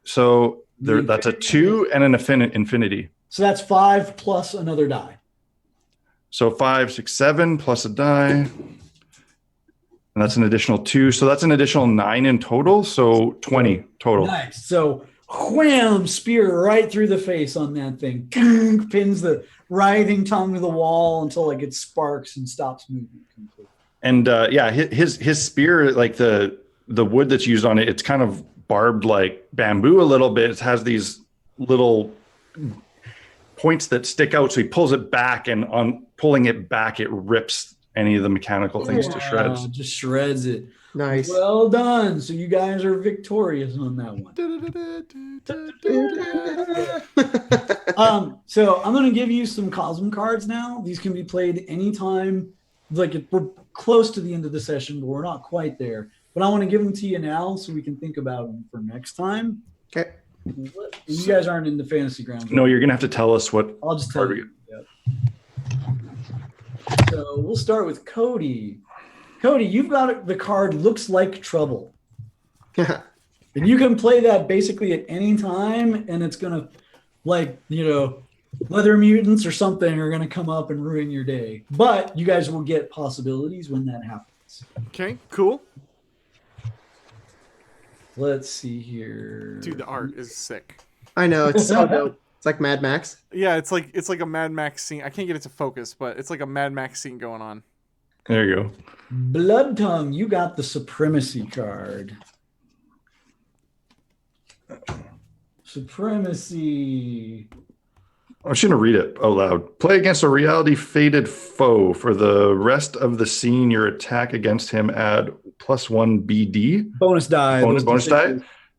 So that's a 2 and an infinity. So that's 5 plus another die. So 5, 6, 7 plus a die. And that's an additional 2. So that's an additional 9 in total. So 20 total. Nice. So wham, spear right through the face on that thing. Pins the writhing tongue to the wall until it gets sparks and stops moving completely. And his spear, like the wood that's used on it, it's kind of barbed like bamboo a little bit. It has these little points that stick out. So he pulls it back, and on pulling it back, it rips any of the mechanical things to shreds. Just shreds it. Nice. Well done. So you guys are victorious on that one. So I'm going to give you some Cosm cards now. These can be played anytime. Like we're close to the end of the session, but we're not quite there. But I want to give them to you now so we can think about them for next time. Okay. You guys aren't in the fantasy grounds. No, you're going to have to tell us what. I'll just tell you. Yep. So we'll start with Cody. Cody, you've got the card Looks Like Trouble. And you can play that basically at any time, and it's going to, leather mutants or something are going to come up and ruin your day. But you guys will get possibilities when that happens. Okay, cool. Let's see here. Dude, the art is sick. I know, it's so dope. It's like Mad Max. Yeah, it's like a Mad Max scene. I can't get it to focus, but it's like a Mad Max scene going on. There you go. Blood Tongue, you got the Supremacy card. Supremacy. I shouldn't read it out loud. Play against a reality-fated foe. For the rest of the scene, your attack against him add +1 BD. Bonus die. Bonus die.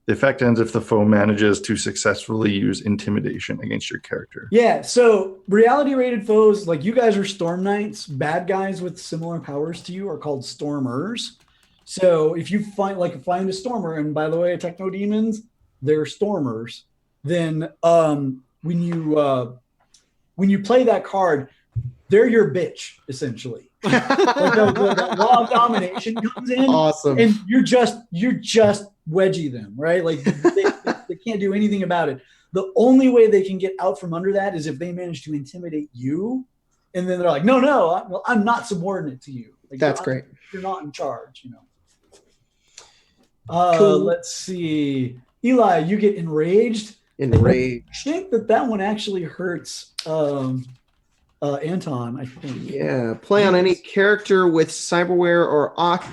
The effect ends if the foe manages to successfully use intimidation against your character. Yeah, so reality rated foes, like you guys are Storm Knights, bad guys with similar powers to you are called Stormers. So if you find a Stormer, and by the way, Techno Demons, they're Stormers, then when you play that card, they're your bitch, essentially. Like the law of domination comes in, Awesome. and you're just wedgie them, right? Like they can't do anything about it. The only way they can get out from under that is if they manage to intimidate you, and then they're like, no, I'm not subordinate to you. Like, That's great. You're not in charge, you know. Cool. Let's see. Eli, you get enraged. Enraged. I think that one actually hurts Anton, I think. Yeah. Play on any character with cyberware or ocultech.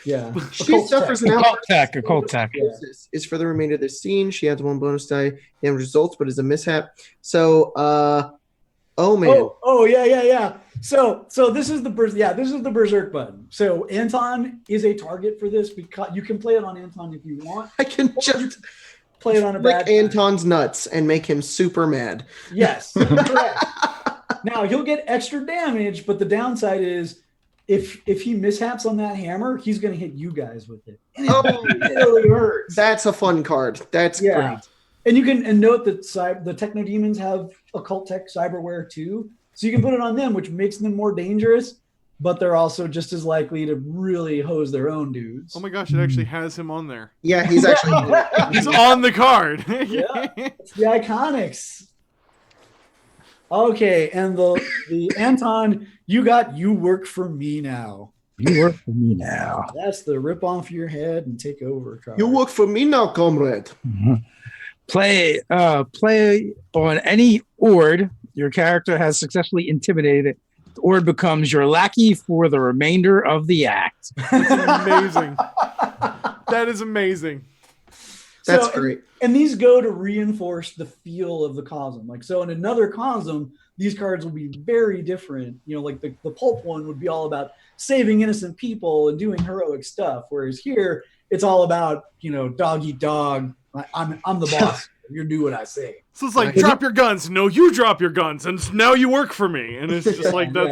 Yeah. She suffers an Occult tech. Yeah. is for the remainder of the scene. She adds 1 bonus die damage results, but is a mishap. So, oh man. Oh, yeah. So this is the berserk button. So Anton is a target for this because you can play it on Anton if you want. I can just Play it on a bad lick Anton's nuts and make him super mad. Yes, correct. Now he'll get extra damage, but the downside is if he mishaps on that hammer, he's going to hit you guys with it. And it really hurts. That's a fun card. That's great. And you can note that the Techno Demons have occult tech cyberware too, so you can put it on them, which makes them more dangerous. But they're also just as likely to really hose their own dudes. Oh my gosh, it actually has him on there. Yeah, he's actually He's on the card. Yeah, it's the Iconics. Okay, and the Anton, you work for me now. You work for me now. That's the rip off your head and take over. Card. You work for me now, comrade. Mm-hmm. Play on any Ord your character has successfully intimidated. The Ord becomes your lackey for the remainder of the act. That's amazing. That is amazing. That's great. And these go to reinforce the feel of the Cosm. Like, so in another Cosm, these cards will be very different. You know, like the pulp one would be all about saving innocent people and doing heroic stuff. Whereas here, it's all about, you know, dog eat dog. I'm the boss. You do what I say. So it's like, drop your guns. No, you drop your guns. And now you work for me. And it's just like, that's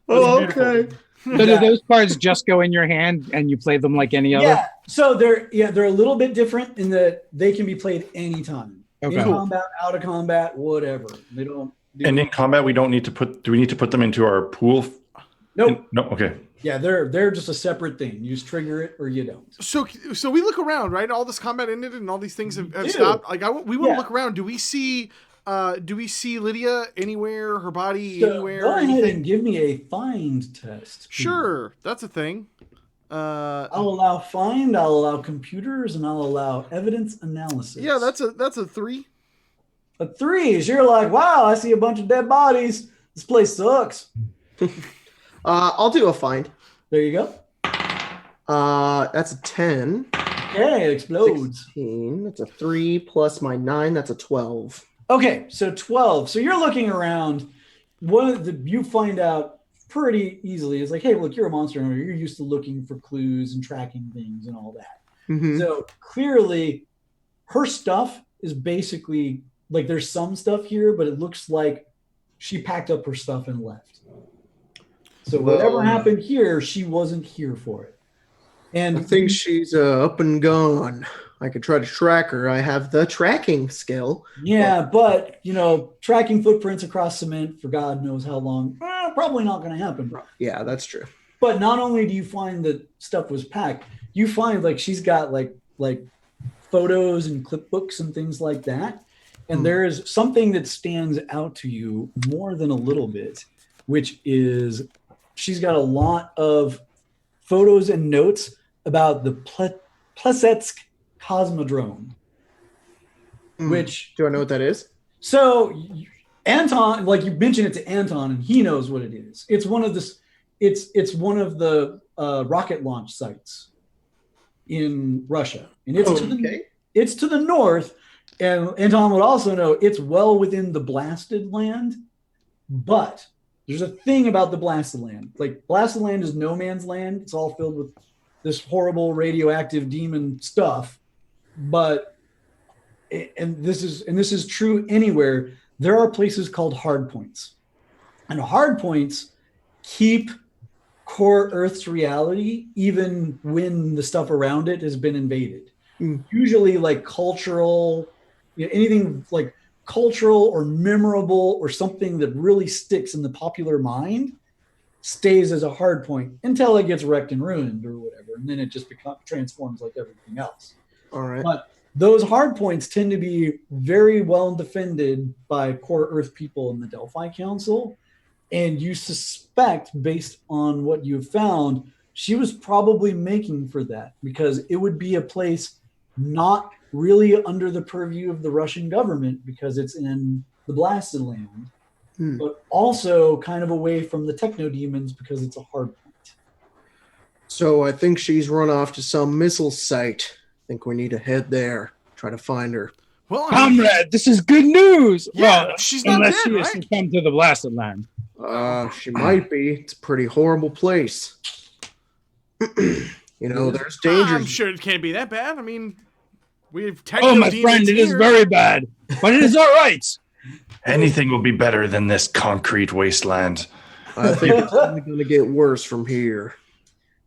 okay. So do those cards just go in your hand and you play them like any other? Yeah. So they're a little bit different in that they can be played anytime. Okay. In combat, out of combat, whatever. They don't. And in combat, we don't need to put. Do we need to put them into our pool? Nope. No. Okay. Yeah, they're just a separate thing. You just trigger it or you don't. So we look around, right? All this combat ended and all these things have stopped. Like we want to look around. Do we see Lydia anywhere? Her body anywhere? Go ahead and give me a find test. Please. Sure, that's a thing. I'll allow find. I'll allow computers, and I'll allow evidence analysis. Yeah, that's a 3. A 3 is you're like, wow, I see a bunch of dead bodies. This place sucks. I'll do a find. There you go. That's a 10. Okay, it explodes. 16. That's a 3 plus my 9. That's a 12. Okay, so 12. So you're looking around. You find out pretty easily. It's like, hey, look, you're a monster hunter. You're used to looking for clues and tracking things and all that. Mm-hmm. So clearly, her stuff is basically like there's some stuff here, but it looks like she packed up her stuff and left. So whatever happened here, she wasn't here for it. And I think she's up and gone. I could try to track her. I have the tracking skill. Yeah, but you know, tracking footprints across cement for God knows how long, probably not going to happen. Yeah, that's true. But not only do you find that stuff was packed, you find like she's got like photos and clipbooks and things like that. And there is something that stands out to you more than a little bit, which is she's got a lot of photos and notes about the Plesetsk Cosmodrome. Which do I know what that is? So Anton, like you mentioned it to Anton, and he knows what it is. It's one of the rocket launch sites in Russia, and it's to the north. And Anton would also know it's well within the blasted land, but there's a thing about the blasted land. Like blasted land is no man's land. It's all filled with this horrible radioactive demon stuff. But and this is true anywhere. There are places called hard points, and hard points keep core Earth's reality even when the stuff around it has been invaded. Usually, like cultural, anything like cultural or memorable or something that really sticks in the popular mind stays as a hard point until it gets wrecked and ruined or whatever, and then it just transforms like everything else. All right. But those hard points tend to be very well defended by core Earth people in the Delphi Council, and you suspect, based on what you've found, she was probably making for that because it would be a place not really under the purview of the Russian government because it's in the blasted land, but also kind of away from the techno demons because it's a hard point. So I think she's run off to some missile site. I think we need to head there, try to find her. Well, Comrade, this is good news. Yeah, well, she's not unless dead, she has right? come to the blasted land. She might be. It's a pretty horrible place. There's dangers. I'm sure it can't be that bad. I mean, we have techno Oh, my demons friend, it is here. very bad, but it is all right. Anything will be better than this concrete wasteland. I think it's only going to get worse from here.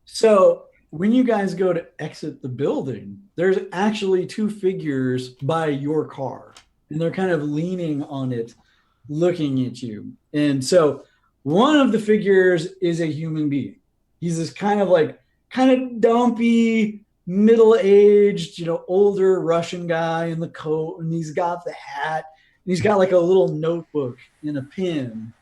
So when you guys go to exit the building, there's actually two figures by your car, and they're kind of leaning on it, looking at you. And so one of the figures is a human being. He's this kind of dumpy, middle-aged, older Russian guy in the coat, and he's got the hat, and he's got like a little notebook and a pen.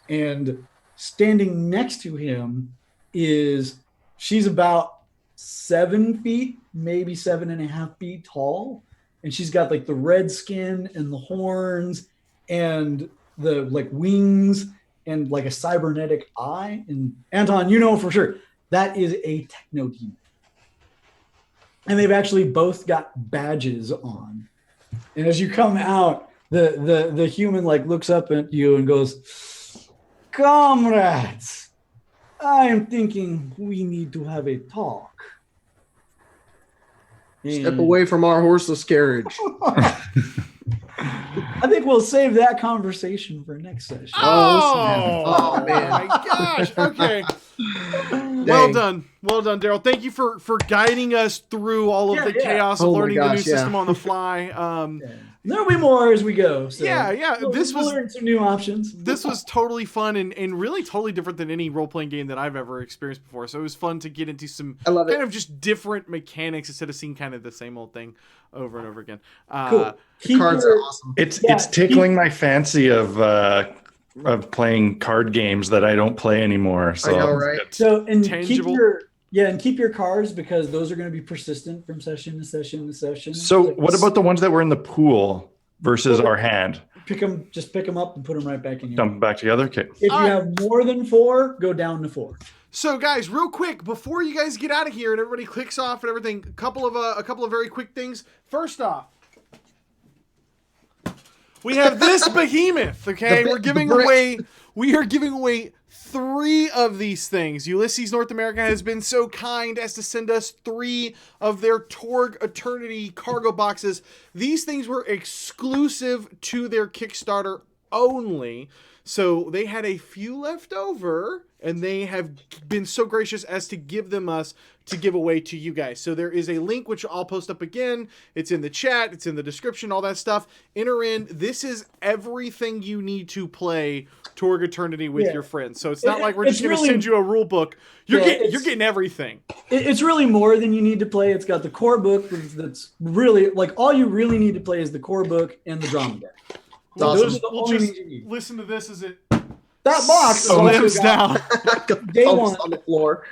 And standing next to him she's about 7 feet, maybe 7.5 feet tall. And she's got like the red skin and the horns and the like wings and like a cybernetic eye. And Anton, for sure, that is a techno demon. And they've actually both got badges on. And as you come out, the human like looks up at you and goes, "Comrades, I'm thinking we need to have a talk." Step away from our horseless carriage. I think we'll save that conversation for next session. Oh, man. my gosh. Okay. Well done, Daryl. Thank you for guiding us through all of the chaos of Oh my learning the new gosh, system on the fly. There'll be more as we go. So We'll learn some new options. This was totally fun and really totally different than any role-playing game that I've ever experienced before. So it was fun to get into some kind of just different mechanics instead of seeing kind of the same old thing over and over again. Cool. The cards are awesome. It's tickling my fancy of playing card games that I don't play anymore. So I know, right? So and Tangible. keep your cards because those are going to be persistent from session to session to session. So what about the ones that were in the pool versus our hand? pick them up and put them right back in your Dump them back together. Okay. If you have more than 4, go down to 4. So guys, real quick before you guys get out of here and everybody clicks off and everything, a couple of very quick things. First off, we have this behemoth. Okay, we are giving away 3 of these things. Ulysses North America has been so kind as to send us 3 of their Torg Eternity cargo boxes. These things were exclusive to their Kickstarter only. So they had a few left over, and they have been so gracious as to give them us to give away to you guys. So there is a link, which I'll post up again. It's in the chat. It's in the description, all that stuff. Enter in. This is everything you need to play Torg Eternity with your friends. So it's not like we're just going to send you a rule book. You're getting everything. It's really more than you need to play. It's got the core book that's really, like, all you really need to play is the core book and the drama deck. Those are the only things you need. Listen to this as it that box slams down. Day one on the floor.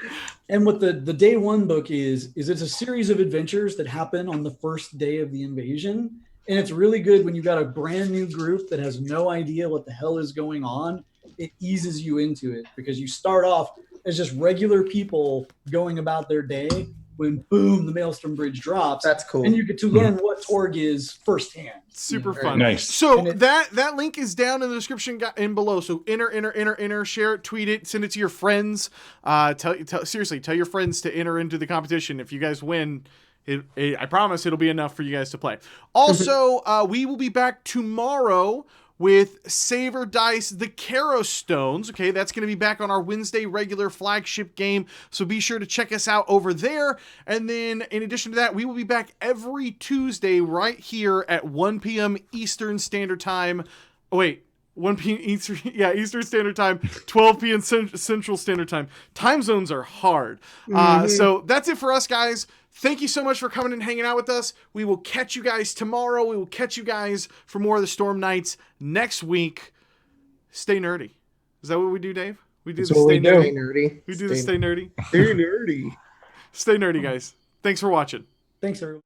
And what the day one book is it's a series of adventures that happen on the first day of the invasion. And it's really good when you've got a brand new group that has no idea what the hell is going on. It eases you into it because you start off as just regular people going about their day. when boom, the Maelstrom Bridge drops. That's cool. And you get to learn what Torg is firsthand. Super You know? fun. Nice. So And it- that link is down in the description in below. So enter, share it, tweet it, send it to your friends. Seriously, tell your friends to enter into the competition. If you guys win, I promise it'll be enough for you guys to play. Also, we will be back tomorrow with Saver Dice, the Karo Stones. Okay, that's going to be back on our Wednesday regular flagship game, so be sure to check us out over there. And then, in addition to that, we will be back every Tuesday right here at 1 p.m. Eastern Standard Time. Oh, wait. 1 p.m. Eastern Standard Time, 12 p.m. Central Standard Time. Time zones are hard. So that's it for us, guys. Thank you so much for coming and hanging out with us. We will catch you guys tomorrow. We will catch you guys for more of the Storm Nights next week. Stay nerdy. Is that what we do, Dave? We do That's the what stay we do. nerdy. Stay nerdy. We do the stay nerdy. Stay nerdy. Stay nerdy, guys. Thanks for watching. Thanks, everyone.